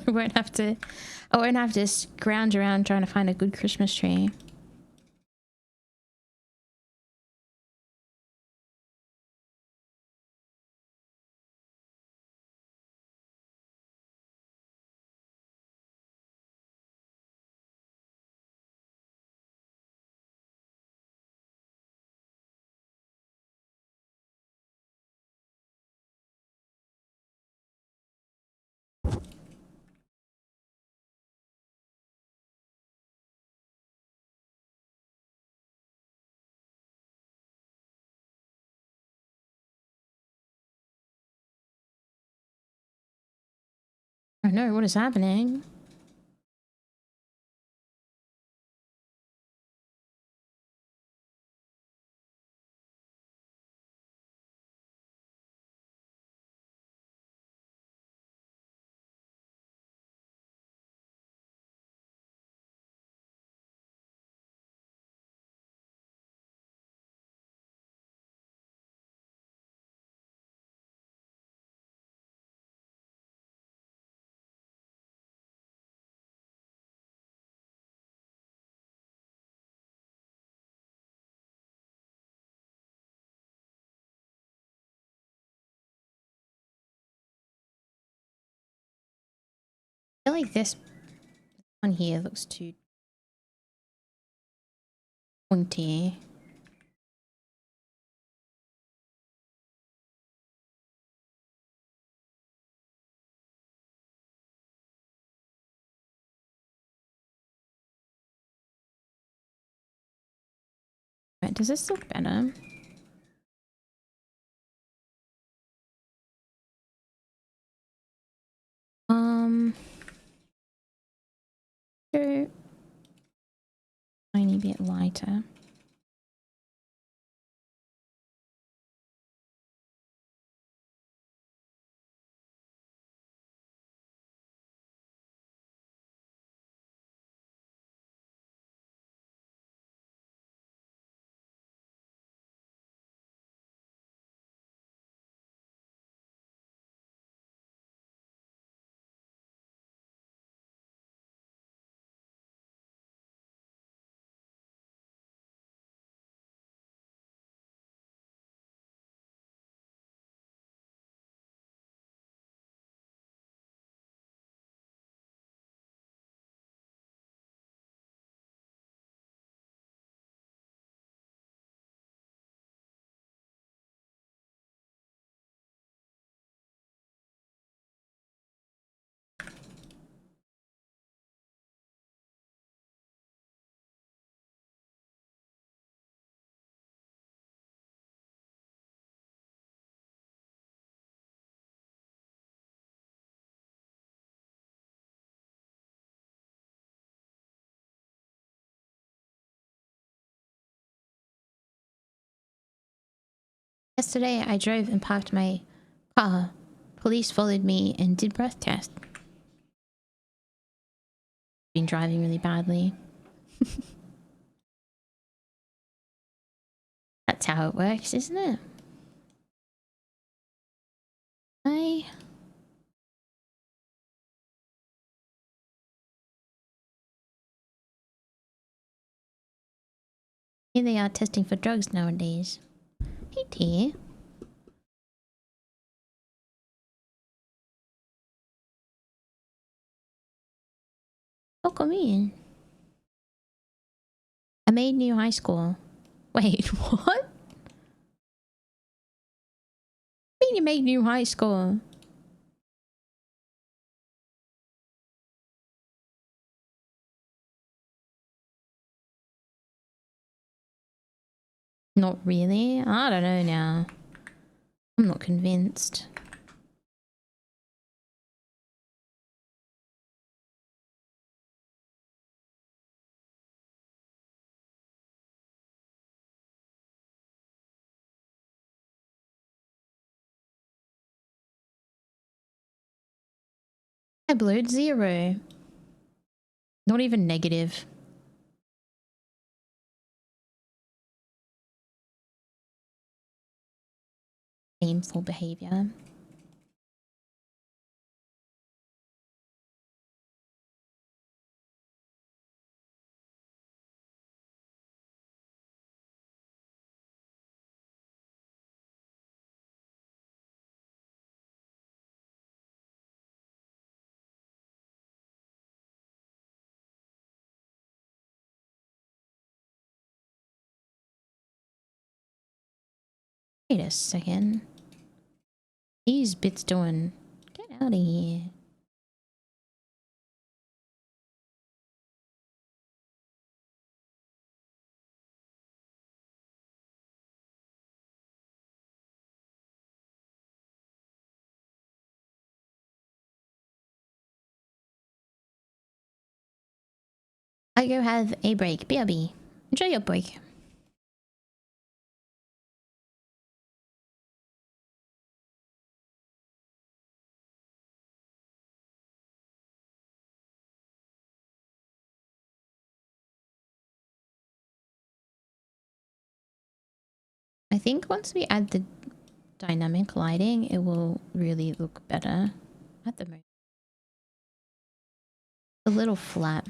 I won't have to scrounge around trying to find a good Christmas tree. I know what is happening. I feel like this one here looks too pointy. Right, does this look better? Go tiny bit lighter. Yesterday, I drove and parked my car. Police followed me and did breath test. Been driving really badly. That's how it works, isn't it? Here they are testing for drugs nowadays. Hey, T. Welcome in. I made new high school. Wait, what? I mean you made new high school? Not really. I don't know now. I'm not convinced. I blurred 0. Not even negative. Painful behavior. Wait a second. These bits doing... Get out of here. I go have a break. BRB. Enjoy your break. I think once we add the dynamic lighting, it will really look better at the moment. A little flat.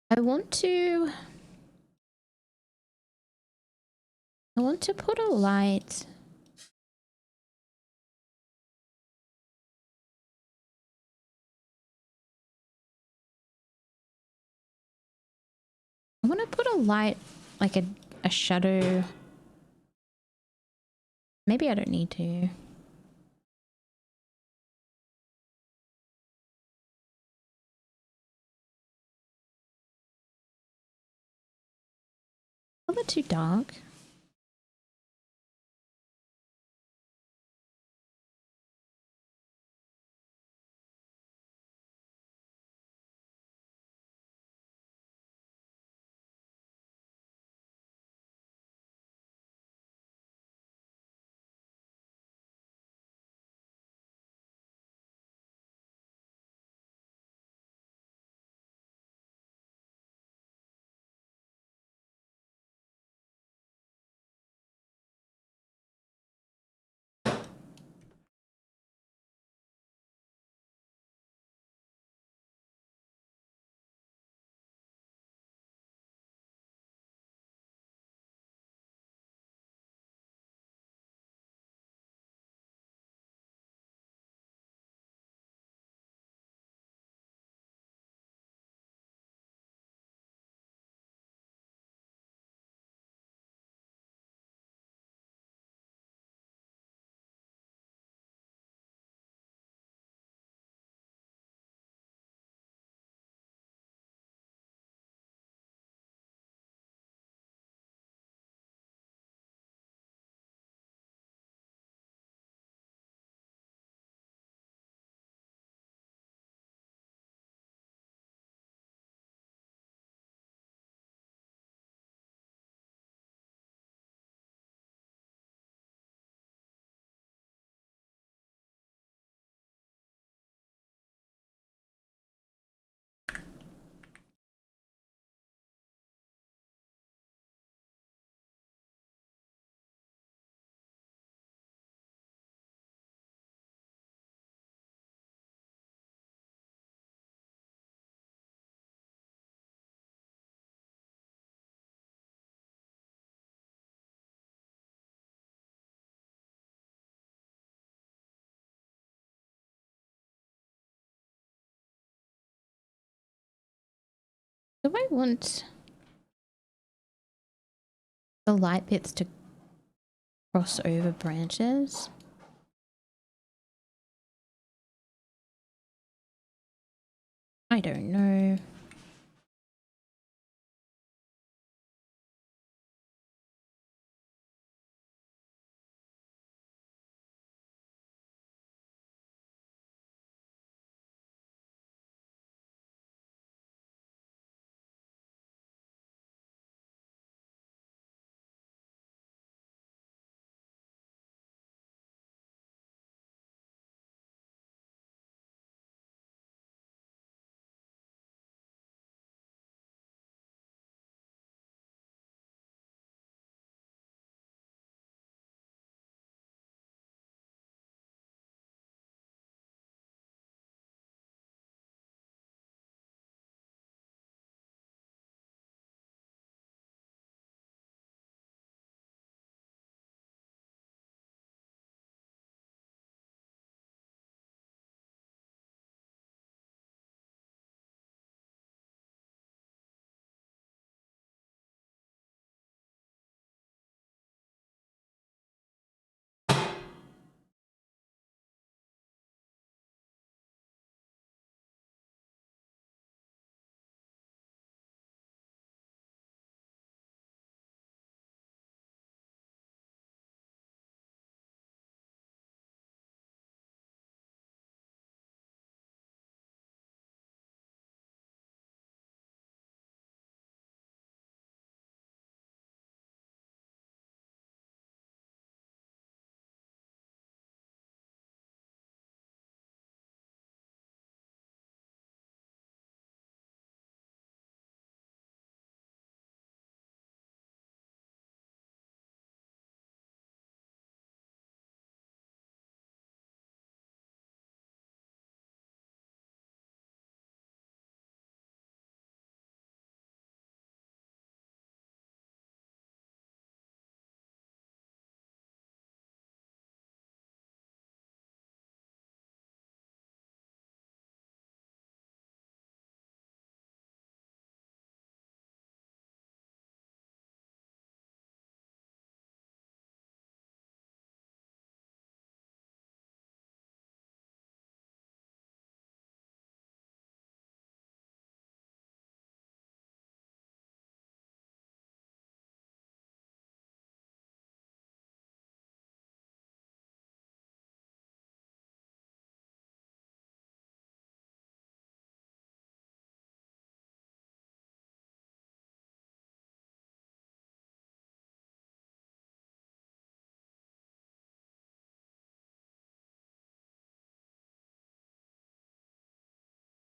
I want to put a light. I want to put a light, like a shadow. Maybe I don't need to. A little too dark. Do I want the light bits to cross over branches? I don't know.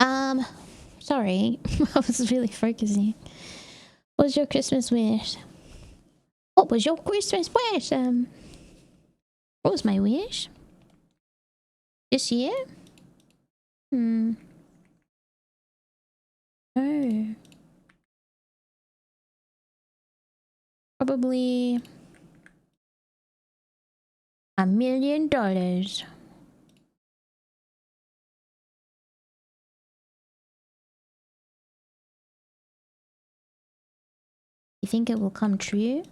Sorry. I was really focusing. What's your Christmas wish? What was your Christmas wish? What was my wish? This year? Hmm. Oh. Probably $1 million. You think it will come true?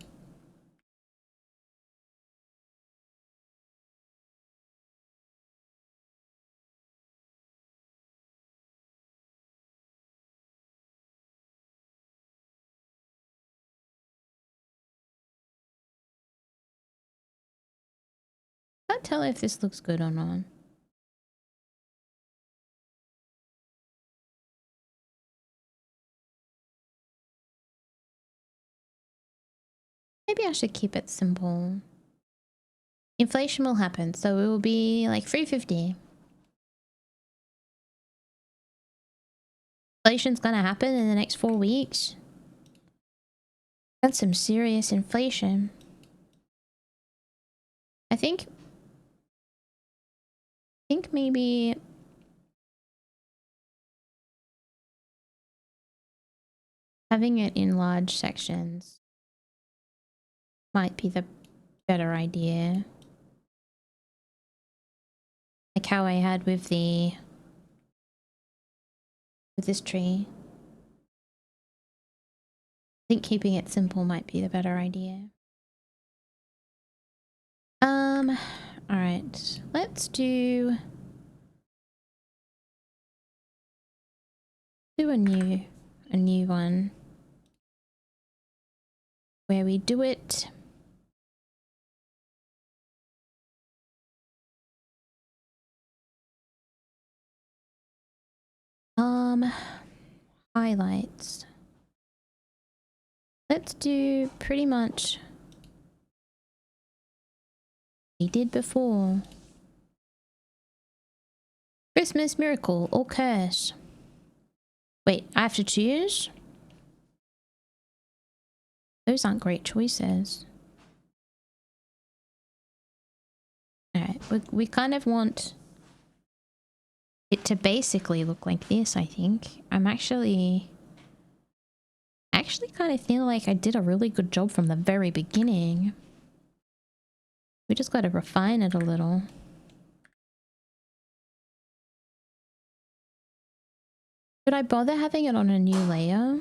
Can't tell if this looks good or not. Maybe I should keep it simple. Inflation will happen, so it will be like 350. Inflation's gonna happen in the next 4 weeks. That's some serious inflation. I think maybe having it in large sections might be the better idea. Like how I had with this tree. I think keeping it simple might be the better idea. Alright. Let's do a new one. Where we do it highlights. Let's do pretty much we did before. Christmas miracle or curse. Wait, I have to choose? Those aren't great choices. Alright, we kind of want it to basically look like this, I think. I'm actually kind of feel like I did a really good job from the very beginning. We just got to refine it a little. Should I bother having it on a new layer?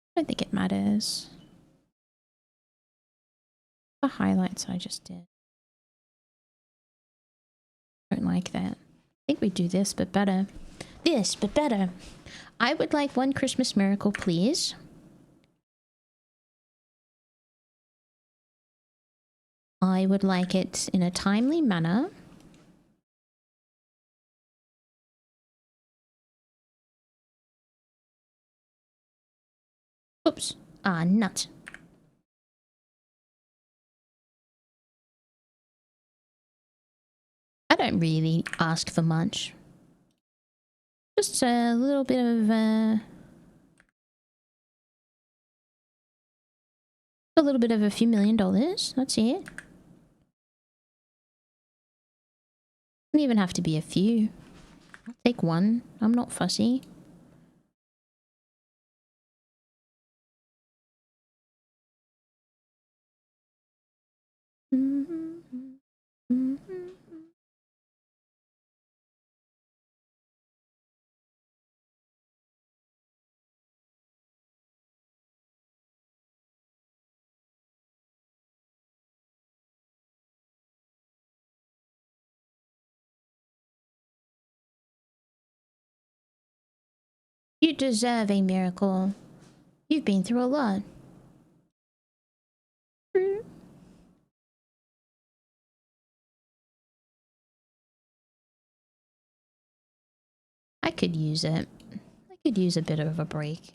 I don't think it matters. The highlights I just did. Don't like that. I think we do this, but better. This, but better. I would like one Christmas miracle, please. I would like it in a timely manner. Oops. Ah, nut. I don't really ask for much. Just a little bit of, a few $1,000,000. That's it. Doesn't even have to be a few. I'll take one. I'm not fussy. You deserve a miracle. You've been through a lot. I could use it. I could use a bit of a break.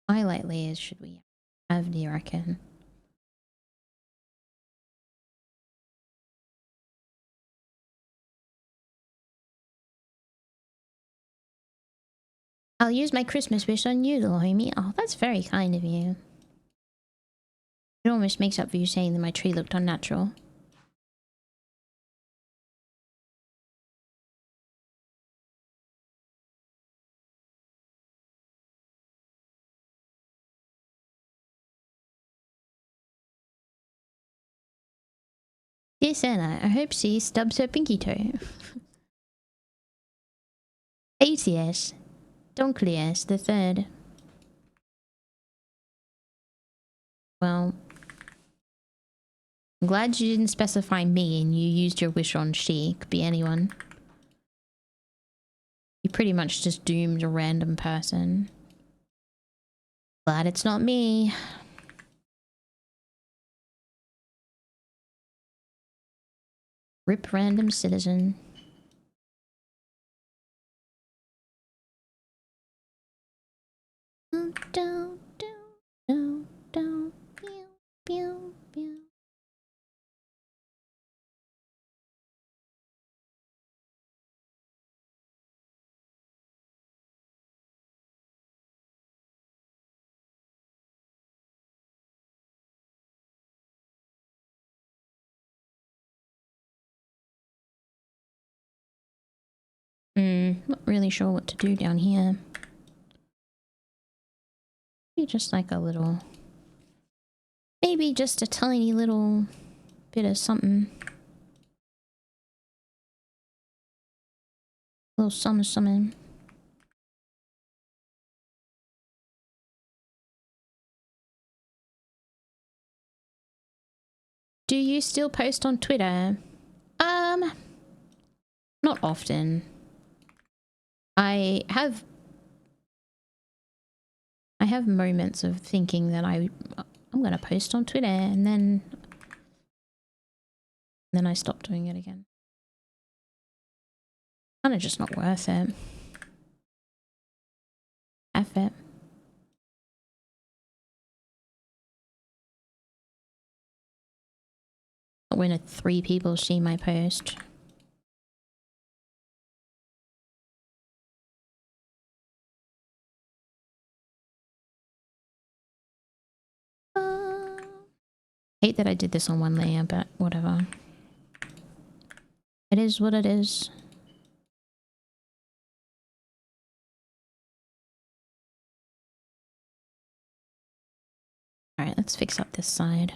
highlight layers should we have, do you reckon? I'll use my Christmas wish on you, little homie. Oh, that's very kind of you. It almost makes up for you saying that my tree looked unnatural. Dear Santa, I hope she stubs her pinky toe. ATS, Donklius the third. Well, I'm glad you didn't specify me and you used your wish on she. Could be anyone. You pretty much just doomed a random person. Glad it's not me. Rip random citizen. Not really sure what to do down here. Maybe just like a little... Maybe just a tiny little bit of something. A little something. Do you still post on Twitter? Not often. I have moments of thinking that I'm gonna post on Twitter and then I stop doing it again. Kinda just not worth it. Effort. When 3 people see my post. Hate that I did this on one layer, but whatever. It is what it is. Alright, let's fix up this side.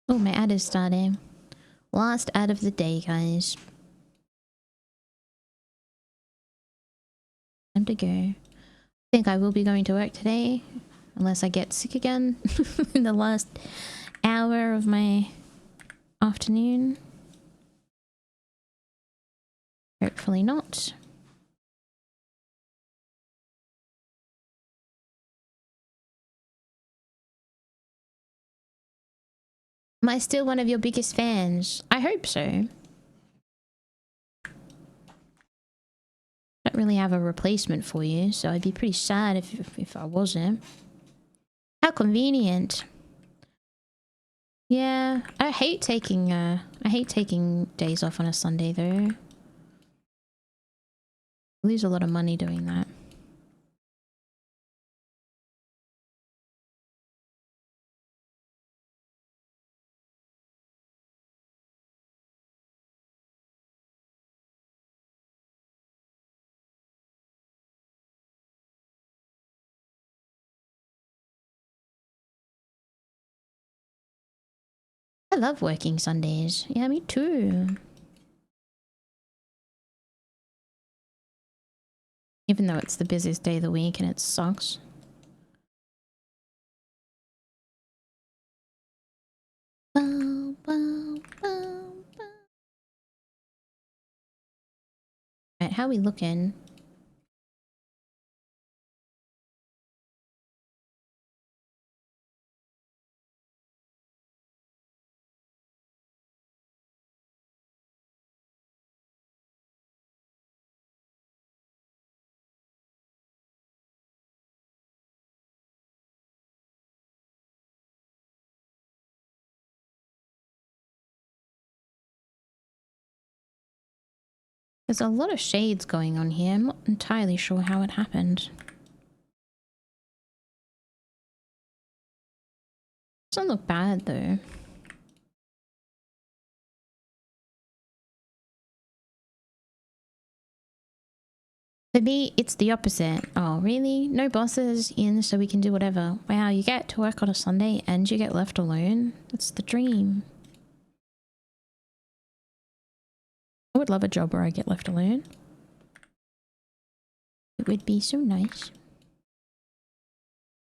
Oh, my ad is starting. Last ad of the day, guys. Time to go. I think I will be going to work today. Unless I get sick again in the last hour of my afternoon. Hopefully not. Am I still one of your biggest fans? I hope so. I don't really have a replacement for you, so I'd be pretty sad if I wasn't. How convenient. Yeah, I hate taking days off on a Sunday though. I lose a lot of money doing that. I love working Sundays. Yeah, me too. Even though it's the busiest day of the week and it sucks. Right, how are we looking? There's a lot of shades going on here. I'm not entirely sure how it happened. Doesn't look bad though. For me, it's the opposite. Oh, really? No bosses in so we can do whatever. Wow, you get to work on a Sunday and you get left alone? That's the dream. I would love a job where I get left alone. It would be so nice.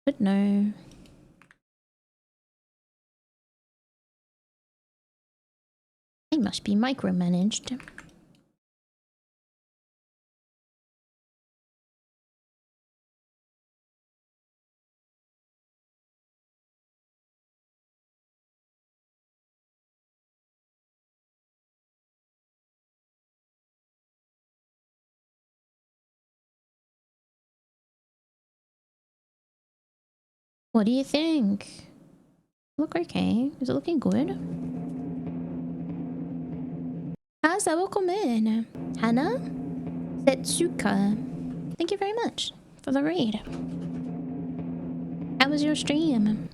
But no. I must be micromanaged. What do you think? Look okay. Is it looking good? How's welcome in? Hannah? Setsuka. Thank you very much for the raid. How was your stream?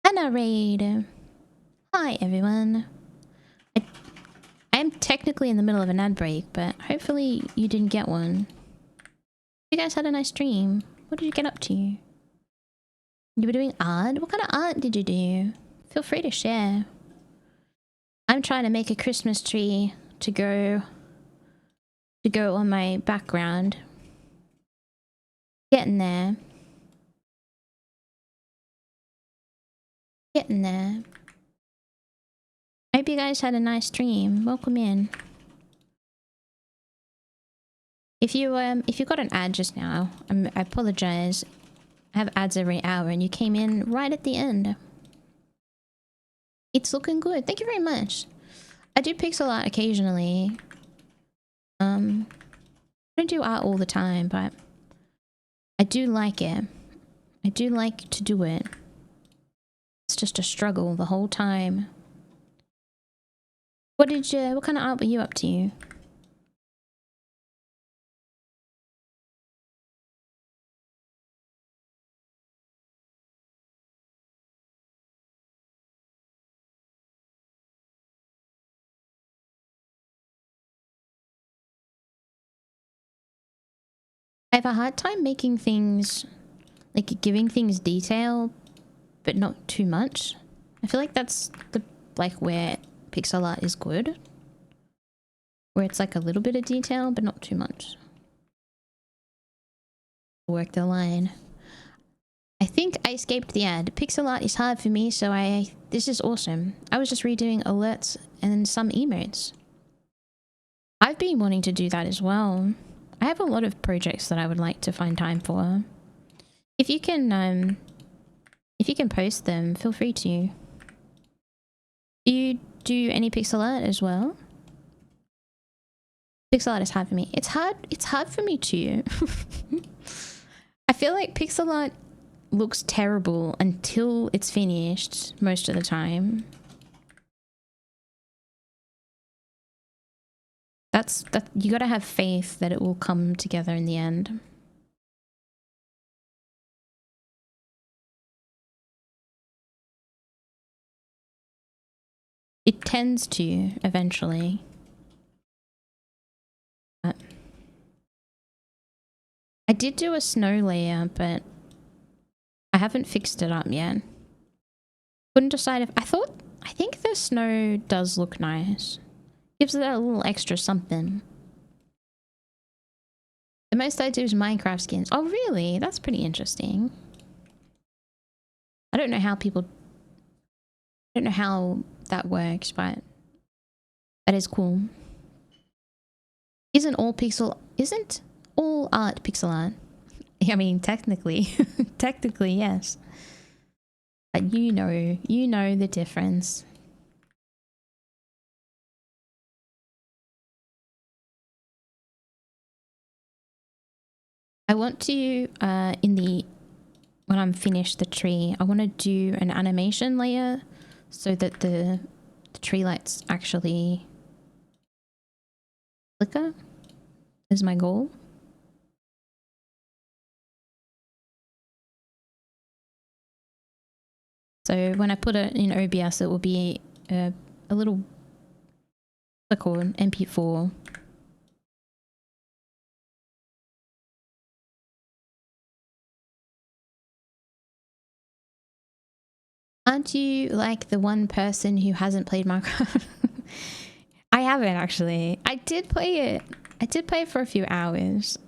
Hannah raid. Hi everyone. I am technically in the middle of an ad break, but hopefully you didn't get one. You guys had a nice stream. What did you get up to? You were doing art? What kind of art did you do? Feel free to share. I'm trying to make a Christmas tree to go on my background. Getting there. Getting there. I hope you guys had a nice stream. Welcome in. If you got an ad just now, I apologize. I have ads every hour and you came in right at the end. It's looking good. Thank you very much. I do pixel art occasionally. I don't do art all the time, but I do like it. I do like to do it. It's just a struggle the whole time. What kind of art were you up to? I have a hard time making things, like giving things detail, but not too much. I feel like that's where pixel art is good. Where it's like a little bit of detail, but not too much. Work the line. I think I escaped the ad. Pixel art is hard for me, so this is awesome. I was just redoing alerts and some emotes. I've been wanting to do that as well. I have a lot of projects that I would like to find time for. If you can post them, feel free to. Do you do any pixel art as well? Pixel art is hard for me. It's hard for me too. I feel like pixel art looks terrible until it's finished most of the time. That you gotta have faith that it will come together in the end. It tends to eventually. But I did do a snow layer, but I haven't fixed it up yet. Couldn't decide if I think the snow does look nice. Gives it a little extra something. The most I do is Minecraft skins. Oh really? That's pretty interesting. I don't know how that works, but that is cool. Isn't all art pixel art? I mean, technically, technically, yes. But you know the difference. I want to, when I'm finished the tree, I want to do an animation layer so that the tree lights actually flicker is my goal. So when I put it in OBS, it will be a little, what's it called, MP4. Aren't you like the one person who hasn't played Minecraft? I haven't actually. I did play it. I did play it for a few hours.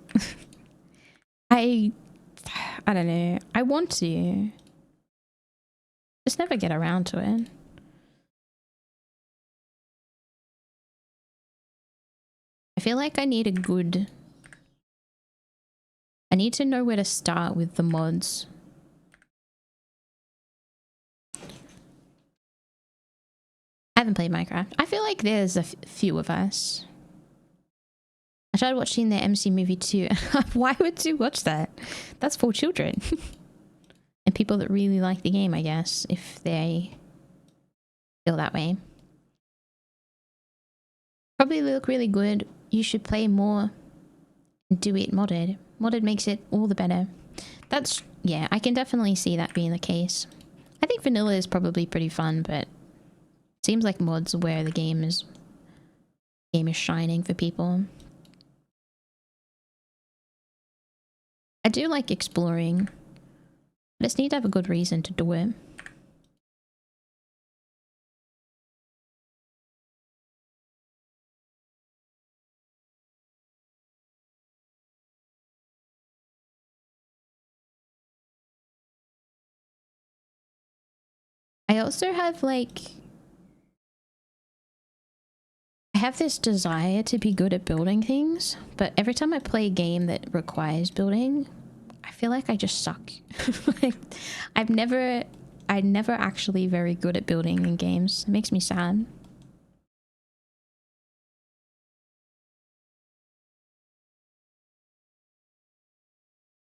I don't know. I want to. Just never get around to it. I feel like I need I need to know where to start with the mods. I haven't played Minecraft. I feel like there's a few of us. I tried watching the MC movie too. Why would you watch that? That's for children. And people that really like the game, I guess, if they feel that way. Probably look really good. You should play more and do it modded. Modded makes it all the better. That's, yeah, I can definitely see that being the case. I think vanilla is probably pretty fun, but it seems like mods are where the game is shining for people. I do like exploring. I just need to have a good reason to do it. I also have like... I have this desire to be good at building things, but every time I play a game that requires building, I feel like I just suck. Like, I'm never actually very good at building in games. It makes me sad.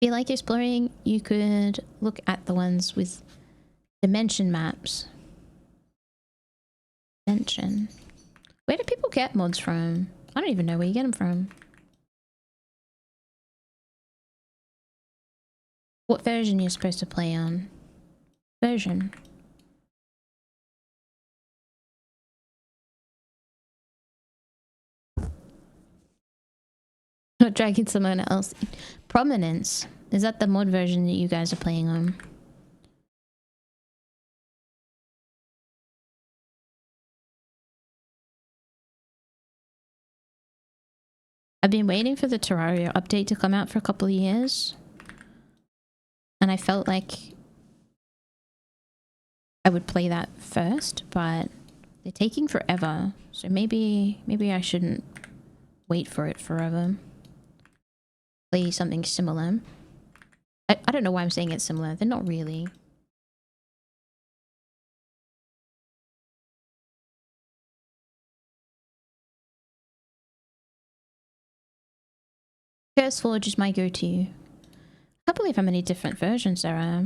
If you like exploring, you could look at the ones with dimension maps. Dimension. Where do people get mods from? I don't even know where you get them from. What version you're supposed to play on? Version. Not dragging someone else. Prominence. Is that the mod version that you guys are playing on? I've been waiting for the Terraria update to come out for a couple of years. And I felt like I would play that first, but they're taking forever. So maybe I shouldn't wait for it forever. Play something similar. I don't know why I'm saying it's similar. They're not really. Curse Forge is my go-to. I can't believe how many different versions there are.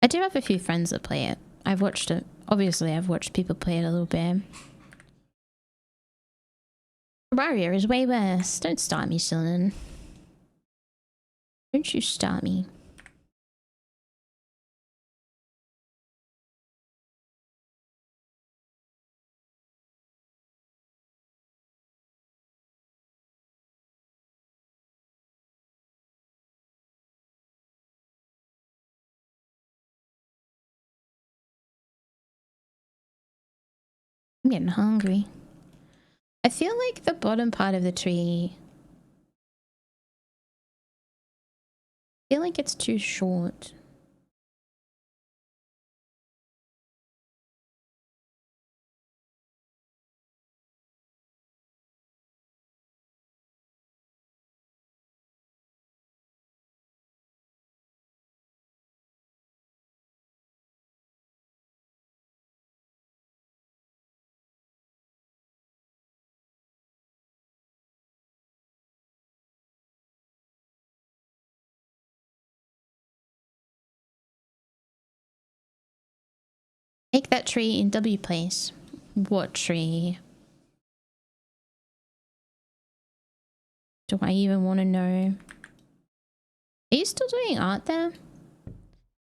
I do have a few friends that play it. I've watched it. Obviously, I've watched people play it a little bit. Terraria is way worse. Don't start me, Sillen. Don't you start me. I'm getting hungry. I feel like the bottom part of the tree... I feel like it's too short. Make that tree in W place. What tree? Do I even want to know? Are you still doing art there?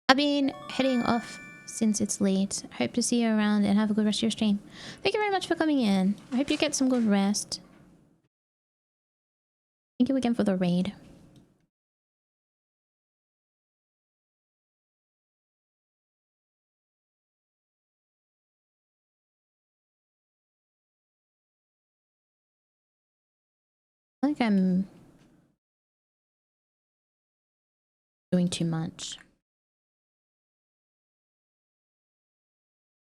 I've been heading off since it's late. Hope to see you around and have a good rest of your stream. Thank you very much for coming in. I hope you get some good rest. Thank you again for the raid. I think I'm doing too much.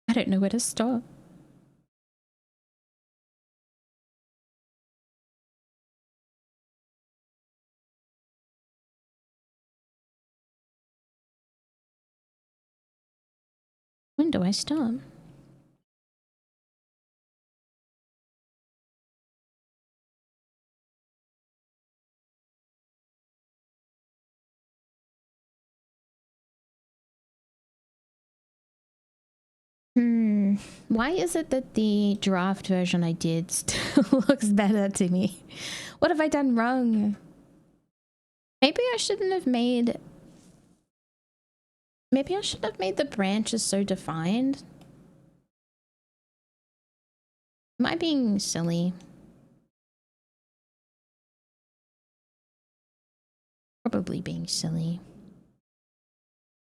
I don't know where to start. When do I start? Why is it that the draft version I did still looks better to me? What have I done wrong? Maybe I shouldn't have made... Maybe I should have made the branches so defined. Am I being silly? Probably being silly.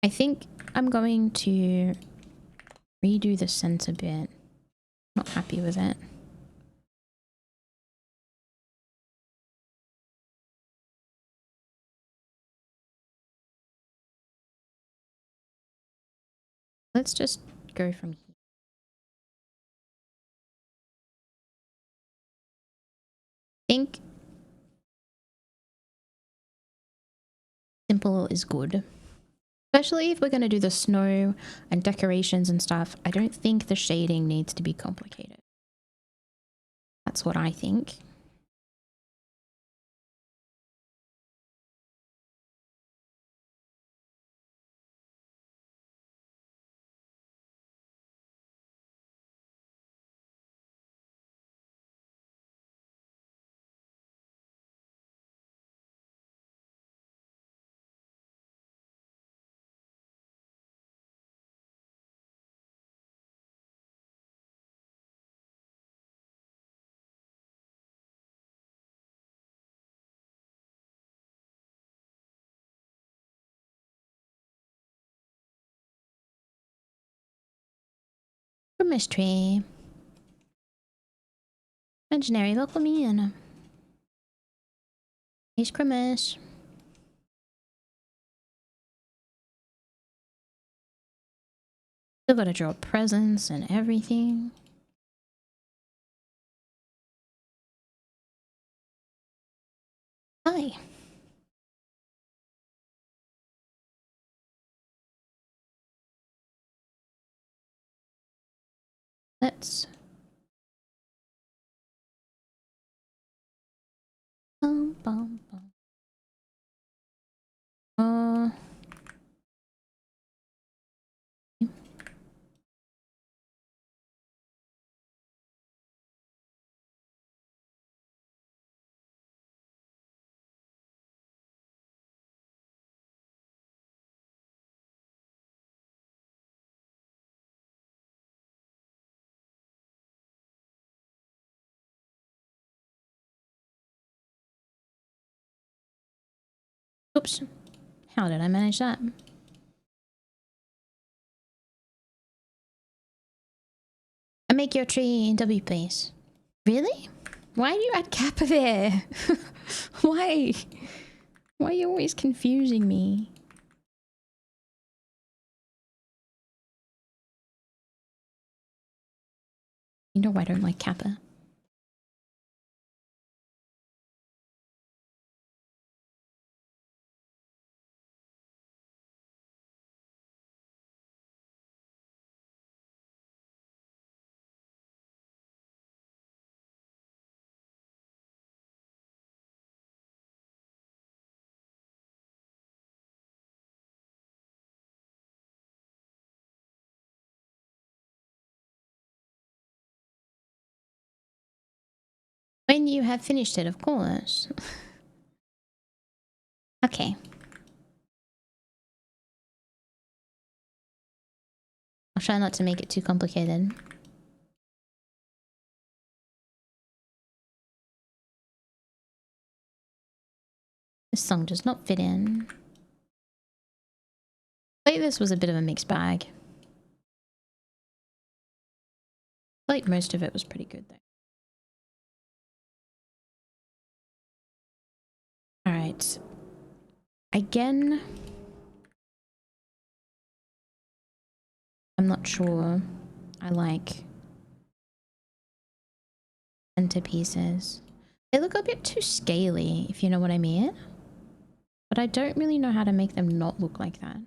I think I'm going to redo the center bit. Not happy with it. Let's just go from here. I think simple is good. Especially if we're going to do the snow and decorations and stuff. I don't think the shading needs to be complicated. That's what I think. Christmas tree. Imaginary, welcome in. It's Christmas. Still gotta draw presents and everything. Hi. Let's... Bum, bum, bum. Oops. How did I manage that? I make your tree in W place. Really? Why do you add Kappa there? Why? Why are you always confusing me? You know I don't like Kappa. When you have finished it, of course. Okay. I'll try not to make it too complicated. This song does not fit in. This was a bit of a mixed bag. Like most of it was pretty good though. Alright. Again, I'm not sure I like centerpieces. They look a bit too scaly, if you know what I mean. But I don't really know how to make them not look like that.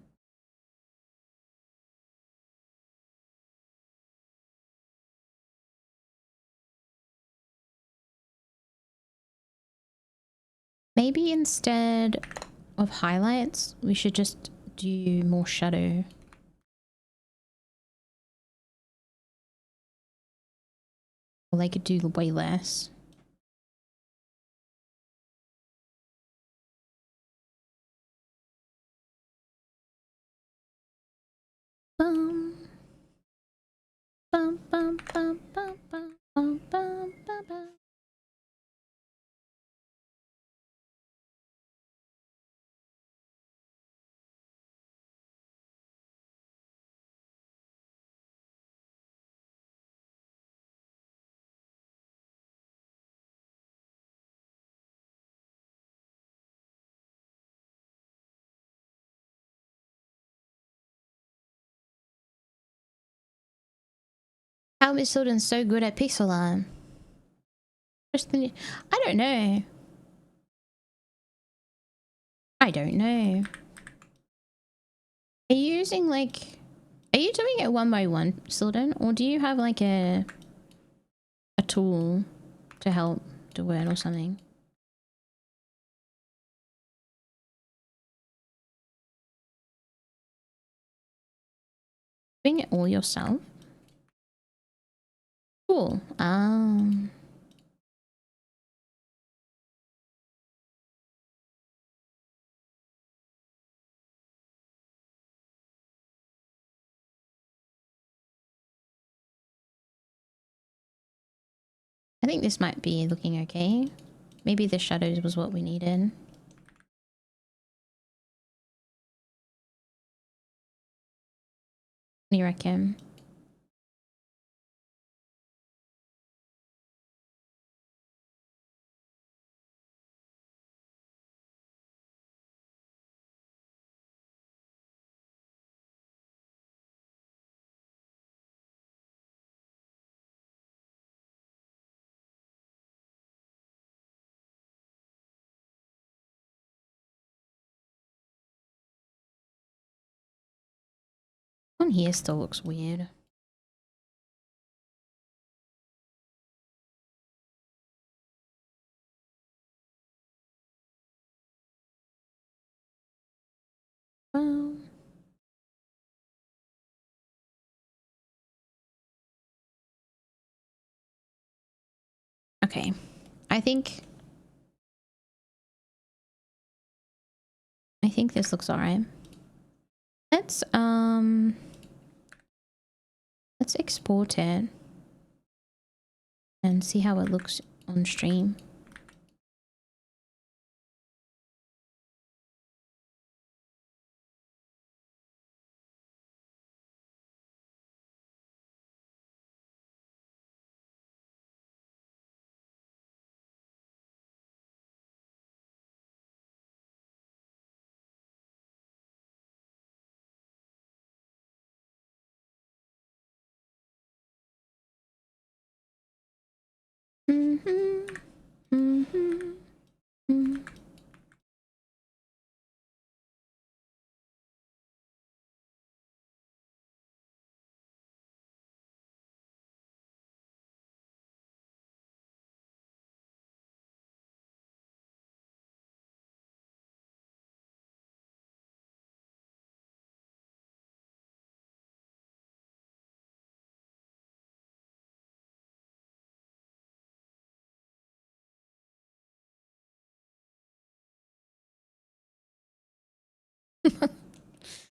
Maybe instead of highlights, we should just do more shadow. Or they could do way less. Bum. Bum, bum, bum, bum, bum, bum, bum, bum, bum. How is Silden so good at pixel art? I don't know. I don't know. Are you using like... Are you doing it one by one, Silden? Or do you have like a tool to help do it or something? Doing it all yourself? Cool. I think this might be looking okay. Maybe the shadows was what we needed. What do you reckon? On here still looks weird. Well... Okay. I think this looks alright. Let's export it and see how it looks on stream.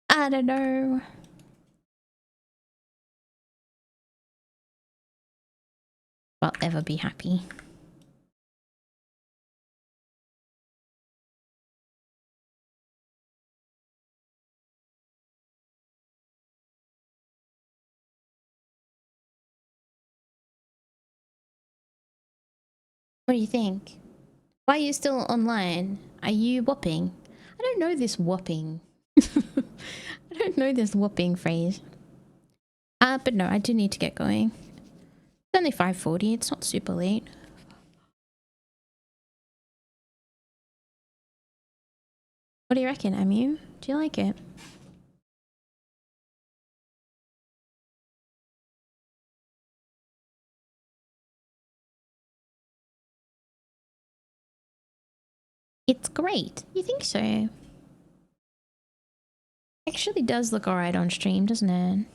I don't know. I'll ever be happy. What do you think? Why are you still online? Are you whopping? I don't know this whopping. I don't know this whopping phrase. But no, I do need to get going. It's only 5:40. It's not super late. What do you reckon, Amu? Do you like it? It's great. You think so? Actually does look alright on stream, doesn't it?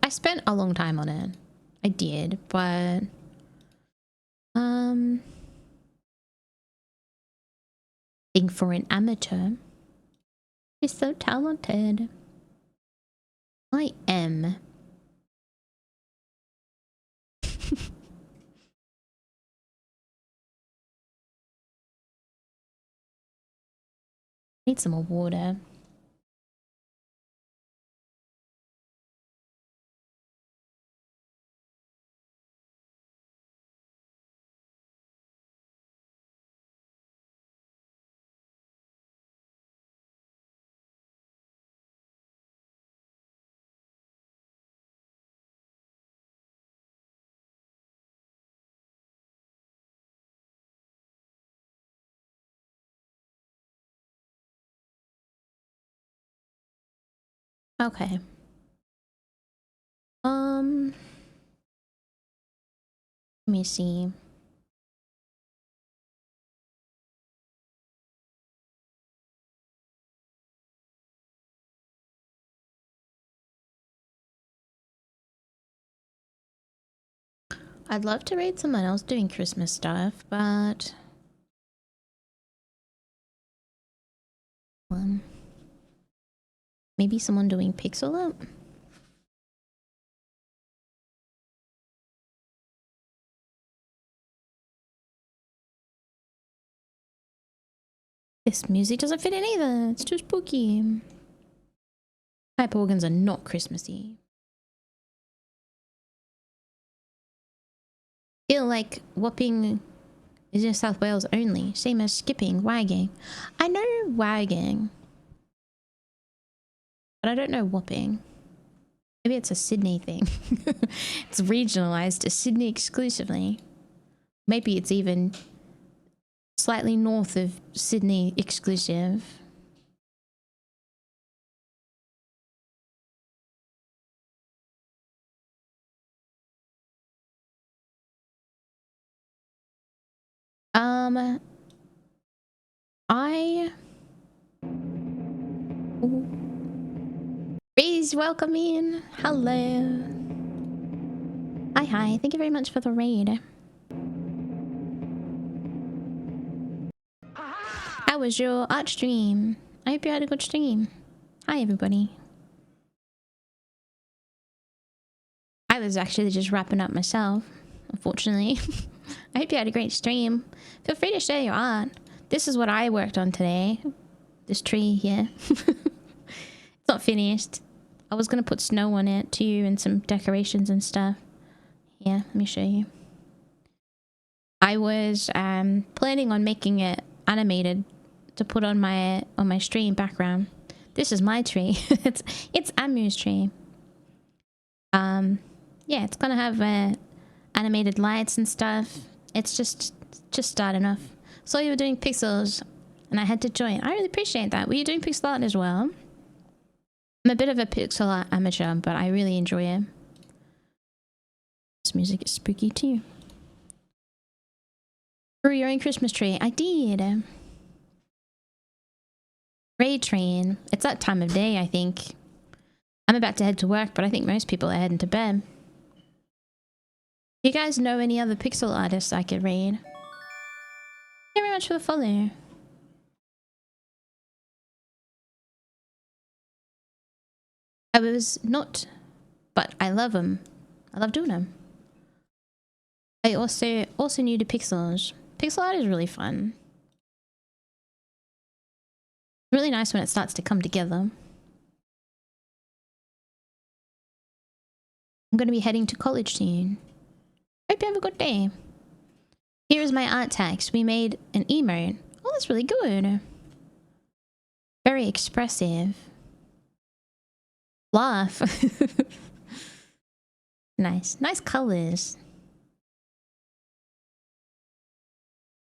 I spent a long time on it. I did, but think for an amateur, he's so talented. I am. Need some more water. Okay. Let me see. I'd love to read someone else doing Christmas stuff, but maybe someone doing pixel art. This music doesn't fit in either. It's too spooky. Pipe organs are not Christmassy. Feel like whopping is in South Wales only. Same as skipping, wagging. I know wagging, but I don't know whopping. Maybe it's a Sydney thing. It's regionalised to Sydney exclusively. Maybe it's even slightly north of Sydney exclusive. Please welcome in. Hello. Hi. Thank you very much for the raid. How was your art stream? I hope you had a good stream. Hi, everybody. I was actually just wrapping up myself, unfortunately. I hope you had a great stream. Feel free to share your art. This is what I worked on today. This tree here. It's not finished. I was going to put snow on it too and some decorations and stuff. Yeah, let me show you. I was planning on making it animated to put on my stream background. This is my tree. it's Amu's tree. Yeah, it's gonna have animated lights and stuff. It's just starting off. So you were doing pixels, and I had to join. I really appreciate that. Were you doing pixel art as well? I'm a bit of a pixel art amateur, but I really enjoy it. This music is spooky too. Grew your own Christmas tree. I did. Raid train. It's that time of day, I think. I'm about to head to work, but I think most people are heading to bed. Do you guys know any other pixel artists I could raid? Thank you very much for the follow. I was not, but I love them. I love doing them. I also new to pixels. Pixel art is really fun. Really nice when it starts to come together. I'm going to be heading to college soon. Hope you have a good day. Here is my art text. We made an emote. Oh, that's really good. Very expressive. Laugh. Nice. Nice colors.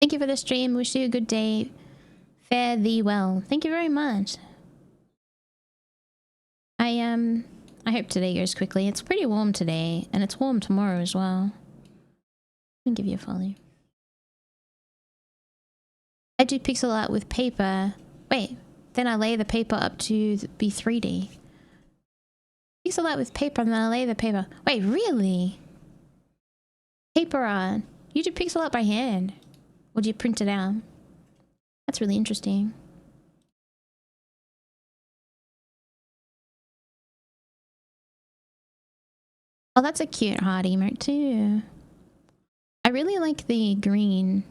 Thank you for the stream. Wish you a good day. Fare thee well. Thank you very much. I hope today goes quickly. It's pretty warm today, and it's warm tomorrow as well. Let me give you a follow. I do pixel art with paper. Wait, then I lay the paper up to be 3D. Pixel art with paper, and then I lay the paper. Wait, really? Paper art. You do pixel art by hand? Or do you print it out? That's really interesting. Oh, that's a cute heart emote too. I really like the green.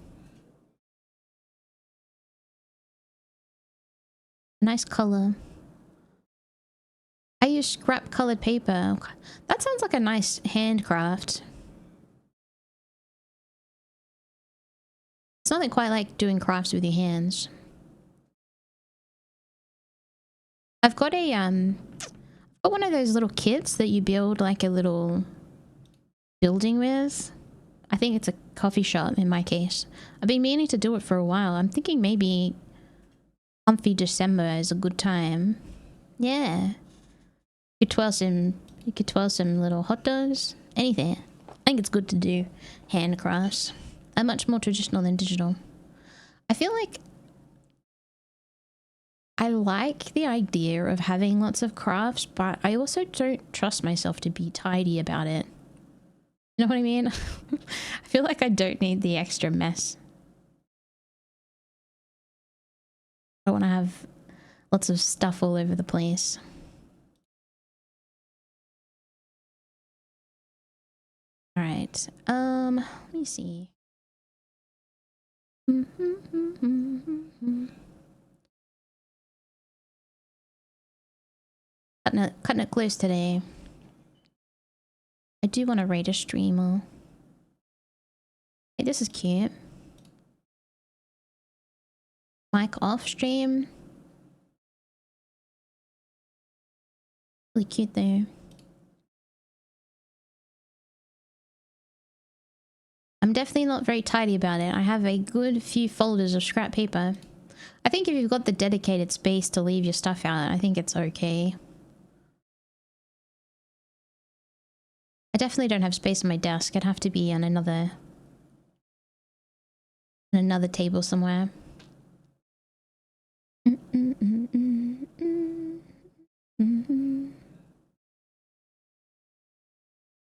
Nice color. I use scrap colored paper. That sounds like a nice handcraft. It's nothing quite like doing crafts with your hands. I've got a one of those little kits that you build like a little building with. I think it's a coffee shop in my case. I've been meaning to do it for a while. I'm thinking maybe comfy December is a good time. Yeah. You could twirl some little hot dogs. Anything. I think it's good to do handcrafts. They're much more traditional than digital. I feel like I like the idea of having lots of crafts, but I also don't trust myself to be tidy about it. You know what I mean? I feel like I don't need the extra mess. I don't want to have lots of stuff all over the place. All right. Let me see. Cutting it close today. I do want to rate a streamer. Hey, this is cute. Mic off stream. Really cute though. I'm definitely not very tidy about it. I have a good few folders of scrap paper. I think if you've got the dedicated space to leave your stuff out, I think it's okay. I definitely don't have space on my desk. It'd have to be on another table somewhere. I'm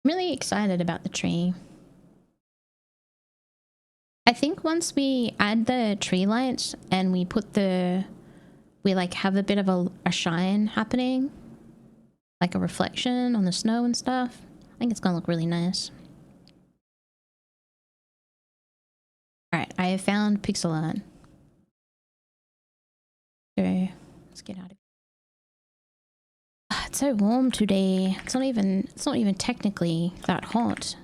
really excited about the tree. I think once we add the tree lights and we put we like have a bit of a shine happening, like a reflection on the snow and stuff, I think it's gonna look really nice. Alright, I have found pixel art. So, let's get out of here. It's so warm today. It's not even technically that hot.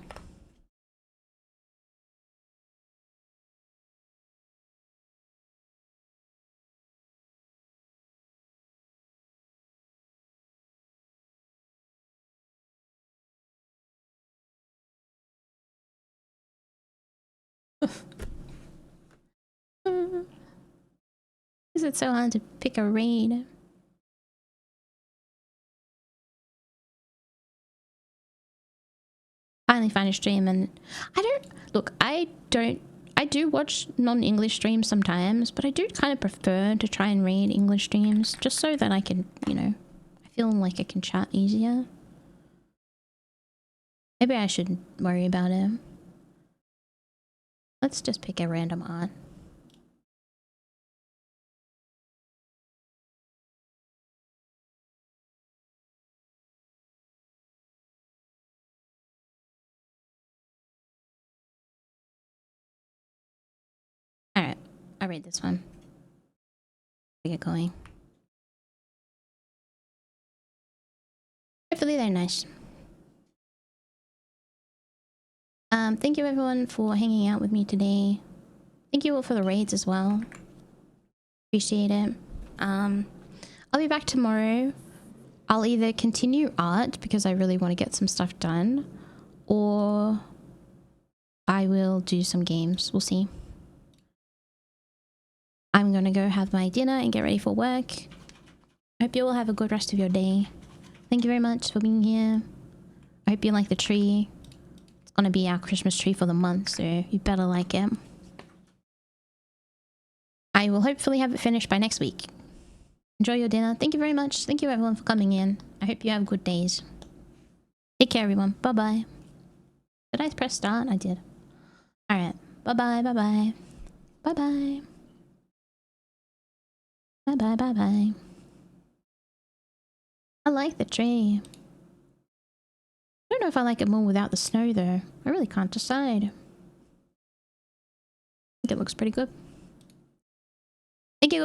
Is it so hard to pick a read? Finally find a stream, and I do watch non-English streams sometimes, but I do kind of prefer to try and read English streams just so that I can, I feel like I can chat easier. Maybe I should worry about it. Let's just pick a random art. I'll read this one. Get going. Hopefully they're nice. Thank you everyone for hanging out with me today. Thank you all for the raids as well. Appreciate it. I'll be back tomorrow. I'll either continue art because I really want to get some stuff done, or I will do some games. We'll see. I'm gonna go have my dinner and get ready for work. I hope you all have a good rest of your day. Thank you very much for being here. I hope you like the tree. It's gonna be our Christmas tree for the month, so you better like it. I will hopefully have it finished by next week. Enjoy your dinner. Thank you very much. Thank you everyone for coming in. I hope you have good days. Take care everyone. Bye bye. Did I press start? I did. Alright. Bye bye. Bye bye. Bye bye. Bye bye. Bye bye. I like the tree. I don't know if I like it more without the snow though. I really can't decide. I think it looks pretty good. Thank you.